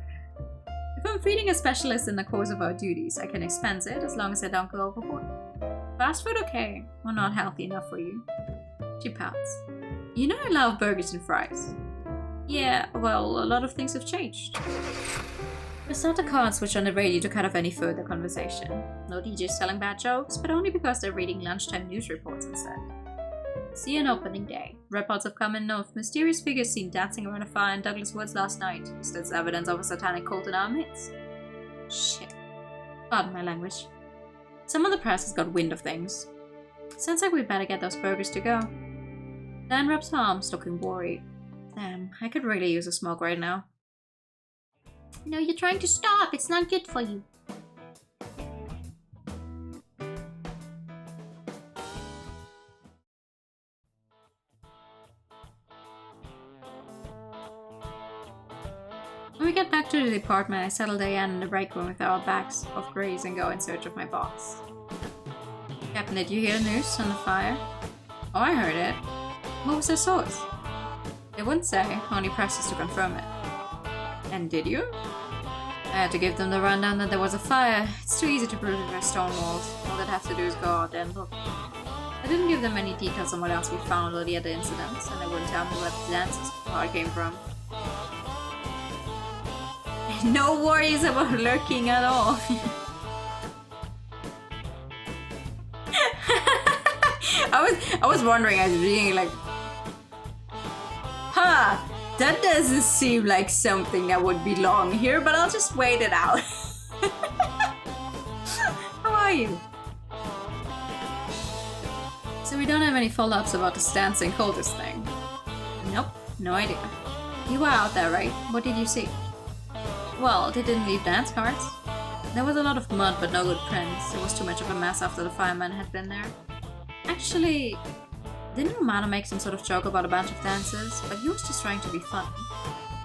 If I'm feeding a specialist in the course of our duties, I can expense it as long as I don't go overboard. Fast food okay, or not healthy enough for you. She pouts. You know I love burgers and fries. Yeah, well, a lot of things have changed. I start the car and switch on the radio to cut off any further conversation. No DJs telling bad jokes, but only because they're reading lunchtime news reports instead. See an opening day. Reports have come in of mysterious figures seen dancing around a fire in Douglas Woods last night. Is this evidence of a satanic cult in our midst? Shit. Pardon my language. Some of the press has got wind of things. Sounds like we'd better get those burgers to go. Dan rubs her arms, looking worried. Damn, I could really use a smoke right now. No, you're trying to stop. It's not good for you. When we get back to the department, I settle Diane in the break room with our bags of grays and go in search of my box. Captain, did you hear the news on the fire? Oh, I heard it. What was their source? They wouldn't say, only presses to confirm it. And did you? I had to give them the rundown that there was a fire. It's too easy to prove it by stone walls. All they'd have to do is go out there and look. I didn't give them any details on what else we found or the other incidents, and they wouldn't tell me where the dances part came from. No worries about lurking at all. I was wondering as reading like, huh, that doesn't seem like something that would belong here, but I'll just wait it out. How are you? So we don't have any follow-ups about the dancing cultist thing? Nope, no idea. You were out there, right? What did you see? Well, they didn't leave dance cards. There was a lot of mud, but no good prints. It was too much of a mess after the fireman had been there. Actually, didn't Romano make some sort of joke about a bunch of dances? But he was just trying to be funny.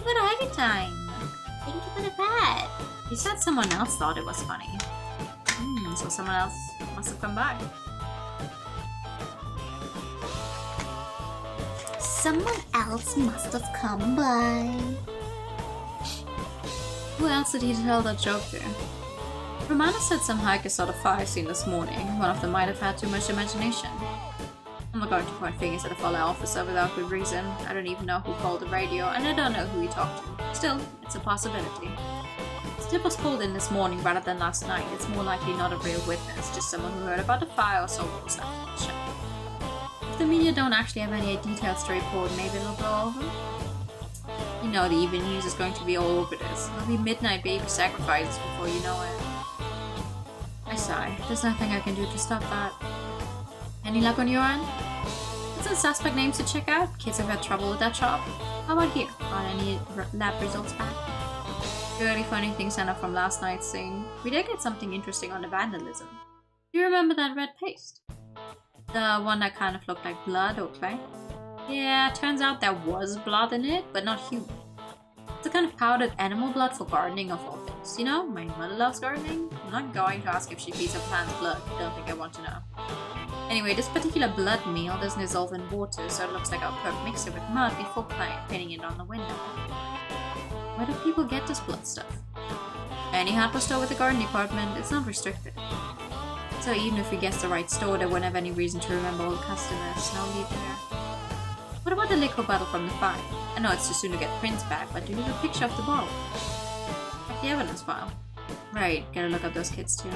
What a happy time. Thank you for the pat. He said someone else thought it was funny. So someone else must have come by. Someone else must have come by. Who else did he tell that joke to? Romano said some hikers saw the fire scene this morning. One of them might have had too much imagination. I'm not going to point fingers at a fellow officer without good reason. I don't even know who called the radio, and I don't know who he talked to. Still, it's a possibility. The tip was called in this morning rather than last night. It's more likely not a real witness, just someone who heard about the fire or saw what was happening. If the media don't actually have any details to report, maybe it'll blow over. You know the evening news is going to be all over this. There'll be midnight baby sacrifices before you know it. I sigh. There's nothing I can do to stop that. Any luck on your end? Got some suspect names to check out? Kids have had trouble with that job? How about here? Got any lab results back? Really funny thing sent up from last night's scene. We did get something interesting on the vandalism. Do you remember that red paste? The one that kind of looked like blood or clay? Yeah, turns out there was blood in it, but not human. It's a kind of powdered animal blood for gardening of all things. You know, my mother loves gardening. I'm not going to ask if she feeds her plants blood. Don't think I want to know. Anyway, this particular blood meal doesn't dissolve in water, so it looks like I'll perk mix it with mud before painting it on the window. Where do people get this blood stuff? Any hardware store with a garden department, it's not restricted. So even if we guess the right store, they wouldn't have any reason to remember all the customers. No need there. What about the liquor bottle from the fight? I know it's too soon to get prints back, but do you have a picture of the bottle? Like the evidence file. Right, gotta look up those kids too.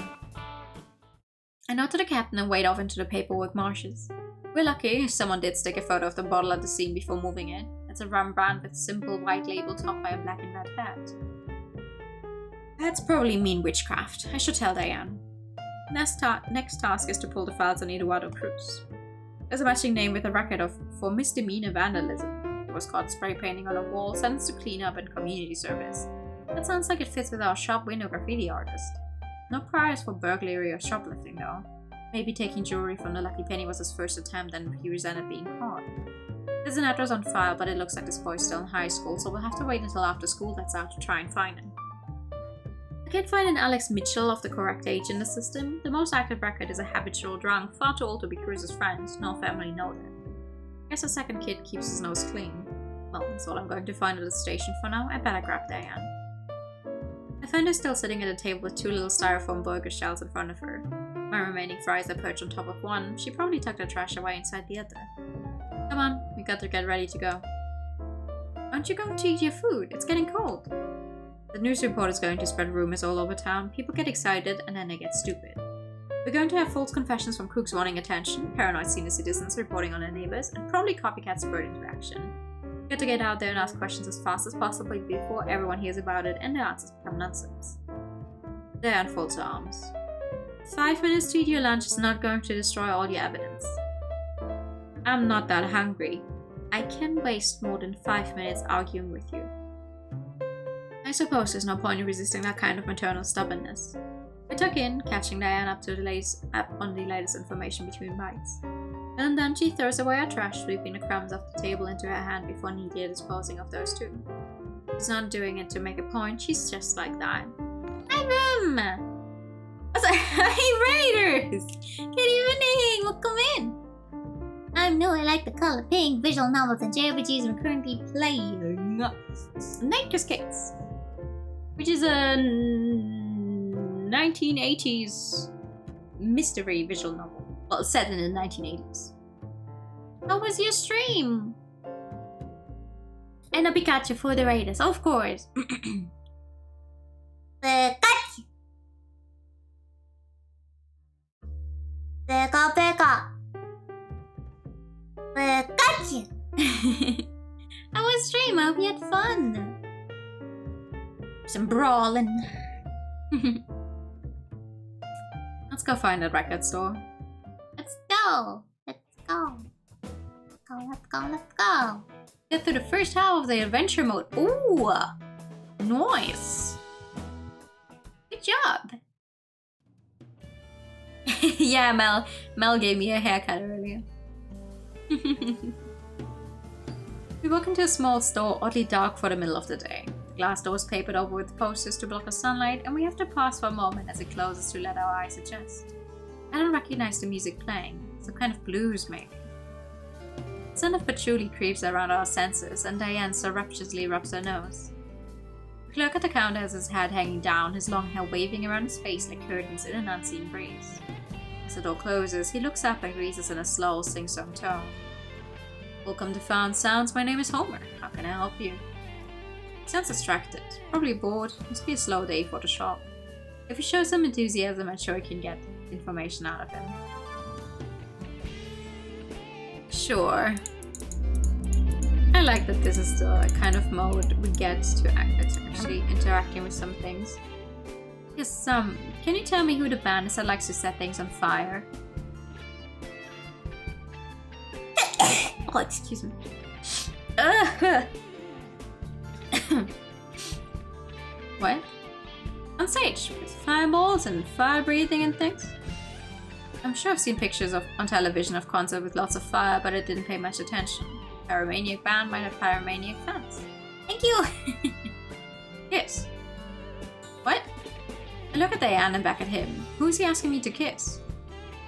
I note to the captain and wade off into the paperwork marshes. We're lucky, someone did stick a photo of the bottle at the scene before moving it. It's a rum brand with a simple white label topped by a black and red hat. That's probably mean witchcraft. I should tell Diane. Next task is to pull the files on Eduardo Cruz. There's a matching name with a record of for misdemeanor vandalism. It was caught spray painting on a wall, sentenced to cleanup and community service. That sounds like it fits with our shop window graffiti artist. No priors for burglary or shoplifting though. Maybe taking jewelry from the Lucky Penny was his first attempt and he resented being caught. There's an address on file, but it looks like this boy's still in high school, so we'll have to wait until after school lets out to try and find him. I can't find an Alex Mitchell of the correct age in the system. The most active record is a habitual drunk, far too old to be Cruz's friend, no family noted. Guess the second kid keeps his nose clean. Well, that's all I'm going to find at the station for now. I better grab Diane. I find her still sitting at a table with 2 little styrofoam burger shells in front of her. My remaining fries are perched on top of one. She probably tucked her trash away inside the other. Come on, we got to get ready to go. Aren't you going to eat your food? It's getting cold. The news report is going to spread rumors all over town. People get excited and then they get stupid. We're going to have false confessions from crooks wanting attention, paranoid senior citizens reporting on their neighbors, and probably copycats spurred into action. Got to get out there and ask questions as fast as possible before everyone hears about it and the answers become nonsense. Diane folds her arms. 5 minutes to eat your lunch is not going to destroy all your evidence. I'm not that hungry. I can waste more than 5 minutes arguing with you. I suppose there's no point in resisting that kind of maternal stubbornness. I tuck in, catching Diane up on the latest information between bites. And then she throws away her trash, sweeping the crumbs off the table into her hand before neatly disposing of those too. She's not doing it to make a point, she's just like that. Hi, Room! Hey, Raiders! Good evening! Welcome in! I'm new. I like the color pink, visual novels, and JRPGs. I'm currently playing Night Cascades, which is a 1980s mystery visual novel. Well, set in the 1980s. How was your stream? And a Pikachu for the Raiders, of course. Pikachu! Pika Pika! Pikachu! How was stream? I hope you had fun. Some brawling. Let's go find that record store. Let's go. Let's go. Let's go. Let's go. Get through the first half of the adventure mode. Ooh, nice. Good job. Yeah, Mel gave me a haircut earlier. We walk into a small store, oddly dark for the middle of the day. The glass door is papered over with posters to block the sunlight, and we have to pause for a moment as it closes to let our eyes adjust. I don't recognize the music playing, some kind of blues maybe. The scent of patchouli creeps around our senses, and Diane surreptitiously rubs her nose. The clerk at the counter has his head hanging down, his long hair waving around his face like curtains in an unseen breeze. As the door closes, he looks up and greets us in a slow, sing-song tone. Welcome to Found Sounds, my name is Homer. How can I help you? He sounds distracted, probably bored. Must be a slow day for the shop. If he shows some enthusiasm, I'm sure I can get information out of him. Sure. I like that this is the kind of mode we get to actually interacting with some things. Yes, can you tell me who the band is that likes to set things on fire? Oh, excuse me. What? On stage, with fireballs and fire breathing and things? I'm sure I've seen pictures on television of concert with lots of fire, but I didn't pay much attention. Pyromaniac band might have pyromaniac fans. Thank you! Kiss. What? I look at Diane and back at him. Who's he asking me to kiss?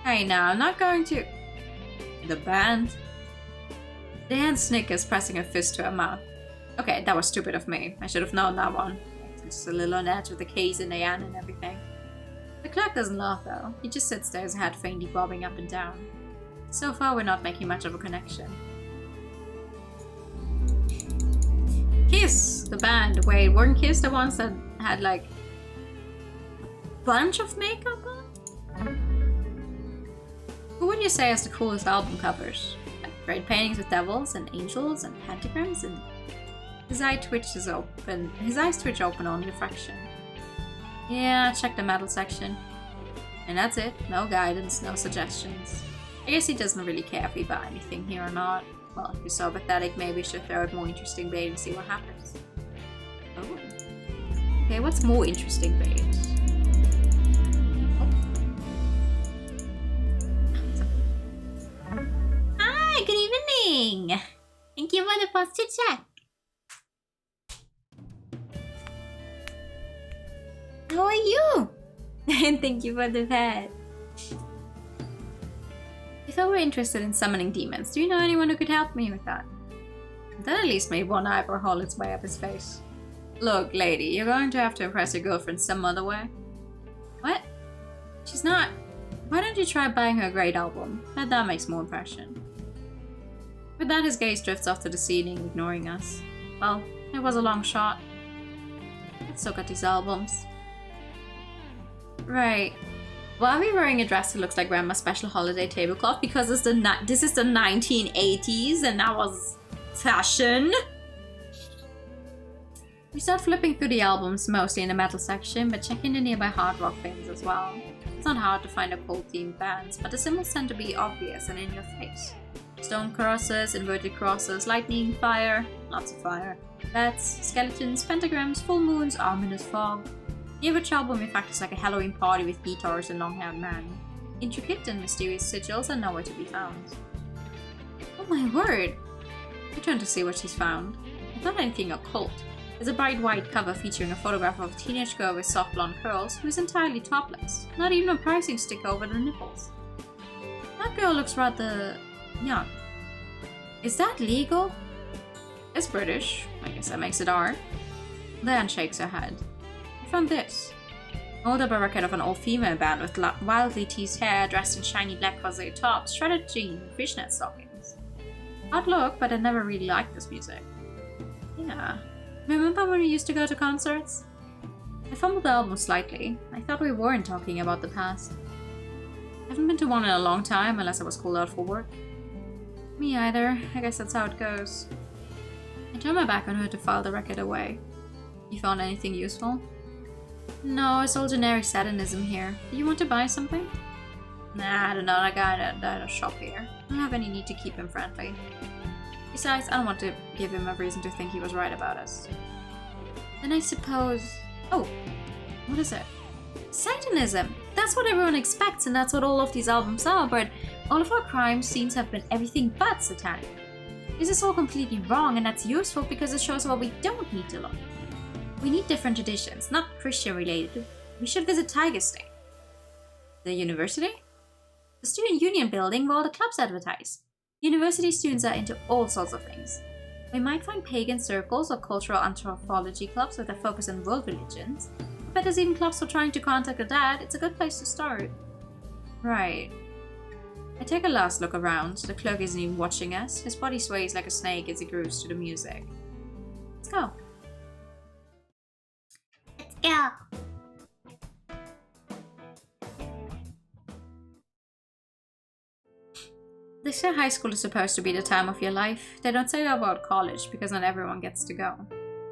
Hey, now, I'm not going to... The band? Diane snickers, pressing her fist to her mouth. Okay, that was stupid of me. I should have known that one. Just a little on edge with the case and Diane and everything. The clerk doesn't laugh though. He just sits there, his head faintly bobbing up and down. So far, we're not making much of a connection. Kiss! The band. Wait, weren't Kiss the ones that had like a bunch of makeup on? Who would you say has the coolest album covers? Like great paintings with devils and angels and pentagrams and... His eyes twitch open only a fraction. Yeah, check the metal section. And that's it. No guidance, no suggestions. I guess he doesn't really care if we buy anything here or not. Well, if you're so pathetic, maybe we should throw out more interesting bait and see what happens. Oh. Okay, what's more interesting bait? Hi, good evening! Thank you for the posted check. How are you? And thank you for the pet. If I were interested in summoning demons, do you know anyone who could help me with that? That at least made one eyebrow haul its way up his face. Look, lady, you're going to have to impress your girlfriend some other way. What? She's not. Why don't you try buying her a great album? Bet that makes more impression. With that, his gaze drifts off to the ceiling, ignoring us. Well, it was a long shot. Let's look at these albums. Right. Why are we wearing a dress that looks like Grandma's special holiday tablecloth? Because this is the 1980s and that was fashion. We start flipping through the albums, mostly in the metal section, but checking the nearby hard rock bins as well. It's not hard to find occult-themed bands, but the symbols tend to be obvious and in your face. Stone crosses, inverted crosses, lightning, fire, lots of fire, bats, skeletons, pentagrams, full moons, ominous fog. The average album in fact is like a Halloween party with guitars and long-haired men. Intricate and mysterious sigils are nowhere to be found. Oh my word! I turn to see what she's found. It's not anything occult. There's a bright white cover featuring a photograph of a teenage girl with soft blonde curls who is entirely topless. Not even a pricing sticker over the nipples. That girl looks rather young. Is that legal? It's British. I guess that makes it art. Diane shakes her head. I found this. Hold up a record of an all-female band with wildly teased hair, dressed in shiny black rosé tops, shredded jeans, and fishnet stockings. Odd look, but I never really liked this music. Yeah. Remember when we used to go to concerts? I fumbled the album slightly. I thought we weren't talking about the past. I haven't been to one in a long time, unless I was called out for work. Me either. I guess that's how it goes. I turned my back on her to file the record away. You found anything useful? No, it's all generic satanism here. Do you want to buy something? Nah, I don't know, that guy at a shop here. I don't have any need to keep him friendly. Besides, I don't want to give him a reason to think he was right about us. Then I suppose... Oh! What is it? Satanism! That's what everyone expects and that's what all of these albums are, but all of our crime scenes have been everything but satanic. This is all completely wrong and that's useful because it shows where we don't need to look. We need different traditions, not Christian related. We should visit Tiger State. The university? The student union building where all the clubs advertise. University students are into all sorts of things. We might find pagan circles or cultural anthropology clubs with a focus on world religions. I bet there's even clubs for trying to contact a dad. It's a good place to start. Right. I take a last look around. The clerk isn't even watching us. His body sways like a snake as he grooves to the music. Let's go. Yeah. They say high school is supposed to be the time of your life. They don't say that about college because not everyone gets to go.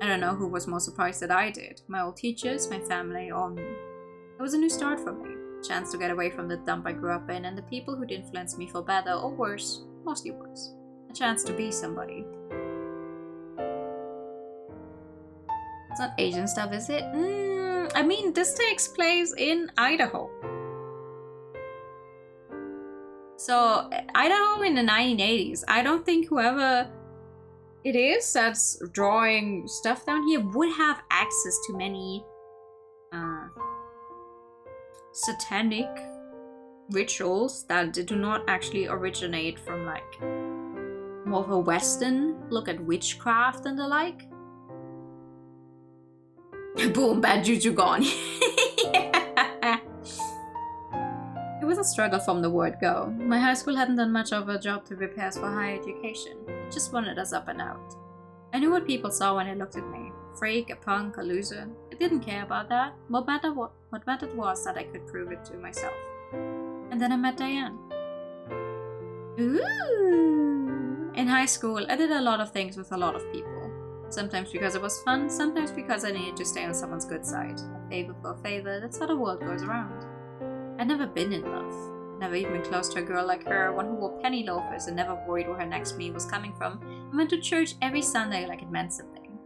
I don't know who was more surprised that I did. My old teachers, my family, or me. It was a new start for me. A chance to get away from the dump I grew up in and the people who'd influenced me for better or worse. Mostly worse. A chance to be somebody. It's not Asian stuff, is it? I mean, this takes place in Idaho. So, Idaho in the 1980s. I don't think whoever it is that's drawing stuff down here would have access to many satanic rituals that do not actually originate from like more of a Western look at witchcraft and the like. Boom, bad juju gone. Yeah. It was a struggle from the word go. My high school hadn't done much of a job to prepare us for higher education. It just wanted us up and out. I knew what people saw when they looked at me. A freak, a punk, a loser. I didn't care about that. What mattered was that I could prove it to myself. And then I met Diane. Ooh! In high school, I did a lot of things with a lot of people. Sometimes because it was fun, sometimes because I needed to stay on someone's good side. A favor for a favor, that's how the world goes around. I'd never been in love. I'd never even been close to a girl like her, one who wore penny loafers and never worried where her next meal was coming from, and went to church every Sunday like it meant something.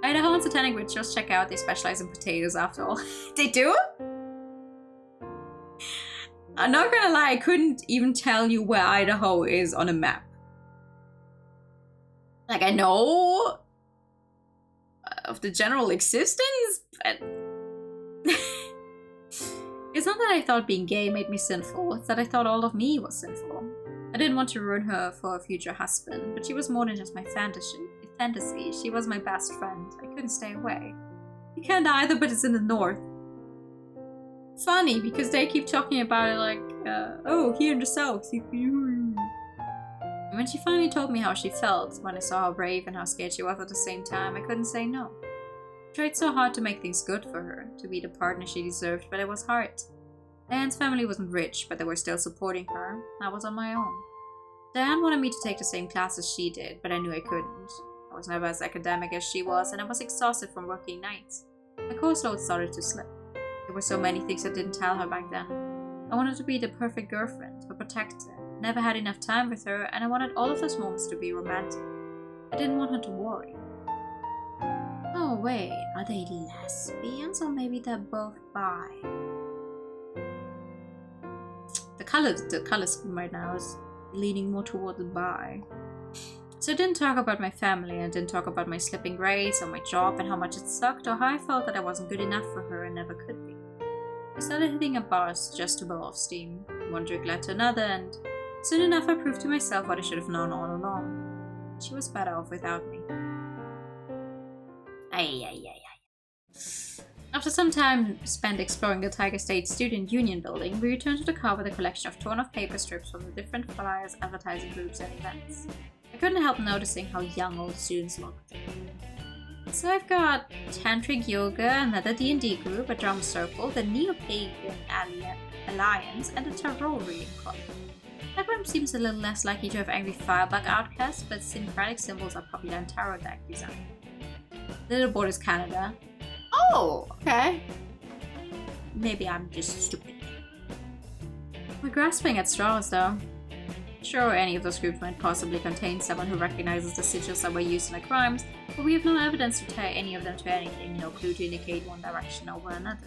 Idaho and satanic rituals, check out, they specialize in potatoes after all. They do? I'm not gonna lie, I couldn't even tell you where Idaho is on a map. Like, I know of the general existence, but it's not that I thought being gay made me sinful, it's that I thought all of me was sinful. I didn't want to ruin her for a future husband, but she was more than just my fantasy. She was my best friend. I couldn't stay away. You can't either, but it's in the north. Funny, because they keep talking about it like, oh, here in the south. And when she finally told me how she felt, when I saw how brave and how scared she was at the same time, I couldn't say no. I tried so hard to make things good for her, to be the partner she deserved, but it was hard. Diane's family wasn't rich, but they were still supporting her. I was on my own. Diane wanted me to take the same class as she did, but I knew I couldn't. I was never as academic as she was, and I was exhausted from working nights. My course load started to slip. There were so many things I didn't tell her back then. I wanted to be the perfect girlfriend, her protector. Never had enough time with her, and I wanted all of those moments to be romantic. I didn't want her to worry. Oh wait, are they lesbians, or maybe they're both bi? The color scheme right now is leaning more towards bi. So I didn't talk about my family, and didn't talk about my slipping grades, or my job, and how much it sucked, or how I felt that I wasn't good enough for her and never could be. I started hitting a bars just to blow off steam. One drink led to another, and soon enough I proved to myself what I should have known all along. She was better off without me. After some time spent exploring the Tiger State Student Union building, we returned to the car with a collection of torn-off paper strips from the different flyers, advertising groups, and events. I couldn't help noticing how young all the students looked. So I've got Tantric Yoga, another D&D group, a drum circle, the Neo-Pagan Alliance, and the Tarot Reading Club. That group seems a little less likely to have angry firebug outcasts, but syncretic symbols are popular in tarot deck design. The little board is Canada. Oh, okay. Maybe I'm just stupid. We're grasping at straws, though. Sure, any of those groups might possibly contain someone who recognizes the sigils that were used in the crimes, but we have no evidence to tie any of them to anything, no clue to indicate one direction over another.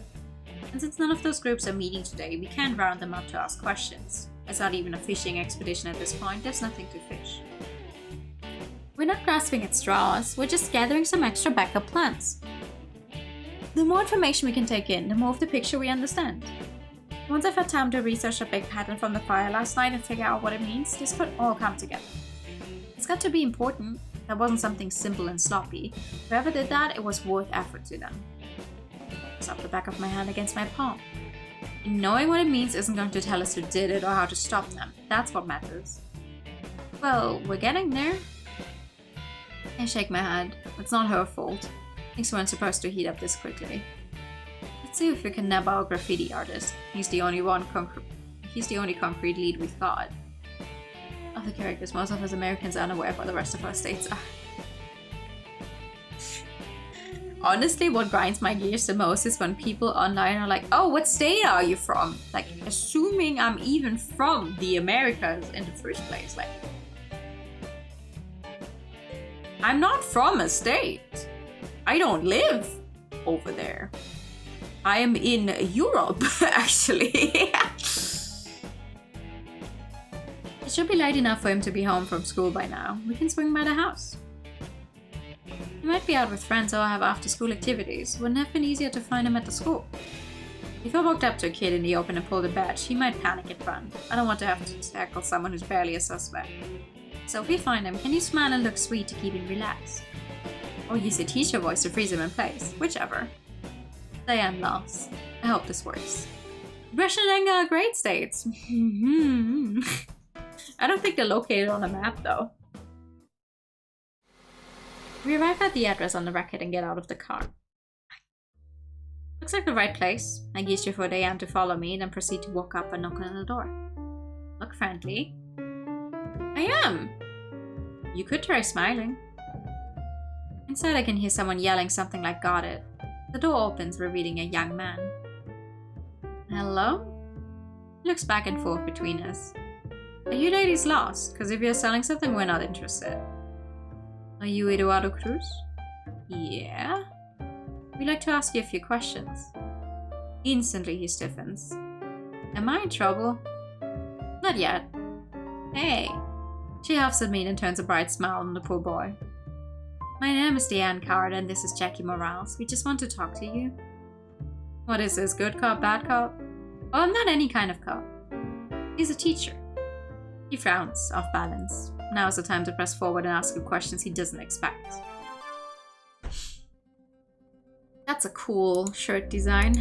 And since none of those groups are meeting today, we can't round them up to ask questions. It's not even a fishing expedition at this point, there's nothing to fish. We're not grasping at straws, we're just gathering some extra backup plans. The more information we can take in, the more of the picture we understand. Once I've had time to research the big pattern from the fire last night and figure out what it means, this could all come together. It's got to be important. That wasn't something simple and sloppy. Whoever did that, it was worth effort to them. I slapped the back of my hand against my palm. And knowing what it means isn't going to tell us who did it or how to stop them. That's what matters. Well, we're getting there. I shake my head. It's not her fault. Things weren't supposed to heat up this quickly. Let's see if we can nab our graffiti artist. He's the only concrete lead we've got. Other characters, most of us Americans are unaware of what the rest of our states are. Honestly, what grinds my gears the most is when people online are like, oh, what state are you from? Like, assuming I'm even from the Americas in the first place. Like, I'm not from a state. I don't live over there. I am in Europe, actually. It should be late enough for him to be home from school by now. We can swing by the house. He might be out with friends or have after-school activities. Wouldn't it have been easier to find him at the school? If I walked up to a kid in the open and pulled a badge, he might panic and run. I don't want to have to tackle someone who's barely a suspect. So if we find him, can you smile and look sweet to keep him relaxed? Or use a teacher voice to freeze him in place, whichever. Diane laughs. I hope this works. Aggression and anger are great states. I don't think they're located on a map though. We arrive at the address on the record and get out of the car. Looks like the right place. I gesture for Diane to follow me, then proceed to walk up and knock on the door. Look friendly. I am. You could try smiling. Inside I can hear someone yelling something like "got it." The door opens, revealing a young man. Hello? He looks back and forth between us. Are you ladies lost? Because if you're selling something, we're not interested. Are you Eduardo Cruz? Yeah? We'd like to ask you a few questions. Instantly he stiffens. Am I in trouble? Not yet. Hey. She huffs at me and turns a bright smile on the poor boy. My name is Diane Card and this is Jackie Morales. We just want to talk to you. What is this, good cop, bad cop? Oh, I'm not any kind of cop. He's a teacher. He frowns, off balance. Now is the time to press forward and ask him questions he doesn't expect. That's a cool shirt design.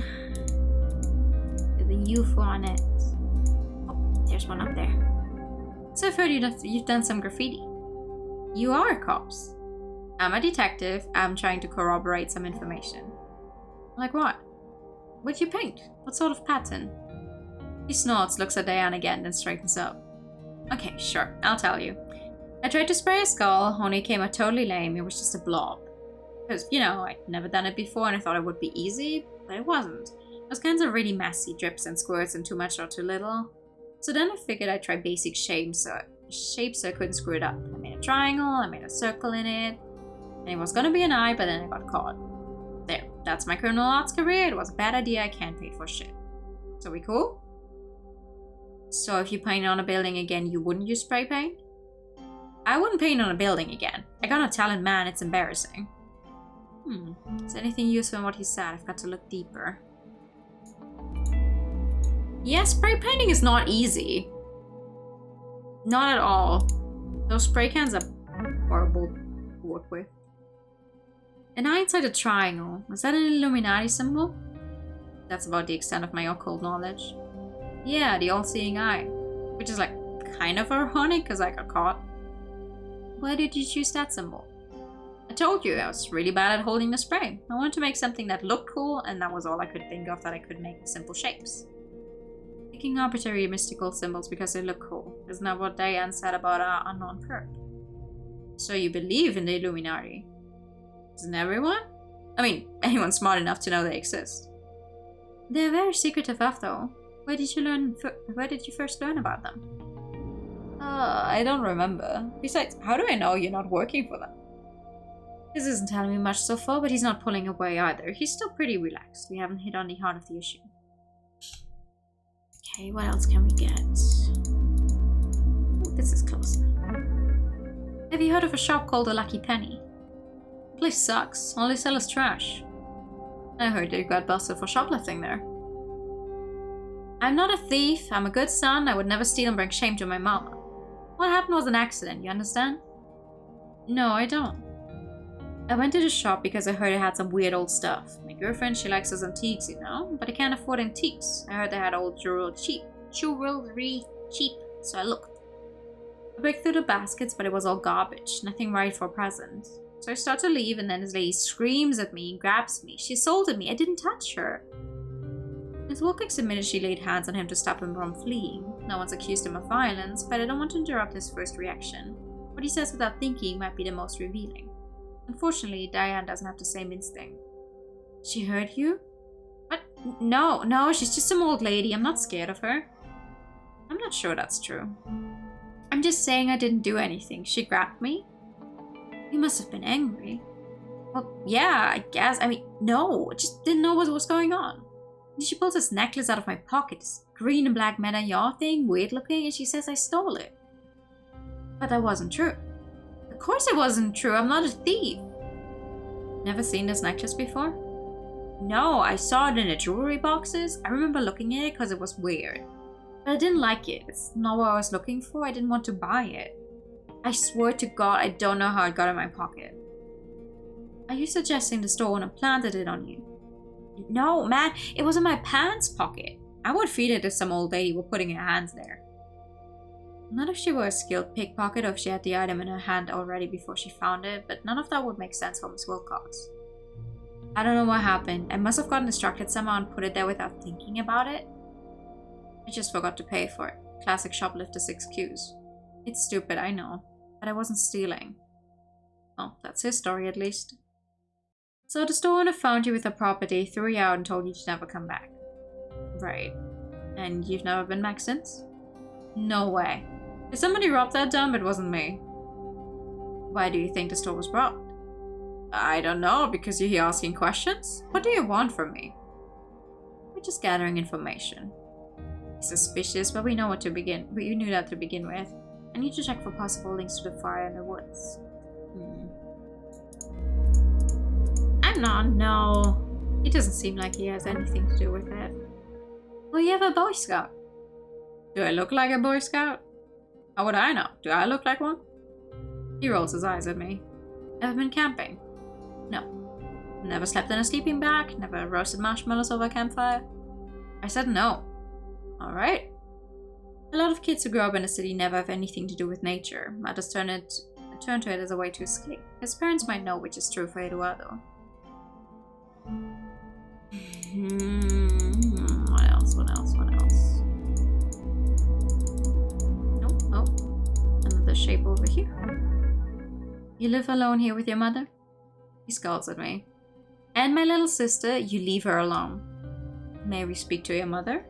With a UFO on it. Oh, there's one up there. So I've heard you've done some graffiti. You are cops. I'm a detective. I'm trying to corroborate some information. Like what? What'd you paint? What sort of pattern? He snorts, looks at Diane again, then straightens up. Okay, sure, I'll tell you. I tried to spray a skull, only it came out totally lame. It was just a blob. Because, you know, I'd never done it before and I thought it would be easy, but it wasn't. It was kinds of really messy, drips and squirts and too much or too little. So then I figured I'd try basic shapes so I couldn't screw it up. I made a triangle, I made a circle in it, and it was gonna be an eye, but then I got caught. There, that's my criminal arts career. It was a bad idea, I can't pay for shit. So we cool? So if you paint on a building again, you wouldn't use spray paint? I wouldn't paint on a building again. I got a talent, man, it's embarrassing. Is there anything useful in what he said? I've got to look deeper. Yeah, spray painting is not easy. Not at all. Those spray cans are horrible to work with. An eye inside a triangle. Is that an Illuminati symbol? That's about the extent of my occult knowledge. Yeah, the all-seeing eye. Which is like kind of ironic because I got caught. Why did you choose that symbol? I told you I was really bad at holding the spray. I wanted to make something that looked cool, and that was all I could think of that I could make with simple shapes. Picking arbitrary mystical symbols because they look cool. Isn't that what Diane said about our unknown perp? So you believe in the Illuminati? Isn't everyone? I mean, anyone smart enough to know they exist. They're very secretive though. Where did you first learn about them? I don't remember. Besides, how do I know you're not working for them? This isn't telling me much so far, but he's not pulling away either. He's still pretty relaxed. We haven't hit on the heart of the issue. Okay, what else can we get? Ooh, this is closer. Have you heard of a shop called the Lucky Penny? The place sucks. All they sell is trash. I heard you got busted for shoplifting there. I'm not a thief. I'm a good son. I would never steal and bring shame to my mama. What happened was an accident, you understand? No, I don't. I went to the shop because I heard it had some weird old stuff. My girlfriend, she likes those antiques, you know, but I can't afford antiques. I heard they had old jewelry cheap, so I looked. I break through the baskets, but it was all garbage, nothing right for a present. So I start to leave, and then this lady screams at me and grabs me. She assaulted me. I didn't touch her. Ms. Wilcox admitted she laid hands on him to stop him from fleeing. No one's accused him of violence, but I don't want to interrupt his first reaction. What he says without thinking might be the most revealing. Unfortunately, Diane doesn't have the same instinct. She hurt you? What? No, she's just some old lady. I'm not scared of her. I'm not sure that's true. I'm just saying I didn't do anything. She grabbed me? You must have been angry. Well, yeah, I guess. I mean, no, I just didn't know what was going on. And she pulls this necklace out of my pocket, this green and black medallion thing, weird looking, and she says I stole it. But that wasn't true. Of course it wasn't true, I'm not a thief. Never seen this necklace before? No, I saw it in the jewelry boxes. I remember looking at it because it was weird. But I didn't like it. It's not what I was looking for. I didn't want to buy it. I swear to God, I don't know how it got in my pocket. Are you suggesting the store owner planted it on you? No, man, it was in my pants pocket. I would feel it if some old lady were putting her hands there. Not if she were a skilled pickpocket or if she had the item in her hand already before she found it, but none of that would make sense for Miss Wilcox. I don't know what happened. I must have gotten distracted somehow and put it there without thinking about it. I just forgot to pay for it. Classic shoplifter's excuse. It's stupid, I know, but I wasn't stealing. Well, that's his story at least. So the store owner found you with the property, threw you out and told you to never come back. Right. And you've never been back since? No way. If somebody robbed that dump, it wasn't me. Why do you think the store was robbed? I don't know, because you're here asking questions? What do you want from me? We're just gathering information. Suspicious, but we know what to begin. We knew that to begin with. I need to check for possible links to the fire in the woods. I'm not, no. It doesn't seem like he has anything to do with it. Well, you have a Boy Scout. Do I look like a Boy Scout? How would I know? Do I look like one? He rolls his eyes at me. Ever been camping? No. Never slept in a sleeping bag? Never roasted marshmallows over a campfire? I said no. Alright. A lot of kids who grow up in the city never have anything to do with nature. Others turn to it as a way to escape. His parents might know which is true for Eduardo. What else? Oh, another shape over here. You live alone here with your mother? He scowls at me. And my little sister, you leave her alone. May we speak to your mother?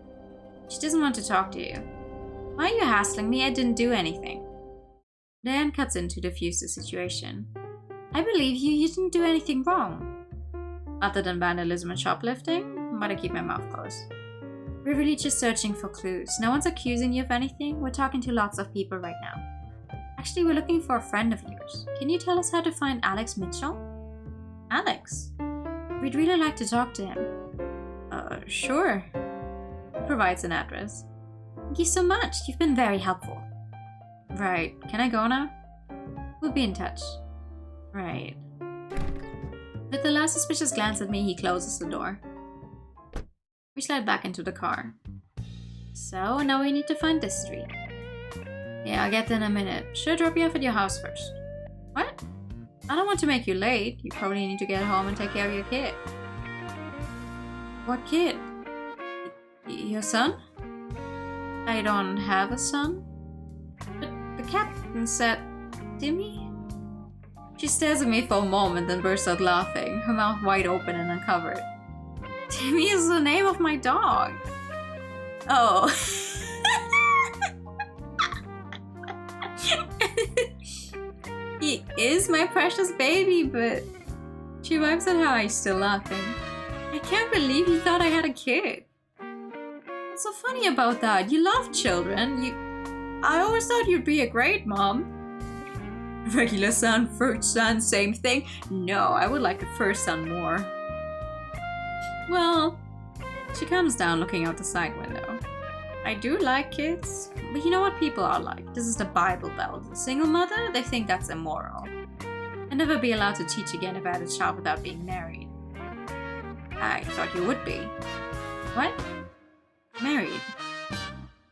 She doesn't want to talk to you. Why are you hassling me? I didn't do anything. Diane cuts in to defuse the situation. I believe you. You didn't do anything wrong. Other than vandalism and shoplifting, but I keep my mouth closed. We're really just searching for clues. No one's accusing you of anything. We're talking to lots of people right now. Actually, we're looking for a friend of yours. Can you tell us how to find Alex Mitchell? Alex? We'd really like to talk to him. Sure. He provides an address. Thank you so much. You've been very helpful. Right. Can I go now? We'll be in touch. Right. With the last suspicious glance at me, he closes the door. We slide back into the car. So, now we need to find this street. Yeah, I'll get there in a minute. Should I drop you off at your house first? What? I don't want to make you late. You probably need to get home and take care of your kid. What kid? Your son? I don't have a son. But the captain said... Timmy? She stares at me for a moment and bursts out laughing, her mouth wide open and uncovered. Timmy is the name of my dog. Oh. He is my precious baby, but... She wipes at her eyes, still laughing. I can't believe you thought I had a kid. What's so funny about that? You love children. I always thought you'd be a great mom. Regular son, first son, same thing? No, I would like the first son more. Well, she comes down looking out the side window. I do like kids, but you know what people are like. This is the Bible Belt. A single mother? They think that's immoral. I'd never be allowed to teach again if I had a child without being married. I thought you would be. What? Married.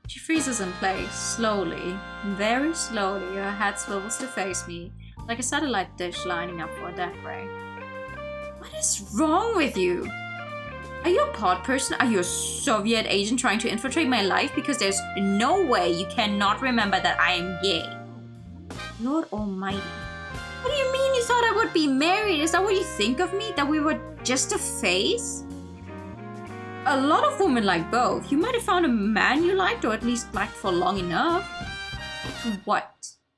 She freezes in place, slowly, very slowly. Her head swivels to face me, like a satellite dish lining up for a death ray. What is wrong with you? Are you a pod person? Are you a Soviet agent trying to infiltrate my life? Because there's no way you cannot remember that I am gay. Lord Almighty. What do you mean you thought I would be married? Is that what you think of me? That we were just a phase? A lot of women like both. You might have found a man you liked, or at least liked for long enough. What?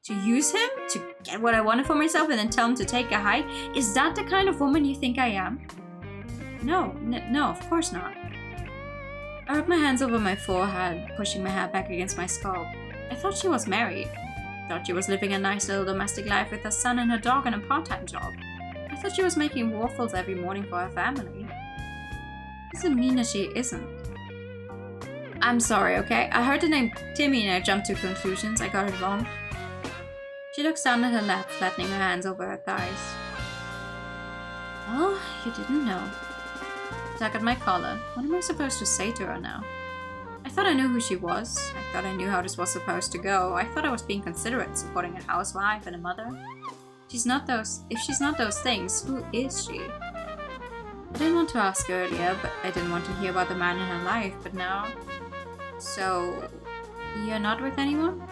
To use him to get what I wanted for myself and then tell him to take a hike? Is that the kind of woman you think I am? No, no, of course not. I rubbed my hands over my forehead, pushing my hair back against my scalp. I thought she was married. I thought she was living a nice little domestic life with her son and her dog and a part-time job. I thought she was making waffles every morning for her family. Doesn't mean that she isn't. I'm sorry, okay? I heard the name Timmy and I jumped to conclusions. I got it wrong. She looks down at her lap, flattening her hands over her thighs. Oh, you didn't know. I tug at my collar. What am I supposed to say to her now? I thought I knew who she was. I thought I knew how this was supposed to go. I thought I was being considerate, supporting a housewife and a mother. If she's not those things, who is she? I didn't want to ask earlier, but I didn't want to hear about the man in her life, but now... So... You're not with anyone?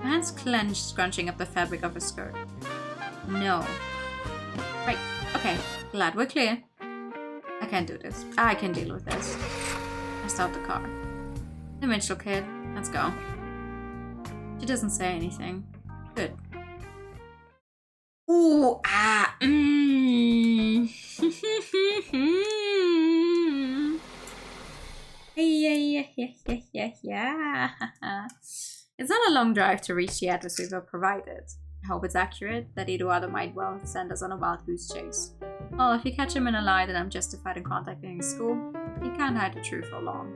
My hands clenched, scrunching up the fabric of her skirt. No. Right, okay. Glad we're clear. I can't do this. I can deal with this. I start the car. The Mitchell kid. Let's go. She doesn't say anything. Good. Ooh, ah, yeah. It's not a long drive to reach the address we were provided. I hope it's accurate, that Eduardo might well send us on a wild goose chase. Well, if you catch him in a lie, then I'm justified in contacting his school. He can't hide the truth for long.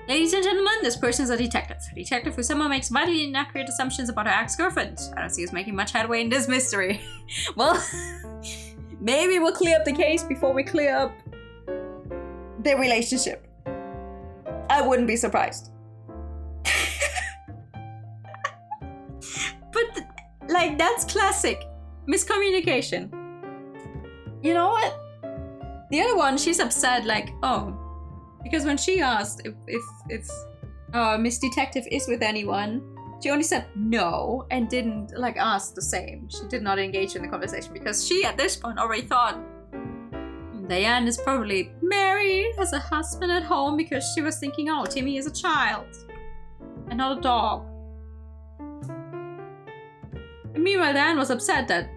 Ladies and gentlemen, this person is a detective. A detective who somehow makes vitally inaccurate assumptions about her ex-girlfriend. I don't see us making much headway in this mystery. Well, maybe we'll clear up the case before we clear up their relationship. I wouldn't be surprised. But, like, that's classic miscommunication. You know what? The other one, she's upset, like, oh, because when she asked if Miss Detective is with anyone, she only said no and didn't, like, ask the same. She did not engage in the conversation because she, at this point, already thought Diane is probably married, has a husband at home, because she was thinking, oh, Timmy is a child and not a dog. And meanwhile, Diane was upset that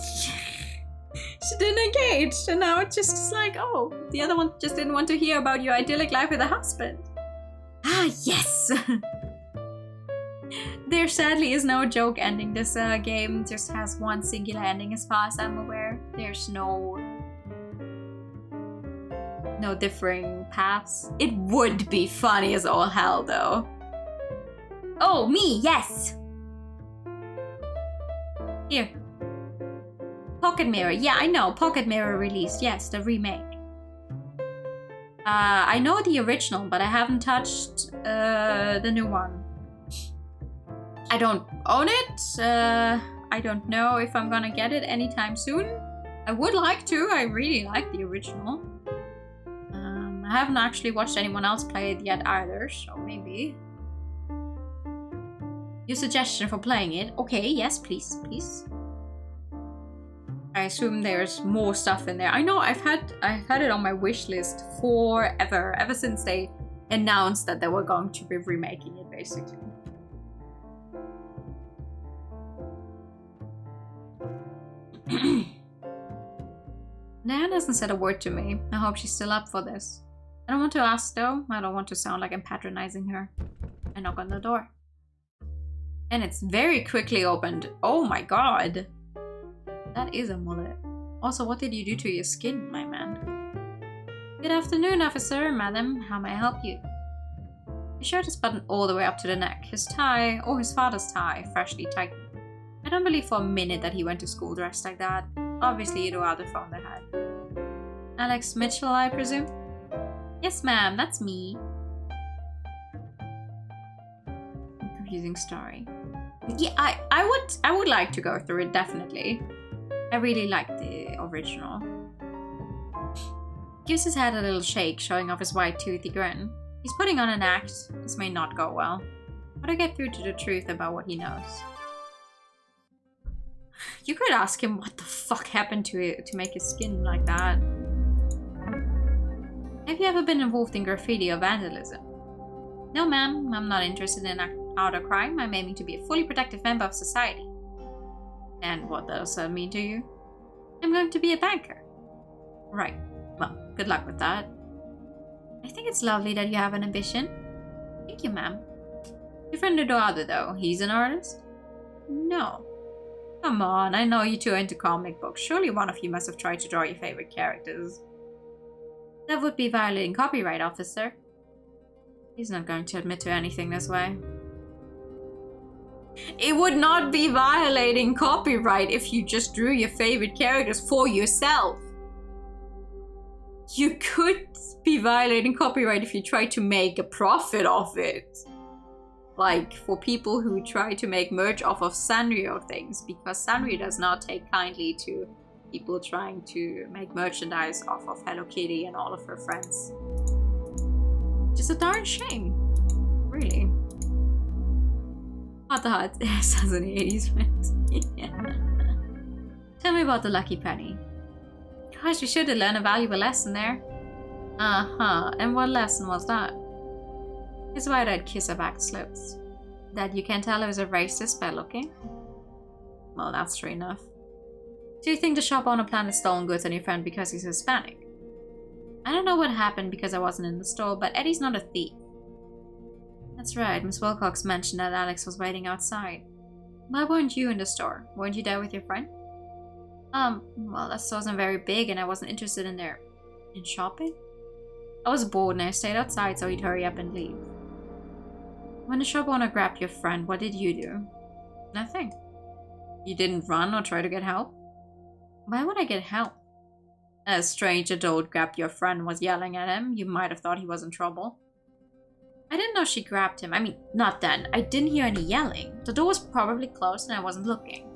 she didn't engage, and now it's just like, oh, the other one just didn't want to hear about your idyllic life with a husband. Ah, yes! There sadly is no joke ending. This game just has one singular ending as far as I'm aware. There's no differing paths. It would be funny as all hell, though. Oh, me, yes! Here. Pocket Mirror. Yeah, I know. Pocket Mirror released. Yes, the remake. I know the original, but I haven't touched the new one. I don't own it. I don't know if I'm gonna get it anytime soon. I would like to. I really like the original. I haven't actually watched anyone else play it yet either, so maybe. Your suggestion for playing it? Okay, yes, please, please. I assume there's more stuff in there. I know I've had it on my wish list forever, ever since they announced that they were going to be remaking it, basically. Nan hasn't said a word to me. I hope she's still up for this. I don't want to ask though. I don't want to sound like I'm patronizing her. I knock on the door. And it's very quickly opened. Oh my god. That is a mullet. Also, what did you do to your skin, my man? Good afternoon, officer, madam. How may I help you? His shirt is buttoned all the way up to the neck. His tie, or his father's tie, freshly tightened. I don't believe for a minute that he went to school dressed like that. Obviously, Eduardo found the hat. Alex Mitchell, I presume? Yes, ma'am, that's me. Confusing story. Yeah, I would like to go through it, definitely. I really like the original. Gives his head a little shake, showing off his white toothy grin. He's putting on an act. This may not go well. How do I get through to the truth about what he knows? You could ask him what the fuck happened to it to make his skin like that. Have you ever been involved in graffiti or vandalism? No, ma'am. I'm not interested in out of crime, I'm aiming to be a fully protective member of society. And what does that mean to you? I'm going to be a banker. Right. Well, good luck with that. I think it's lovely that you have an ambition. Thank you, ma'am. Your friend Eduardo, though, he's an artist? No. Come on, I know you two are into comic books. Surely one of you must have tried to draw your favorite characters. That would be violating copyright, officer. He's not going to admit to anything this way. It would not be violating copyright if you just drew your favorite characters for yourself. You could be violating copyright if you try to make a profit off it. Like, for people who try to make merch off of Sanrio things, because Sanrio does not take kindly to people trying to make merchandise off of Hello Kitty and all of her friends. Which is a darn shame. Really. Heart to heart. Sounds an 80s friend. Yeah. Tell me about the lucky penny. Gosh, we should have learned a valuable lesson there. Uh-huh. And what lesson was that? His wide-eyed kisser back slopes. That you can tell I was a racist by looking? Well, that's true enough. Do you think the shop owner planted stolen goods on your friend because he's Hispanic? I don't know what happened because I wasn't in the store, but Eddie's not a thief. That's right, Miss Wilcox mentioned that Alex was waiting outside. Why weren't you in the store? Weren't you there with your friend? Well, that store wasn't very big and I wasn't interested in shopping? I was bored and I stayed outside so he'd hurry up and leave. When the shop owner grabbed your friend, what did you do? Nothing. You didn't run or try to get help? Why would I get help? A strange adult grabbed your friend and was yelling at him. You might have thought he was in trouble. I didn't know she grabbed him. I mean, not then. I didn't hear any yelling. The door was probably closed and I wasn't looking.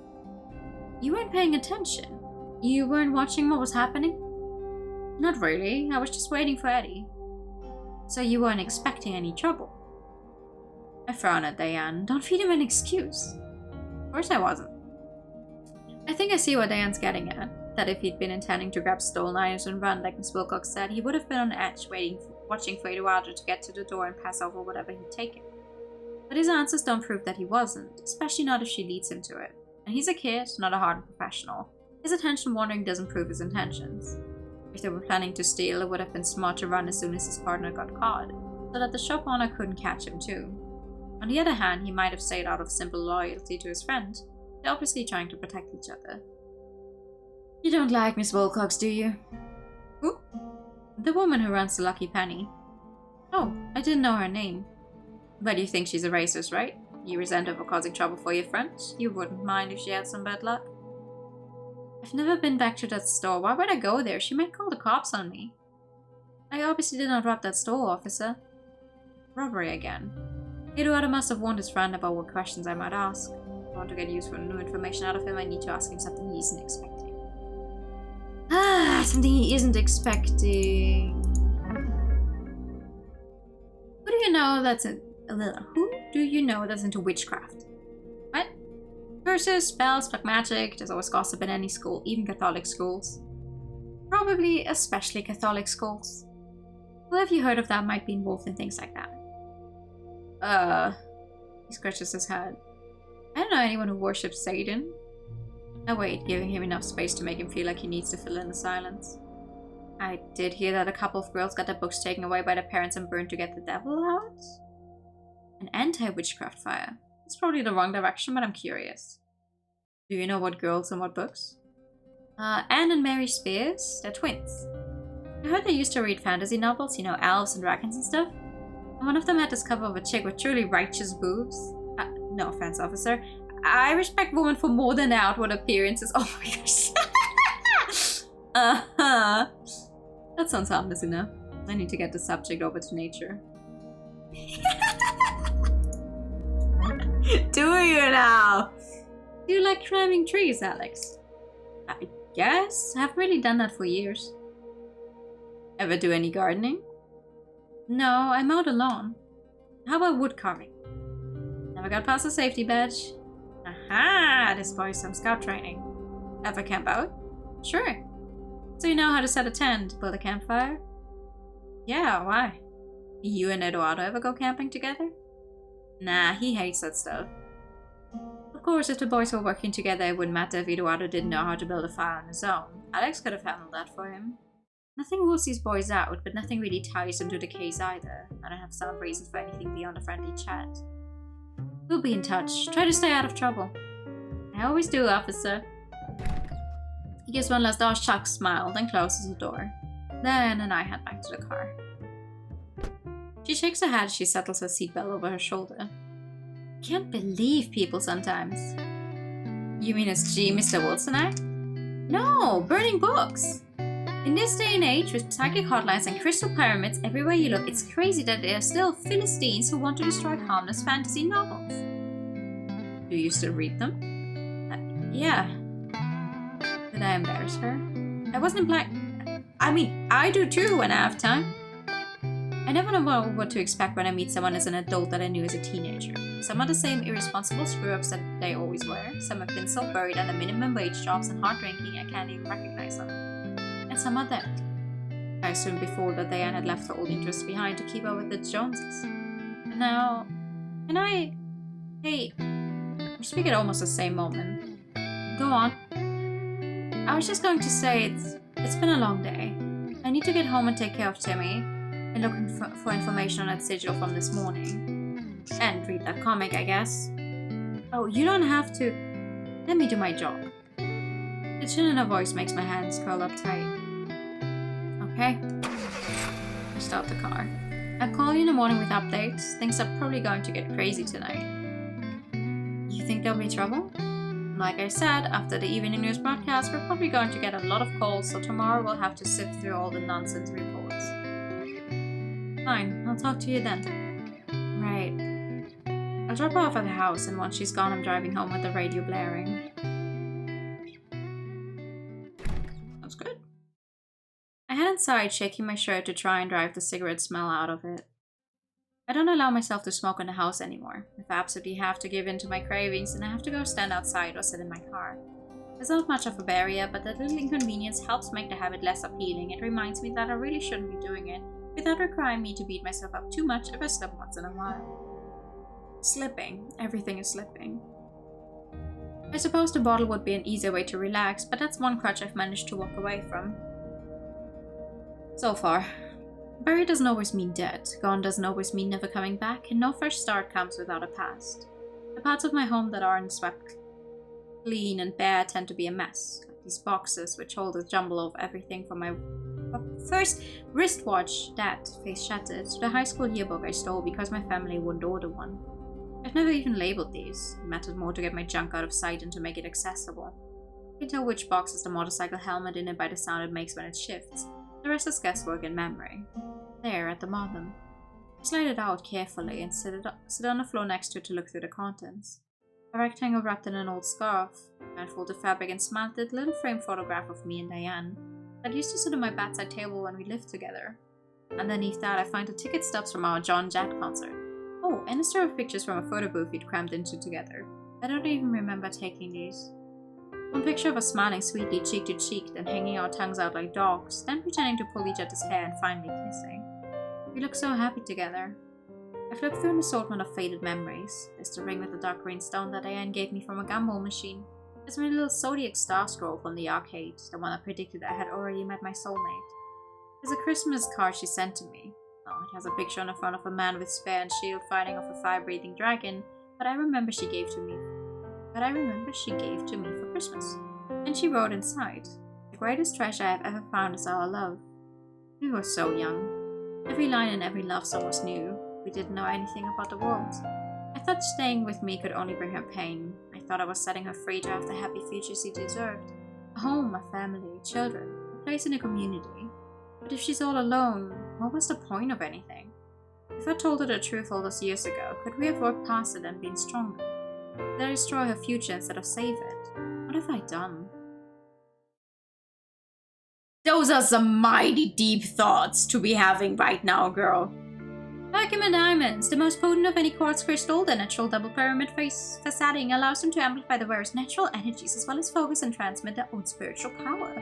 You weren't paying attention. You weren't watching what was happening? Not really. I was just waiting for Eddie. So you weren't expecting any trouble? I frown at Diane. Don't feed him an excuse. Of course I wasn't. I think I see what Diane's getting at. That if he'd been intending to grab stolen items and run, like Miss Wilcox said, he would have been on edge, watching for Eduardo to get to the door and pass over whatever he'd taken. But his answers don't prove that he wasn't, especially not if she leads him to it. And he's a kid, not a hardened professional. His attention wandering doesn't prove his intentions. If they were planning to steal, it would have been smart to run as soon as his partner got caught, so that the shop owner couldn't catch him too. On the other hand, he might have stayed out of simple loyalty to his friend. They're obviously trying to protect each other. You don't like Miss Wilcox, do you? Who? The woman who runs the Lucky Penny. Oh, I didn't know her name. But you think she's a racist, right? You resent her for causing trouble for your friend? You wouldn't mind if she had some bad luck? I've never been back to that store. Why would I go there? She might call the cops on me. I obviously did not rob that store, officer. Robbery again. Eduardo must have warned his friend about what questions I might ask. If I want to get useful new information out of him, I need to ask him something he isn't expecting. Something he isn't expecting. Who do you know that's into witchcraft? What? Curses, spells, black magic. There's always gossip in any school, even Catholic schools. Probably especially Catholic schools. Who have you heard of that might be involved in things like that? He scratches his head. I don't know anyone who worships Satan. I wait, giving him enough space to make him feel like he needs to fill in the silence. I did hear that a couple of girls got their books taken away by their parents and burned to get the devil out. An anti-witchcraft fire. It's probably the wrong direction, but I'm curious. Do you know what girls and what books? Anne and Mary Spears. They're twins. I heard they used to read fantasy novels, you know, elves and dragons and stuff. And one of them had this cover of a chick with truly righteous boobs. No offense, officer. I respect women for more than outward appearances. Oh my gosh. That sounds harmless enough. I need to get the subject over to nature. Do you now? Do you like climbing trees, Alex? I guess. I haven't really done that for years. Ever do any gardening? No, I mowed a lawn. How about wood carving? Never got past the safety badge. Aha! This boy's some scout training. Ever camp out? Sure. So you know how to set a tent, build a campfire? Yeah, why? You and Eduardo ever go camping together? Nah, he hates that stuff. Of course, if the boys were working together, it wouldn't matter if Eduardo didn't know how to build a file on his own. Alex could have handled that for him. Nothing rules these boys out, but nothing really ties them to the case either. I don't have sound reason for anything beyond a friendly chat. We'll be in touch. Try to stay out of trouble. I always do, officer. He gives one last aw-shucks smile, then closes the door. Then and I head back to the car. She shakes her head as she settles her seatbelt over her shoulder. Can't believe people sometimes. You mean as G, Mr. Wilson act? No, burning books. In this day and age, with psychic hotlines and crystal pyramids everywhere you look, it's crazy that there are still Philistines who want to destroy harmless fantasy novels. Do you still read them? Yeah. Did I embarrass her? I wasn't implying. I mean, I do too when I have time. I never know what to expect when I meet someone as an adult that I knew as a teenager. Some are the same irresponsible screw-ups that they always were. Some have been so buried under minimum wage jobs and hard drinking I can't even recognize them. And some are dead. I assumed before that Diane had left her old interests behind to keep up with the Joneses. And now... Can I... Hey... We speak at almost the same moment. Go on. I was just going to say it's been a long day. I need to get home and take care of Timmy. And looking for information on that sigil from this morning. And read that comic, I guess. Oh, you don't have to... Let me do my job. The chill in her voice makes my hands curl up tight. Okay. I start the car. I'll call you in the morning with updates. Things are probably going to get crazy tonight. You think there'll be trouble? Like I said, after the evening news broadcast, we're probably going to get a lot of calls, so tomorrow we'll have to sift through all the nonsense reports. Fine, I'll talk to you then. Right. I'll drop her off at the house, and once she's gone, I'm driving home with the radio blaring. That's good. I head inside, shaking my shirt to try and drive the cigarette smell out of it. I don't allow myself to smoke in the house anymore. If I absolutely have to give in to my cravings, then I have to go stand outside or sit in my car. There's not much of a barrier, but that little inconvenience helps make the habit less appealing. It reminds me that I really shouldn't be doing it, without requiring me to beat myself up too much if I slip once in a while. Slipping. Everything is slipping. I suppose the bottle would be an easier way to relax, but that's one crutch I've managed to walk away from. So far. Buried doesn't always mean dead, gone doesn't always mean never coming back, and no fresh start comes without a past. The parts of my home that aren't swept clean and bare tend to be a mess, like these boxes which hold a jumble of everything from my first wristwatch that face shattered to the high school yearbook I stole because my family wouldn't order one. I've never even labeled these. It mattered more to get my junk out of sight and to make it accessible. I can tell which box has the motorcycle helmet in it by the sound it makes when it shifts. The rest is guesswork and memory. There, at the bottom. I slide it out carefully and sit on the floor next to it to look through the contents. A rectangle wrapped in an old scarf, and folded fabric and slanted little frame photograph of me and Diane that used to sit on my bedside table when we lived together. Underneath that, I find the ticket stubs from our John Jett concert. Oh, and a store of pictures from a photo booth we'd crammed into together. I don't even remember taking these. One picture of us smiling sweetly cheek to cheek, then hanging our tongues out like dogs, then pretending to pull each other's hair and finally kissing. We look so happy together. I've looked through an assortment of faded memories. There's the ring with the dark green stone that Diane gave me from a gumball machine. There's my little zodiac star scroll from the arcade, the one that predicted I had already met my soulmate. There's a Christmas card she sent to me. Well, it has a picture on the front of a man with spear and shield fighting off a fire-breathing dragon, but I remember she gave to me for Christmas. And she wrote inside, "The greatest treasure I have ever found is our love." We were so young. Every line and every love song was new. We didn't know anything about the world. I thought staying with me could only bring her pain. I thought I was setting her free to have the happy future she deserved. A home, a family, children, a place in a community. But if she's all alone, what was the point of anything? If I told her the truth all those years ago, could we have worked past it and been stronger? Did I destroy her future instead of save it? What have I done? Those are some mighty deep thoughts to be having right now, girl. Vacuum and diamonds, the most potent of any quartz crystal, the natural double pyramid facetting allows them to amplify the wearer's natural energies as well as focus and transmit their own spiritual power.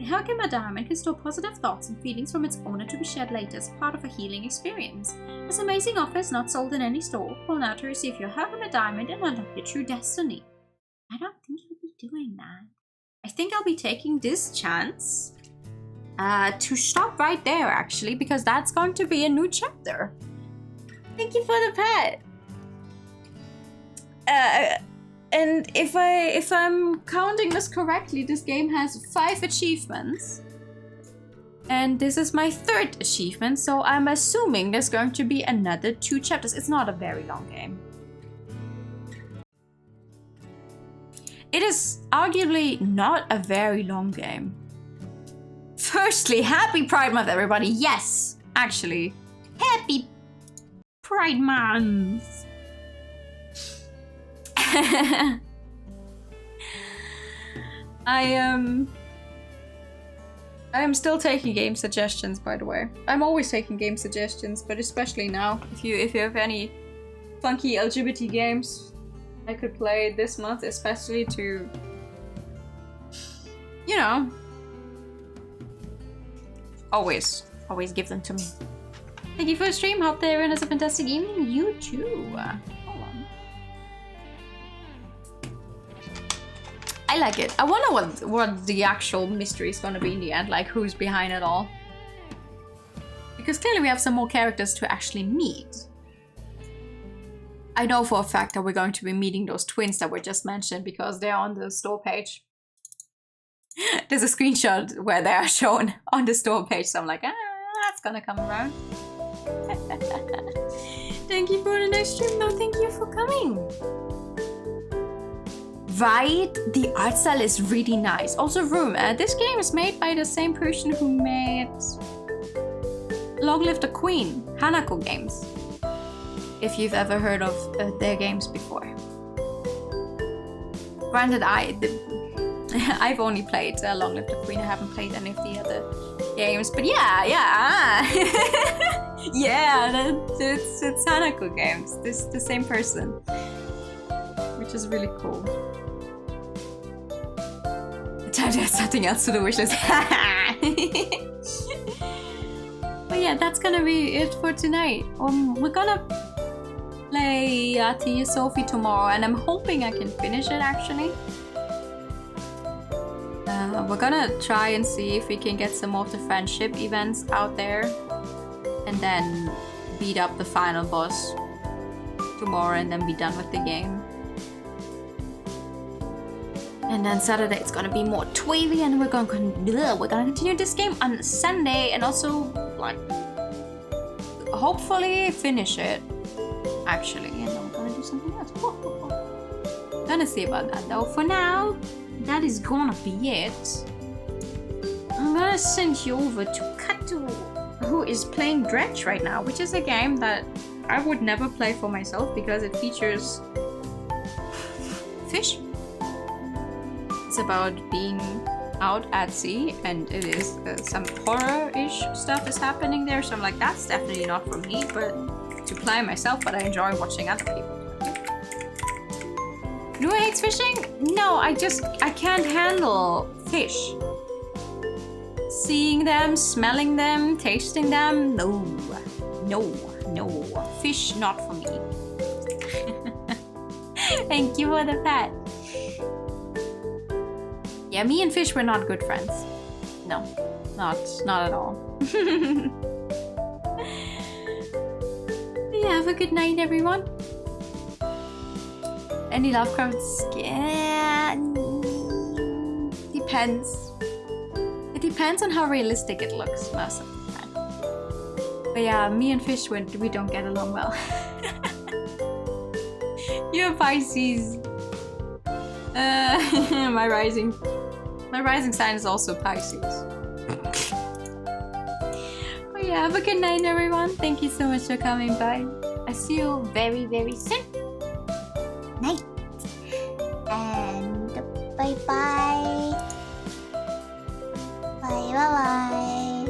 A Hakama diamond can store positive thoughts and feelings from its owner to be shared later as part of a healing experience. This amazing offer is not sold in any store. Call now to receive your Hakama diamond and unlock your true destiny. I don't think I'll be doing that. I think I'll be taking this chance to stop right there, actually, because that's going to be a new chapter. Thank you for the pet. And if I'm counting this correctly, this game has 5 achievements. And this is my 3rd achievement, so I'm assuming there's going to be another 2 chapters. It's not a very long game. It is arguably not a very long game. Firstly, happy Pride Month, everybody. Yes, actually. Happy Pride Month. I am still taking game suggestions, by the way. I'm always taking game suggestions, but especially now. If you have any funky LGBT games I could play this month, especially to, you know, always give them to me. Thank you for the stream. Hope everyone has a fantastic evening. You too. Hold on. I like it. I wonder what the actual mystery is gonna be in the end, like who's behind it all. Because clearly we have some more characters to actually meet. I know for a fact that we're going to be meeting those twins that were just mentioned because they're on the store page. There's a screenshot where they are shown on the store page, so I'm like, that's gonna come around. Thank you for the next stream. No, thank you for coming. Right, the art style is really nice. Also, Room, this game is made by the same person who made Long Live the Queen, Hanako Games. If you've ever heard of their games before. Granted, I've only played Long Live the Queen. I haven't played any of the other games, but yeah. Yeah, it's Hanako Games. This the same person, which is really cool. Time to add something else to the wishlist. But yeah, that's gonna be it for tonight. We're gonna play Tia Sophie tomorrow, and I'm hoping I can finish it actually. We're gonna try and see if we can get some of the friendship events out there, and then beat up the final boss tomorrow, and then be done with the game. And then Saturday it's gonna be more twavy, and we're gonna continue this game on Sunday, and also like hopefully finish it actually, and then we're gonna do something else. Gonna see about that though. For now, that is gonna be it. I'm gonna send you over to Kato, who is playing Dredge right now, which is a game that I would never play for myself because it features fish. It's about being out at sea, and it is some horror-ish stuff is happening there, so I'm like, that's definitely not for me, but to play myself, but I enjoy watching other people. Do I hate fishing? No, I can't handle fish. Seeing them, smelling them, tasting them, no. Fish, not for me. Thank you for the pet. Yeah, me and fish were not good friends. No, not at all. Yeah, have a good night, everyone. Any Lovecraft's? Yeah, depends. It depends on how realistic it looks most of the time. But yeah, me and fish, we don't get along well. You're Pisces. My rising sign is also Pisces. Oh yeah, have a good night, everyone. Thank you so much for coming by. I see you very, very soon. Night. And bye-bye. Bye-bye.